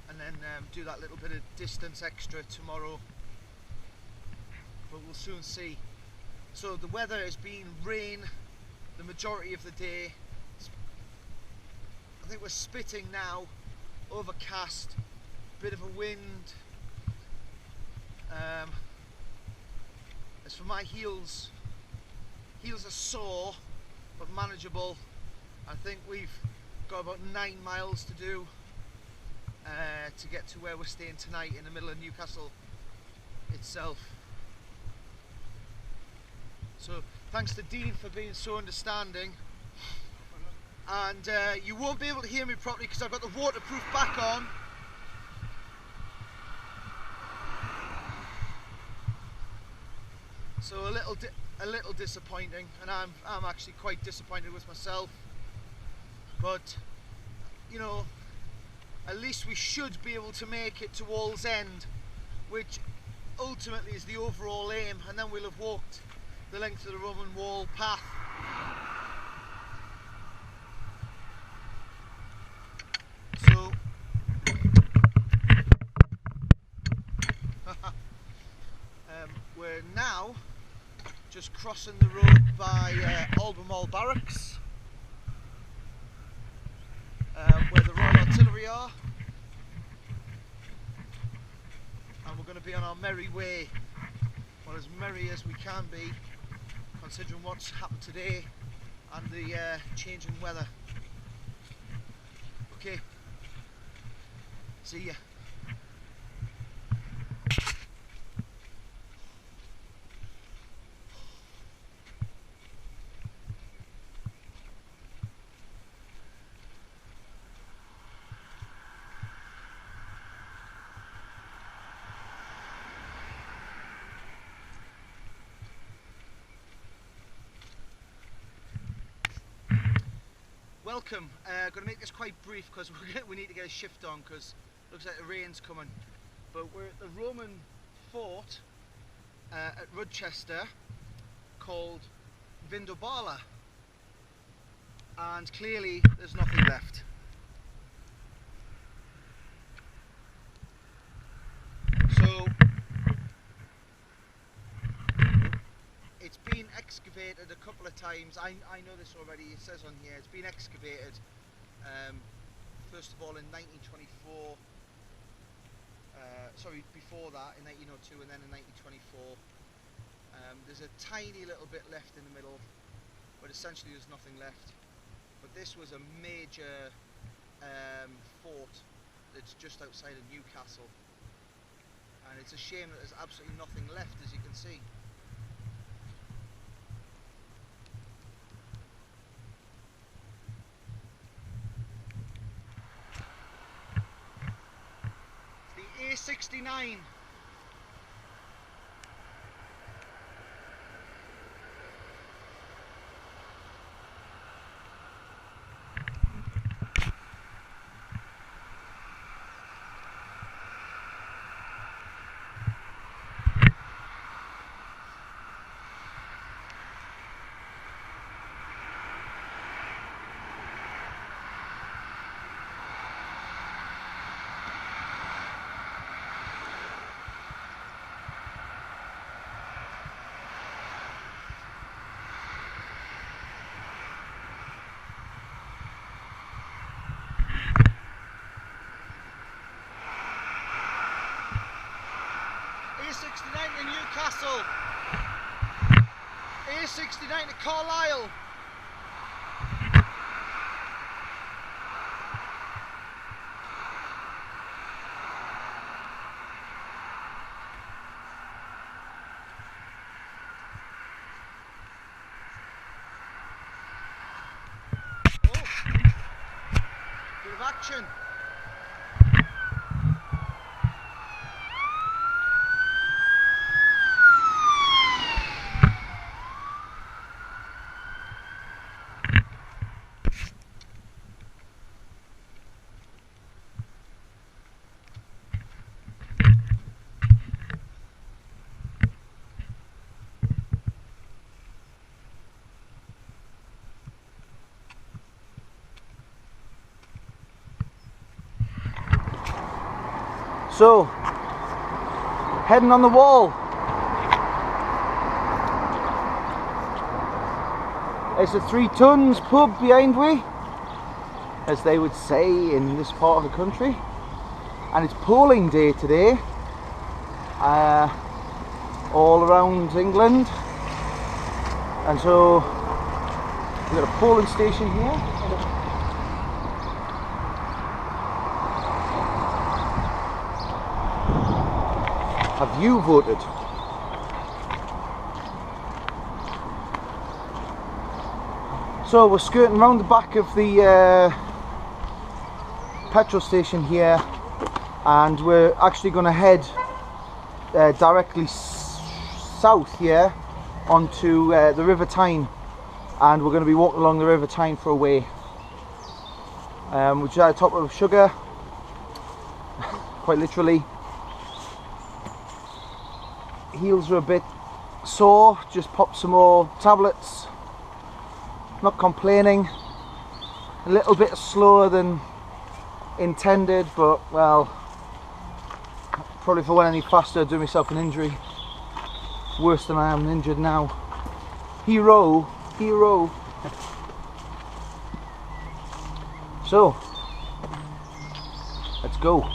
and then do that little bit of distance extra tomorrow, but we'll soon see. So the weather has been rain the majority of the day. I think we're spitting now, overcast, bit of a wind. As for my heels are sore but manageable. I think we've got about 9 miles to do to get to where we're staying tonight in the middle of Newcastle itself. So thanks to Dean for being so understanding, and you won't be able to hear me properly because I've got the waterproof back on. So a little disappointing, and I'm actually quite disappointed with myself, but you know, at least we should be able to make it to Wallsend, which ultimately is the overall aim, and then we'll have walked the length of the Roman wall path. So we're now just crossing the road by Albemarle Barracks, where the Royal Artillery are, and we're going to be on our merry way, well, as merry as we can be considering what's happened today and the change in weather. Okay, see ya. Welcome. Going to make this quite brief because we need to get a shift on because it looks like the rain's coming. But we're at the Roman fort at Rochester called Vindobala, and clearly there's nothing left. So it's been excavated a couple of times. I know this already, it says on here, it's been excavated first of all in 1924, sorry, before that in 1902, and then in 1924. There's a tiny little bit left in the middle, but essentially there's nothing left. But this was a major fort that's just outside of Newcastle, and it's a shame that there's absolutely nothing left, as you can see. A69. A69 to Newcastle. A69 to Carlisle. Bit of action. So, heading on the wall. There's a 3 tons pub behind me, as they would say in this part of the country, and it's polling day today all around England, and so we've got a polling station here. Have you voted? So we're skirting around the back of the petrol station here, and we're actually going to head directly south here onto the River Tyne, and we're going to be walking along the River Tyne for a way. We're just at the top of Sugar, quite literally. Heels are a bit sore, just popped some more tablets. Not complaining. A little bit slower than intended, but well, probably if I went any faster I'd do myself an injury. Worse than I am injured now. Hero. So, let's go.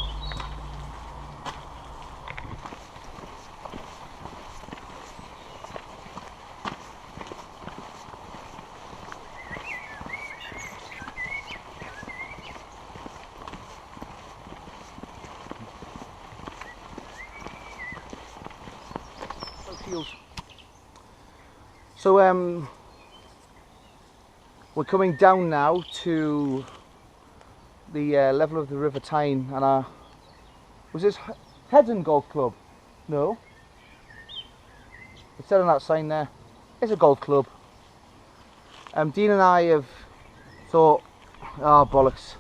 So we're coming down now to the level of the River Tyne, and was this Hadrian Golf Club? No. It said on that sign there, it's a golf club. Dean and I have thought, oh bollocks,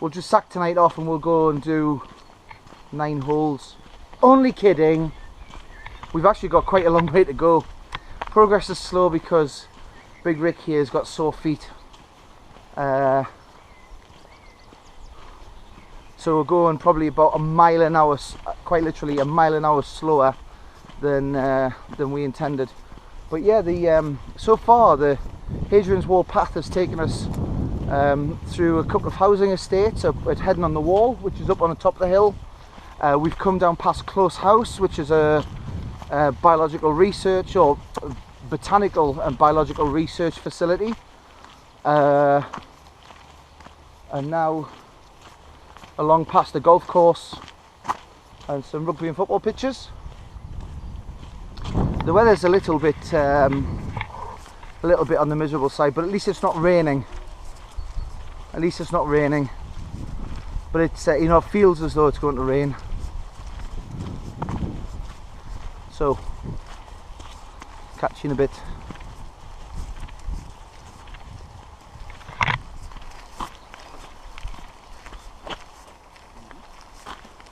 we'll just sack tonight off and we'll go and do 9 holes. Only kidding. We've actually got quite a long way to go. Progress is slow because Big Rick here has got sore feet. So we're going probably about a mile an hour, quite literally a mile an hour slower than we intended. But yeah, so far the Hadrian's Wall path has taken us through a couple of housing estates up at Heading on the Wall, which is up on the top of the hill. We've come down past Close House, which is a biological research or botanical and biological research facility, and now along past the golf course and some rugby and football pitches. The weather's a little bit on the miserable side, but at least it's not raining. But it's it feels as though it's going to rain. So, catch you in a bit.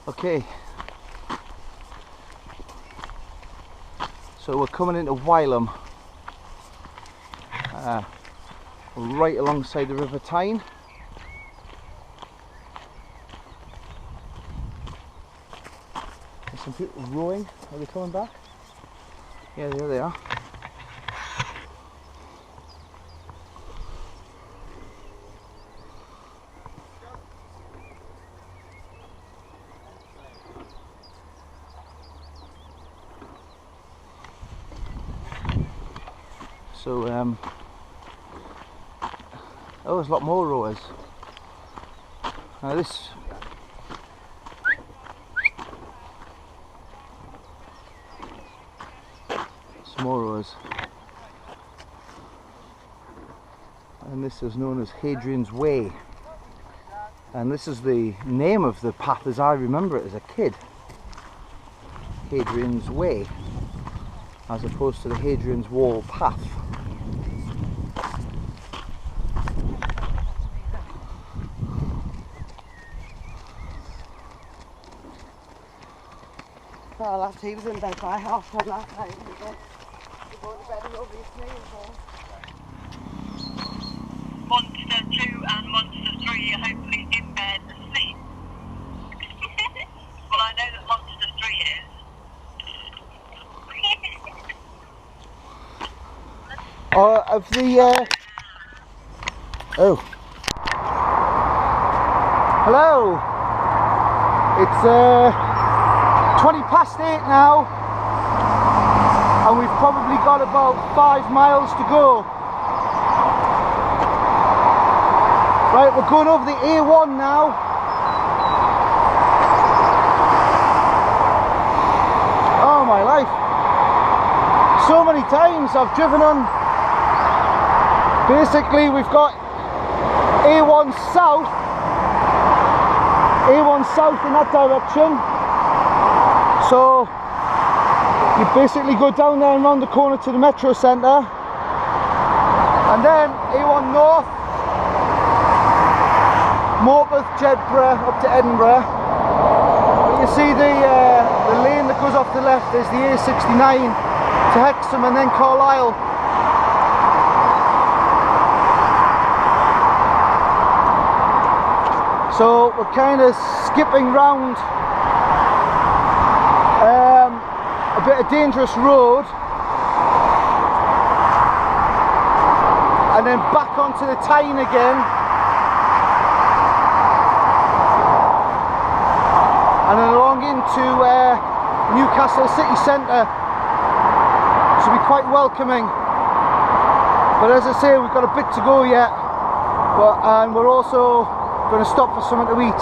Okay, so we're coming into Wylam, right alongside the River Tyne. There's some people rowing. Are they coming back? Yeah, there they are. So, oh, there's a lot more rowers. Now this, some more rowers, and this is known as Hadrian's Way, and this is the name of the path as I remember it as a kid. Hadrian's Way, as opposed to the Hadrian's Wall path. Well, last he was in bed by 10:30 last night. He was going to bed and over his knee and all. Monster 2 and Monster 3 are hopefully in bed asleep. Well, I know that Monster 3 is. Of the oh, hello. It's 20 past 8 now, and we've probably got about 5 miles to go. Right, we're going over the A1 now. Oh my life. So many times I've driven on. Basically we've got A1 south in that direction. So you basically go down there and round the corner to the metro centre, and then A1 north, Morpeth, Jedburgh up to Edinburgh. But you see the lane that goes off to the left is the A69 to Hexham and then Carlisle. So we're kind of skipping round a bit of dangerous road and then back onto the Tyne again, and then along into Newcastle city centre. Should be quite welcoming, but as I say, we've got a bit to go yet, and we're also going to stop for something to eat.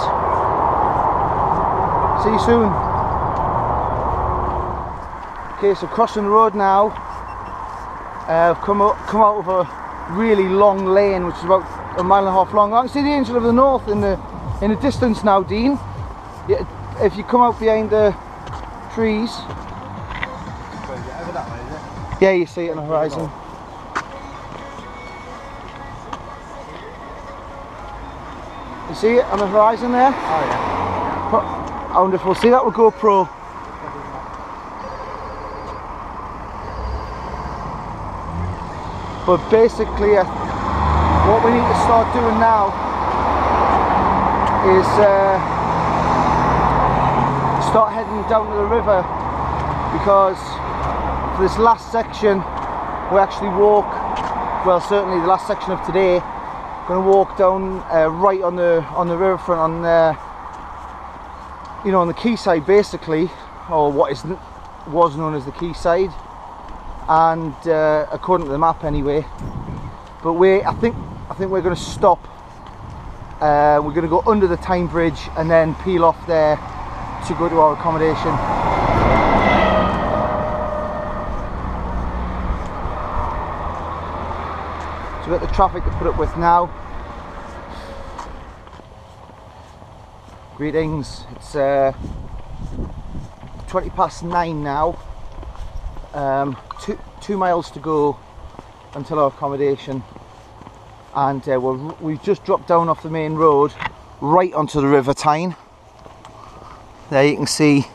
See you soon. Okay, so crossing the road now. I've come out of a really long lane, which is about 1.5 miles long. I can see the Angel of the North in the distance now, Dean. Yeah, if you come out behind the trees. Over that way, is it? Yeah, you see it on the horizon. You see it on the horizon there? Oh yeah. I wonder if we'll see that with GoPro. But basically, what we need to start doing now is start heading down to the river, because for this last section we actually walk, well certainly the last section of today, going to walk down right on the riverfront, on you know, on the quayside basically, or what was known as the quayside, and according to the map anyway. But I think we're going to stop. We're going to go under the Tyne Bridge and then peel off there to go to our accommodation. So we've got the traffic to put up with now. Greetings, it's 20 past 9 now, 2 miles to go until our accommodation, and we've just dropped down off the main road right onto the River Tyne. There you can see,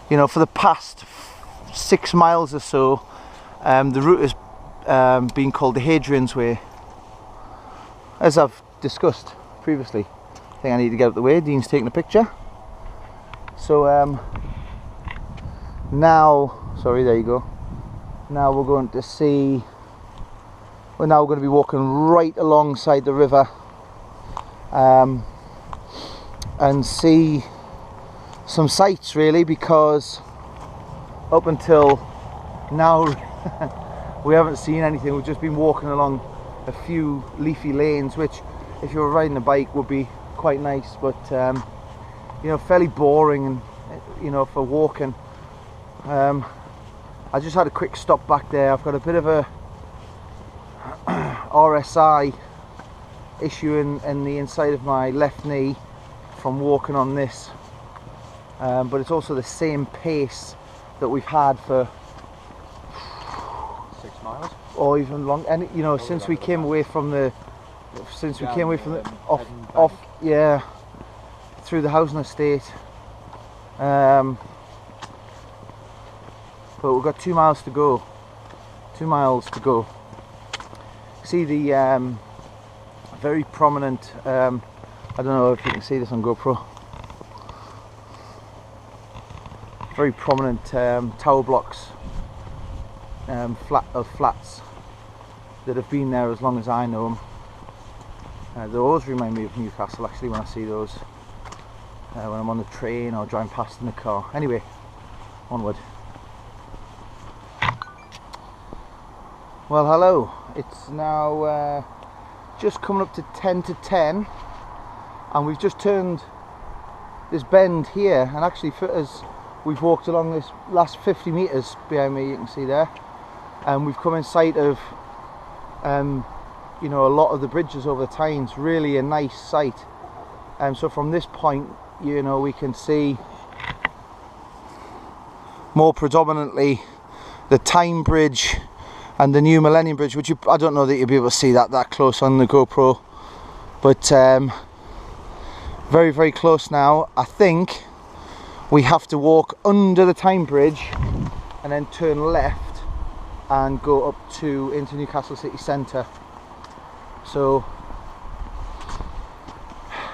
you know, for the past 6 miles or so, the route has been called the Hadrians Way, as I've discussed previously. I think I need to get out of the way. Dean's taking a picture. So now, sorry, there you go. Now we're going to see, we're now going to be walking right alongside the river and see some sights, really, because up until now we haven't seen anything. We've just been walking along a few leafy lanes, which if you were riding a bike would be quite nice, but you know, fairly boring, and you know, for walking. I just had a quick stop back there. I've got a bit of a RSI issue in the inside of my left knee from walking on this, but it's also the same pace that we've had for 6 miles. or even long, and you know, since we came away from the off yeah, through the housing estate. But we've got 2 miles to go. 2 miles to go. See the very prominent, I don't know if you can see this on GoPro, very prominent tower blocks, flats that have been there as long as I know them. They always remind me of Newcastle, actually, when I see those, when I'm on the train or driving past in the car. Anyway, onward. Well, hello. It's now just coming up to 10 to 10, and we've just turned this bend here, and actually as we've walked along this last 50 metres behind me, you can see there, and we've come in sight of you know, a lot of the bridges over the Tynes. Really a nice sight. So from this point, you know, we can see more predominantly the Tyne Bridge and the new Millennium Bridge, which I don't know that you'll be able to see that close on the GoPro, but very, very close now. I think we have to walk under the Tyne Bridge and then turn left and go up into Newcastle city centre. So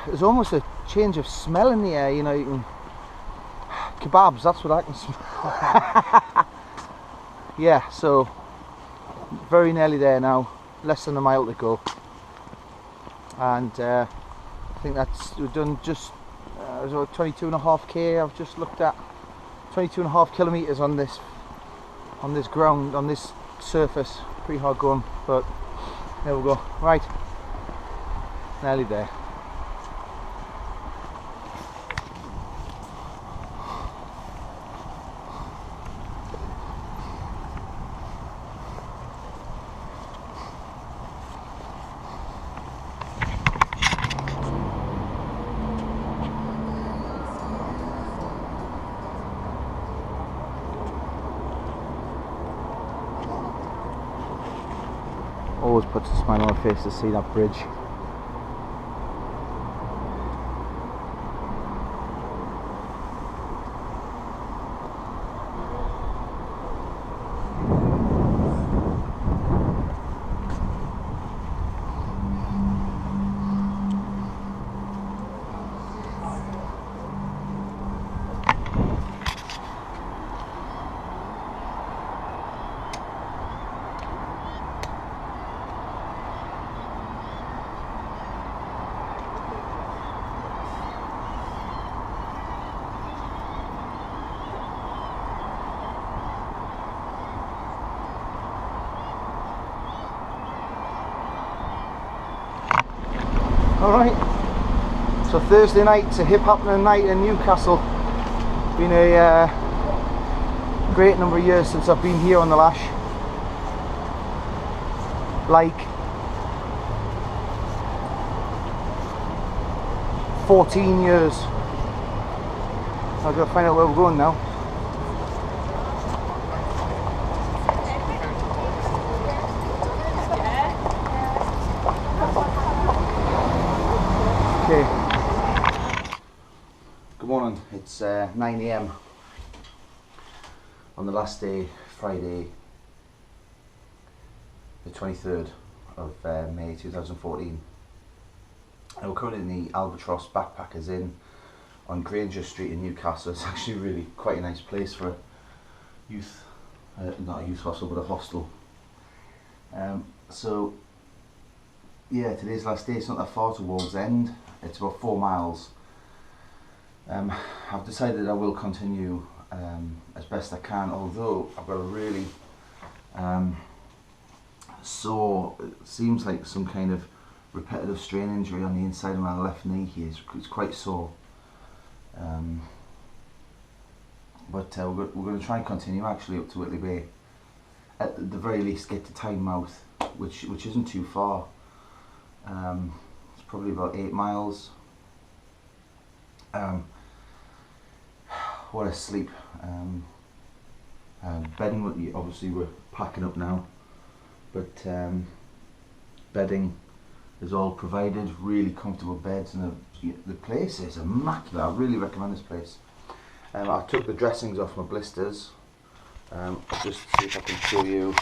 there's almost a change of smell in the air, you know. You can, kebabs, that's what I can smell. Yeah, so very nearly there now, less than a mile to go, and I think we've done just 22.5k. I've just looked at 22.5 kilometres on this ground, on this surface. Pretty hard going, but there we go. Right, nearly there. Always puts a smile on my face to see that bridge. Alright, so Thursday night's a hip happening night in Newcastle. Been a great number of years since I've been here on the lash. Like 14 years. I've got to find out where we're going now. Good morning, it's 9 AM on the last day, Friday the 23rd of May 2014. And we're currently in the Albatross Backpackers Inn on Granger Street in Newcastle. It's actually really quite a nice place for a youth, not a youth hostel but a hostel. So yeah, today's last day. It's not that far to Wallsend, it's about 4 miles. I've decided I will continue as best I can, although I've got a really sore, it seems like some kind of repetitive strain injury on the inside of my left knee here. It's quite sore. But we're going to try and continue actually up to Whitley Bay. At the very least get to Tynemouth, which isn't too far. It's probably about 8 miles. What a sleep. Bedding, obviously we're packing up now, but bedding is all provided, really comfortable beds, and the place is immaculate. I really recommend this place. I took the dressings off my blisters. I'll just see if I can show you.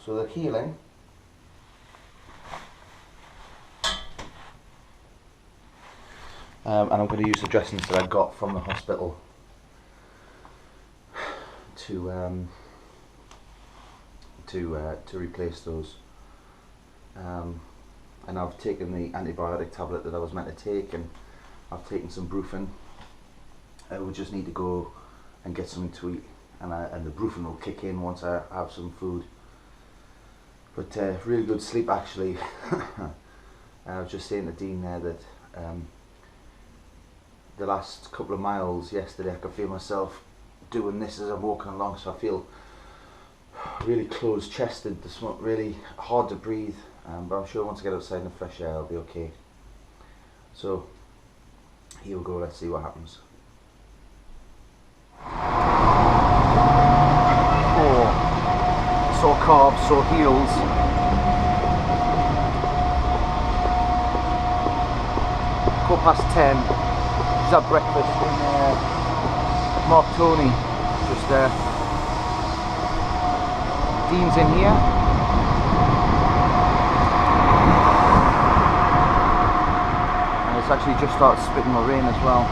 So they're healing. And I'm going to use the dressings that I got from the hospital to replace those. And I've taken the antibiotic tablet that I was meant to take, and I've taken some Brufen. We just need to go and get something to eat, and the Brufen will kick in once I have some food. But really good sleep actually. I was just saying to Dean there that the last couple of miles yesterday I could feel myself doing this as I'm walking along, so I feel really closed chested, really hard to breathe, but I'm sure once I get outside in the fresh air I'll be okay. So here we go, let's see what happens. Sore calves, sore heels. (10). Just had breakfast in Mark Tony, just there. Dean's in here. And it's actually just started spitting my rain as well.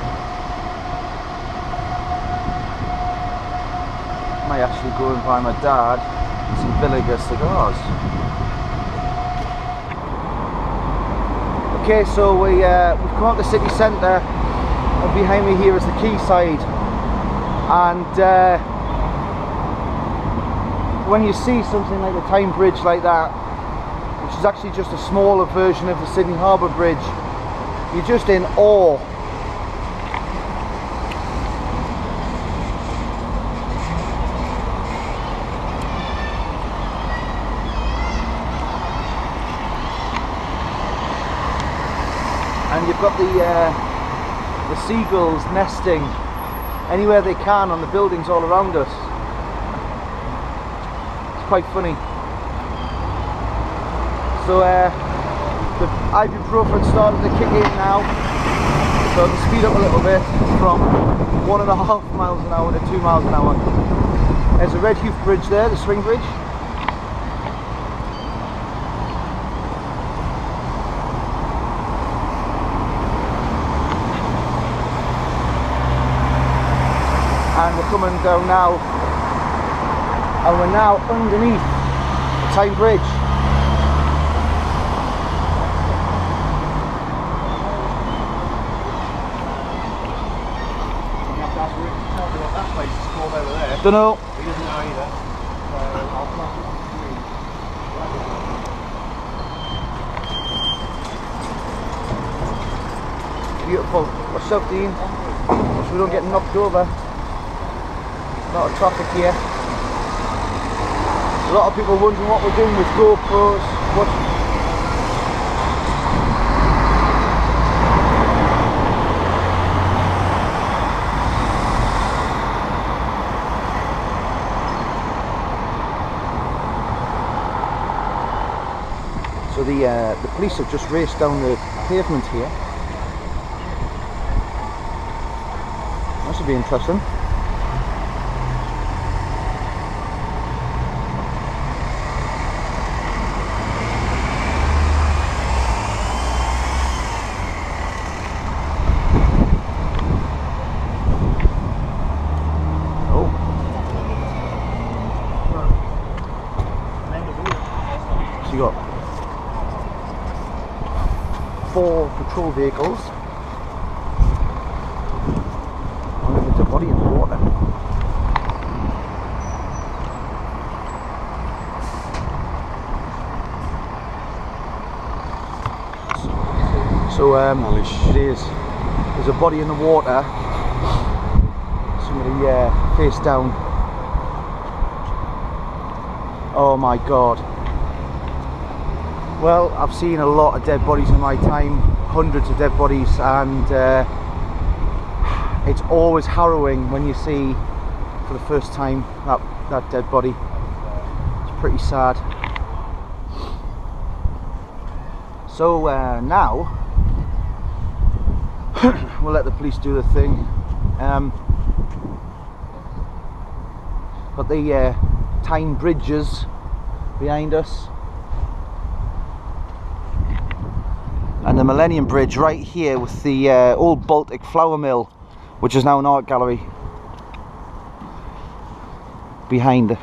Might actually go and buy my dad some Villiger cigars. Okay, so we've come out the city centre, and behind me here is the quayside. And when you see something like the Tyne Bridge like that, which is actually just a smaller version of the Sydney Harbour Bridge, you're just in awe. And you've got the seagulls nesting anywhere they can on the buildings all around us. It's quite funny. So the ibuprofen started to kick in now, so to speed up a little bit from 1.5 miles an hour to 2 miles an hour. There's a Red Heath Bridge there, the swing bridge. And we're coming down now, and we're now underneath the Tyne Bridge. You have to ask Rick to tell me what that place is called over there. Don't know. He doesn't know either. So I'll pass it on to you. Beautiful. Watch out, Dean, so we don't get knocked over. A lot of traffic here. A lot of people wondering what we're doing with GoPros. So the police have just raced down the pavement here. be interesting. So you got 4 patrol vehicles. Oh, there's a body in the water. So it is. There's a body in the water. Somebody face down. Oh my god. Well, I've seen a lot of dead bodies in my time, hundreds of dead bodies, and it's always harrowing when you see for the first time that dead body. It's pretty sad. So now we'll let the police do the thing. Got the Tyne bridges behind us. And the Millennium Bridge right here with the old Baltic flour mill, which is now an art gallery behind it.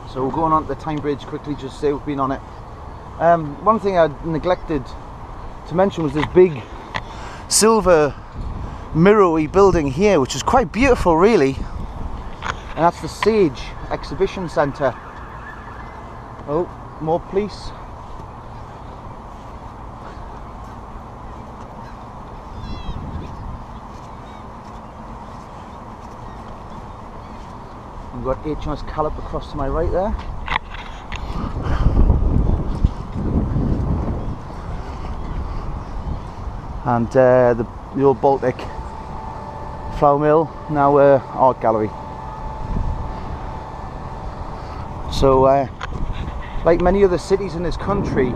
So we're going on to the Tyne Bridge quickly, just to say we've been on it. One thing I neglected to mention was this big silver mirror-y building here, which is quite beautiful really. And that's the Sage Exhibition Centre. Oh, more police. We've got HMS Callip across to my right there. And the old Baltic flour mill, now art gallery. So like many other cities in this country,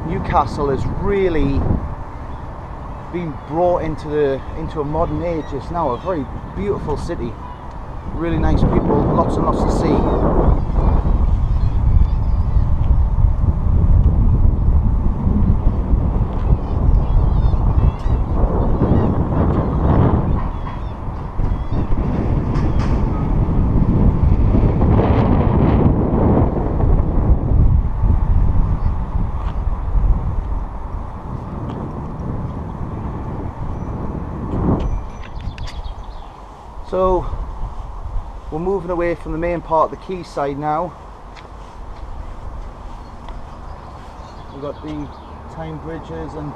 Newcastle has really been brought into a modern age. It's now a very beautiful city. Really nice people, lots and lots to see. So we're moving away from the main part of the quayside now. We've got the Tyne bridges, and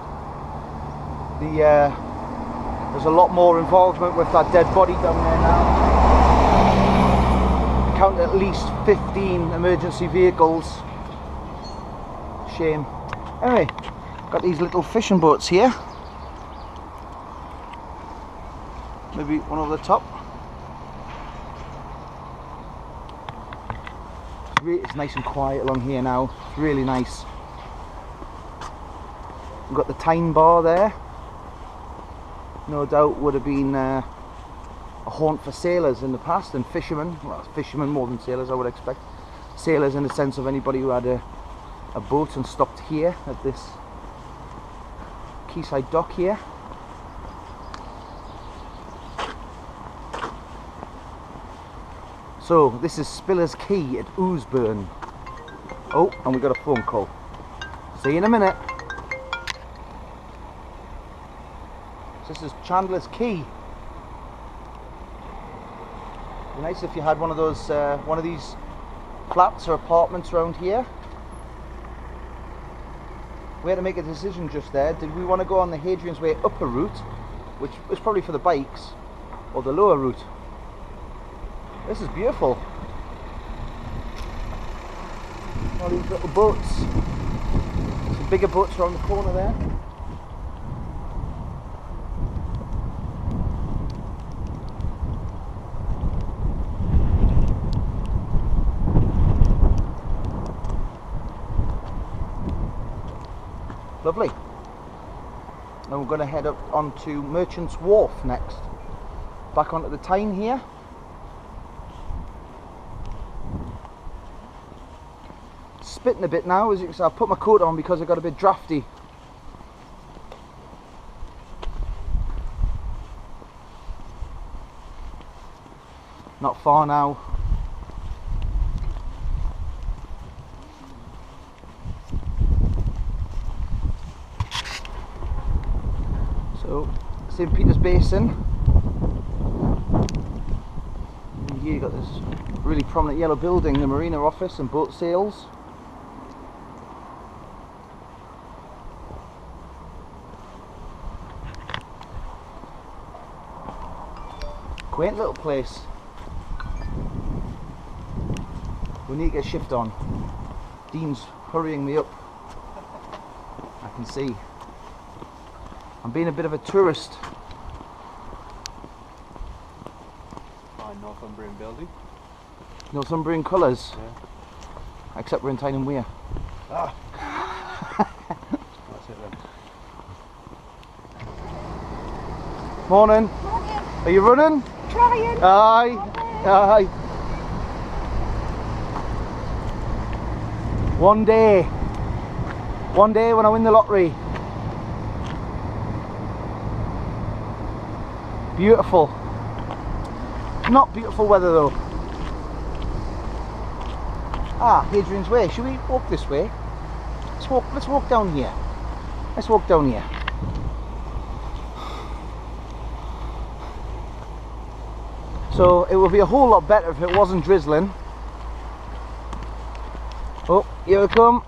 there's a lot more involvement with that dead body down there now. I count at least 15 emergency vehicles. Shame. Anyway, got these little fishing boats here. Maybe one over the top. It's nice and quiet along here now. It's really nice. We've got the Tyne bar there. No doubt would have been a haunt for sailors in the past, and fishermen. Well, fishermen more than sailors, I would expect. Sailors in the sense of anybody who had a boat and stopped here at this quayside dock here. So this is Spiller's Quay at Ouseburn. Oh, and we got a phone call. See you in a minute. So this is Chandler's Quay. It'd be nice if you had one of those, one of these flats or apartments around here. We had to make a decision just there. Did we want to go on the Hadrian's Way upper route, which is probably for the bikes, or the lower route? This is beautiful. All these little boats. Some bigger boats around the corner there. Lovely. And we're going to head up onto Merchant's Wharf next. Back onto the Tyne here. Spitting a bit now, as you can see. I've put my coat on because I got a bit drafty. Not far now. So, St. Peter's Basin. And here you've got this really prominent yellow building, the marina office and boat sales. Quaint little place. We need to get a shift on. Dean's hurrying me up. I can see. I'm being a bit of a tourist. Fine Northumbrian building. Northumbrian colours. Yeah. Except we're in Tyne and Weir. Ah. That's it then. Morning. Are you running? Trying. Aye. Aye. One day when I win the lottery. Beautiful. Not beautiful weather though. Ah, Hadrian's Way. Should we walk this way? Let's walk down here. Let's walk down here. So it would be a whole lot better if it wasn't drizzling. Oh, here we come.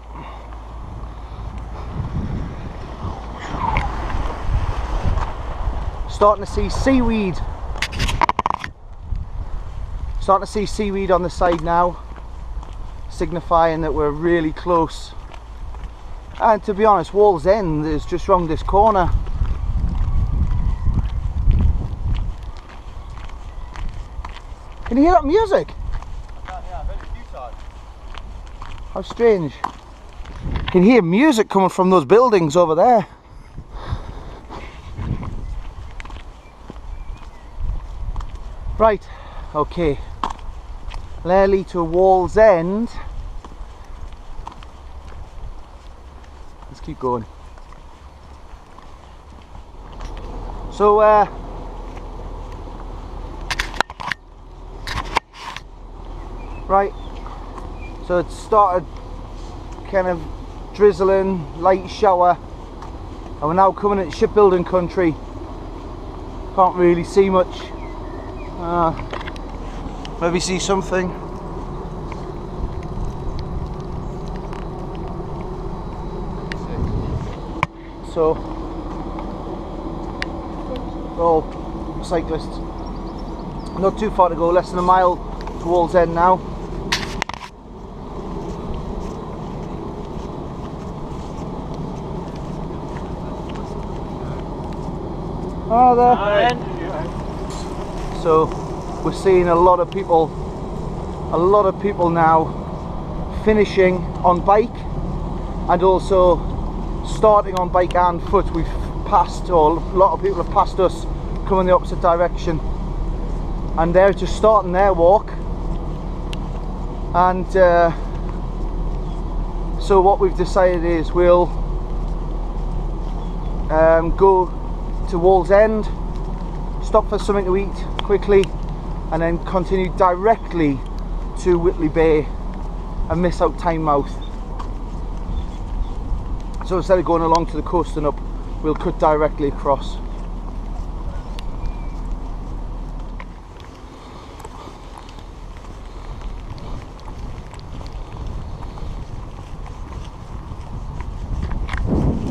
Starting to see seaweed. Starting to see seaweed on the side now, signifying that we're really close. And to be honest, Wallsend is just round this corner. Can you hear that music? Yeah, I've heard it a few times. How strange. You can hear music coming from those buildings over there. Right, okay. Lerley to Wallsend. Let's keep going. So, right, so it started kind of drizzling, light shower, and we're now coming into shipbuilding country. Can't really see much. Maybe see something. So, all cyclists. Not too far to go, less than a mile to Wallsend now. Hi there. So we're seeing a lot of people now finishing on bike and also starting on bike and foot. We've passed, or a lot of people have passed us coming the opposite direction, and they're just starting their walk. And so what we've decided is we'll go to Wallsend, stop for something to eat quickly, and then continue directly to Whitley Bay and miss out Tynemouth. So instead of going along to the coast and up, we'll cut directly across.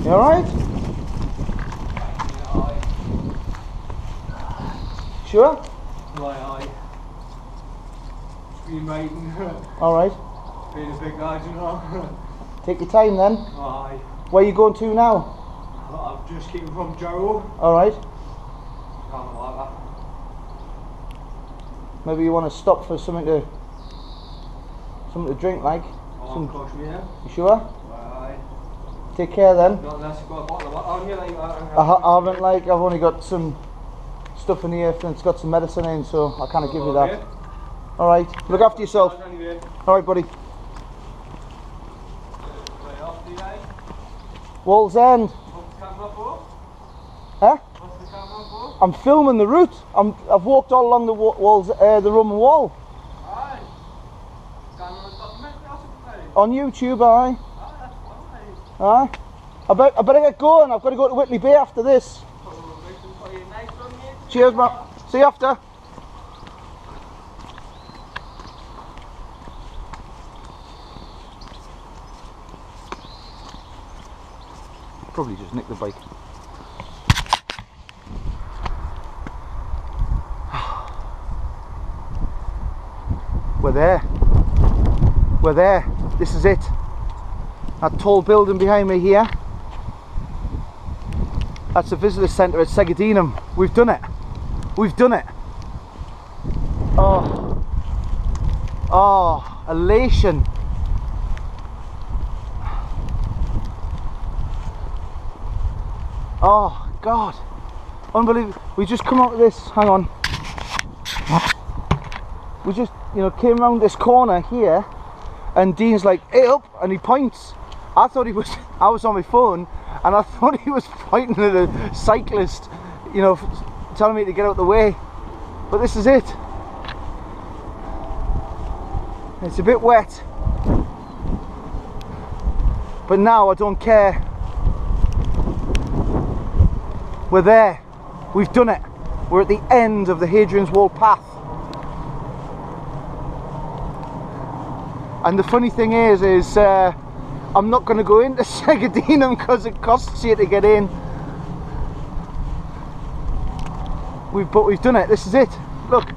You alright? Sure? Aye. Been waiting. Alright. Being a big guy, you know. Take your time then. Aye. Where are you going to now? I've just came from Joe. Alright. Can't like that. Maybe you want to stop for something to drink, like. Some close me here. You sure? Aye. Take care then. Not unless you've got a bottle of water on you like that. I haven't, like, I've only got some stuff in here and it's got some medicine in, so I can't give you that. Alright, look after yourself. Alright, buddy. Wallsend. What's the camera for? Huh? What's the camera for? I'm filming the route. I've walked all along the walls, the Roman wall. Aye. Camera documentary or something? On YouTube, aye. Aye, that's fine. Aye. I better get going. I've got to go to Whitley Bay after this. Cheers, man. See you after. Probably just nick the bike. We're there. We're there. This is it. That tall building behind me here. That's the visitor centre at Segedinum. We've done it. We've done it. Oh. Oh, elation. Oh God, unbelievable. We just come out of this, hang on. We just, you know, came around this corner here and Dean's like, hey up, and he points. I was on my phone and I thought he was pointing at a cyclist, you know, telling me to get out of the way. But this is it. It's a bit wet. But now I don't care. We're there. We've done it. We're at the end of the Hadrian's Wall path. And the funny thing is I'm not going to go into Segedinum because it costs you to get in. But we've done it. This is it. Look.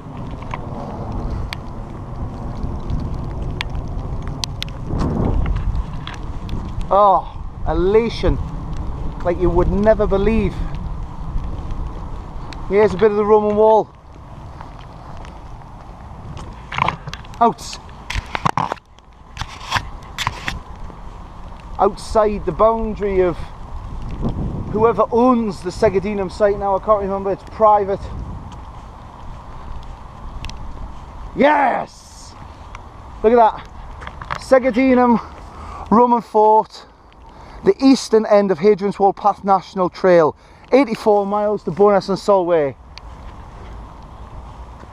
Oh, elation. Like you would never believe. Here's a bit of the Roman wall. Outside the boundary of whoever owns the Segedinum site now, I can't remember, it's private. Yes! Look at that. Segedinum Roman fort, the eastern end of Hadrian's Wall Path National Trail. 84 miles to Bowness-on-Solway.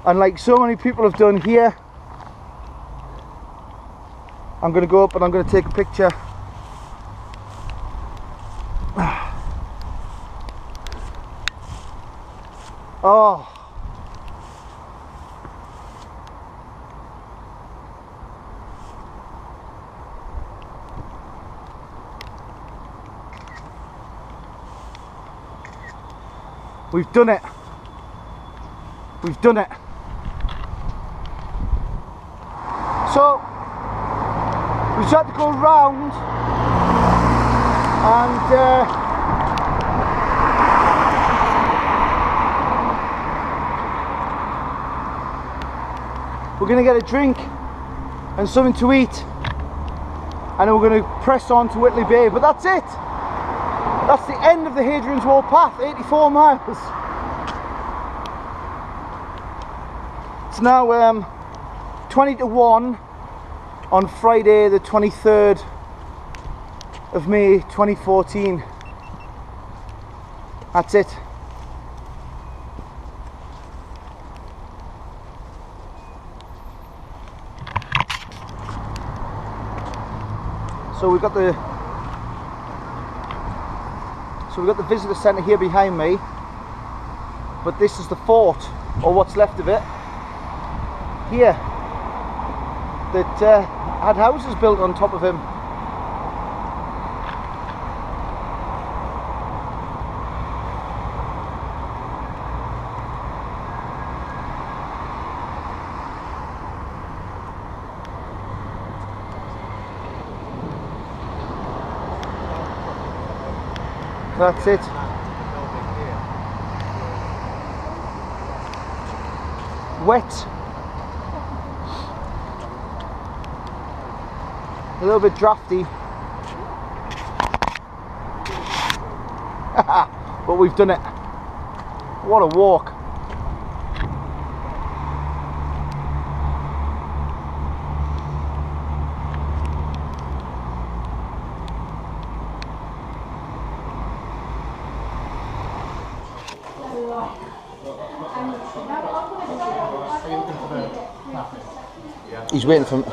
And like so many people have done here, I'm going to go up and I'm going to take a picture. Oh. We've done it. We've done it. So we just had to go round and we're going to get a drink and something to eat, and then we're going to press on to Whitley Bay. But that's it. That's the end of the Hadrian's Wall path, 84 miles. It's now 20 to 1 on Friday the 23rd of May 2014. That's it. So we've got the visitor centre here behind me, but this is the fort, or what's left of it, here, that had houses built on top of him. That's it. Wet. A little bit drafty. But we've done it. What a walk. He's waiting for me.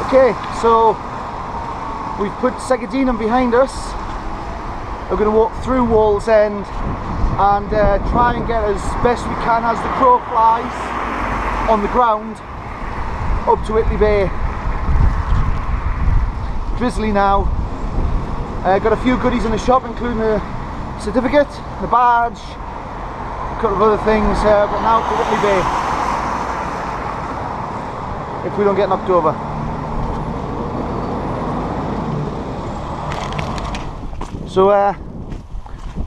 Okay, so we've put Segadinum behind us. We're going to walk through Wallsend and try and get as best we can as the crow flies on the ground up to Whitley Bay. Drizzly now. Got a few goodies in the shop, including a certificate, the badge, a couple of other things, but now to Whitley Bay if we don't get knocked over. So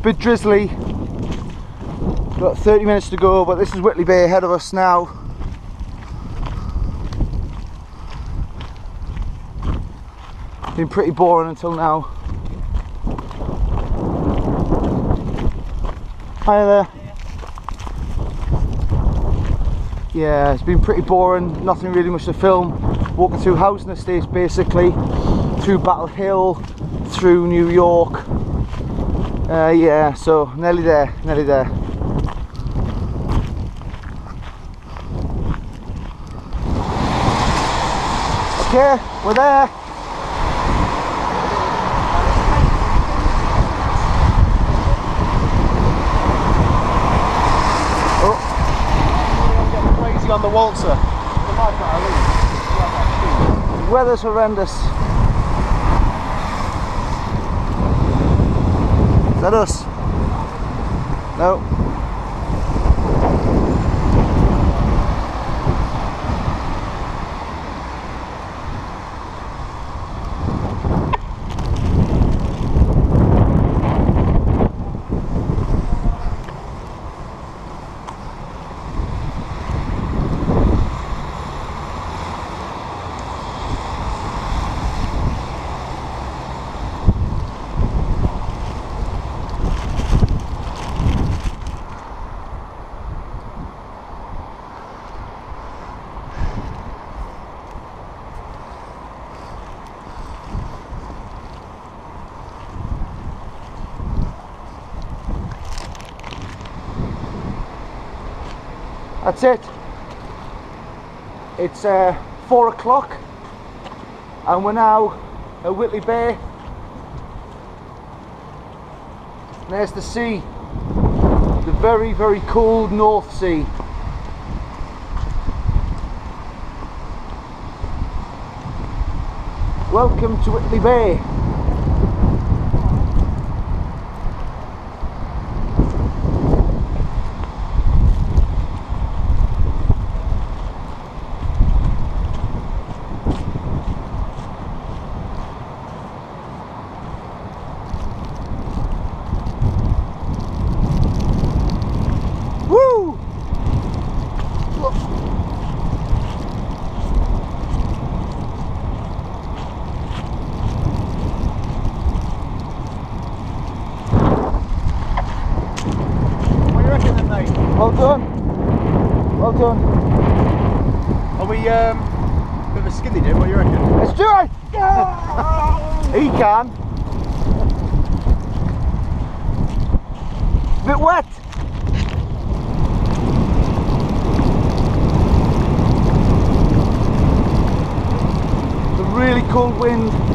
bit drizzly, got 30 minutes to go, but this is Whitley Bay ahead of us now. Been pretty boring until now. Hi there. Yeah, it's been pretty boring, nothing really much to film. Walking through housing estates basically, through Battle Hill, through New York. Yeah, so nearly there, nearly there. Okay, we're there. Oh, Getting crazy on the waltzer. the weather's horrendous. Is that us? No. That's it. It's 4 o'clock and we're now at Whitley Bay. There's the sea, the very, very cold North Sea. Welcome to Whitley Bay. Well done. Well done. Are we bit of a skinny dip? What do you reckon? Let's do it! He can. Bit wet. The really cold wind.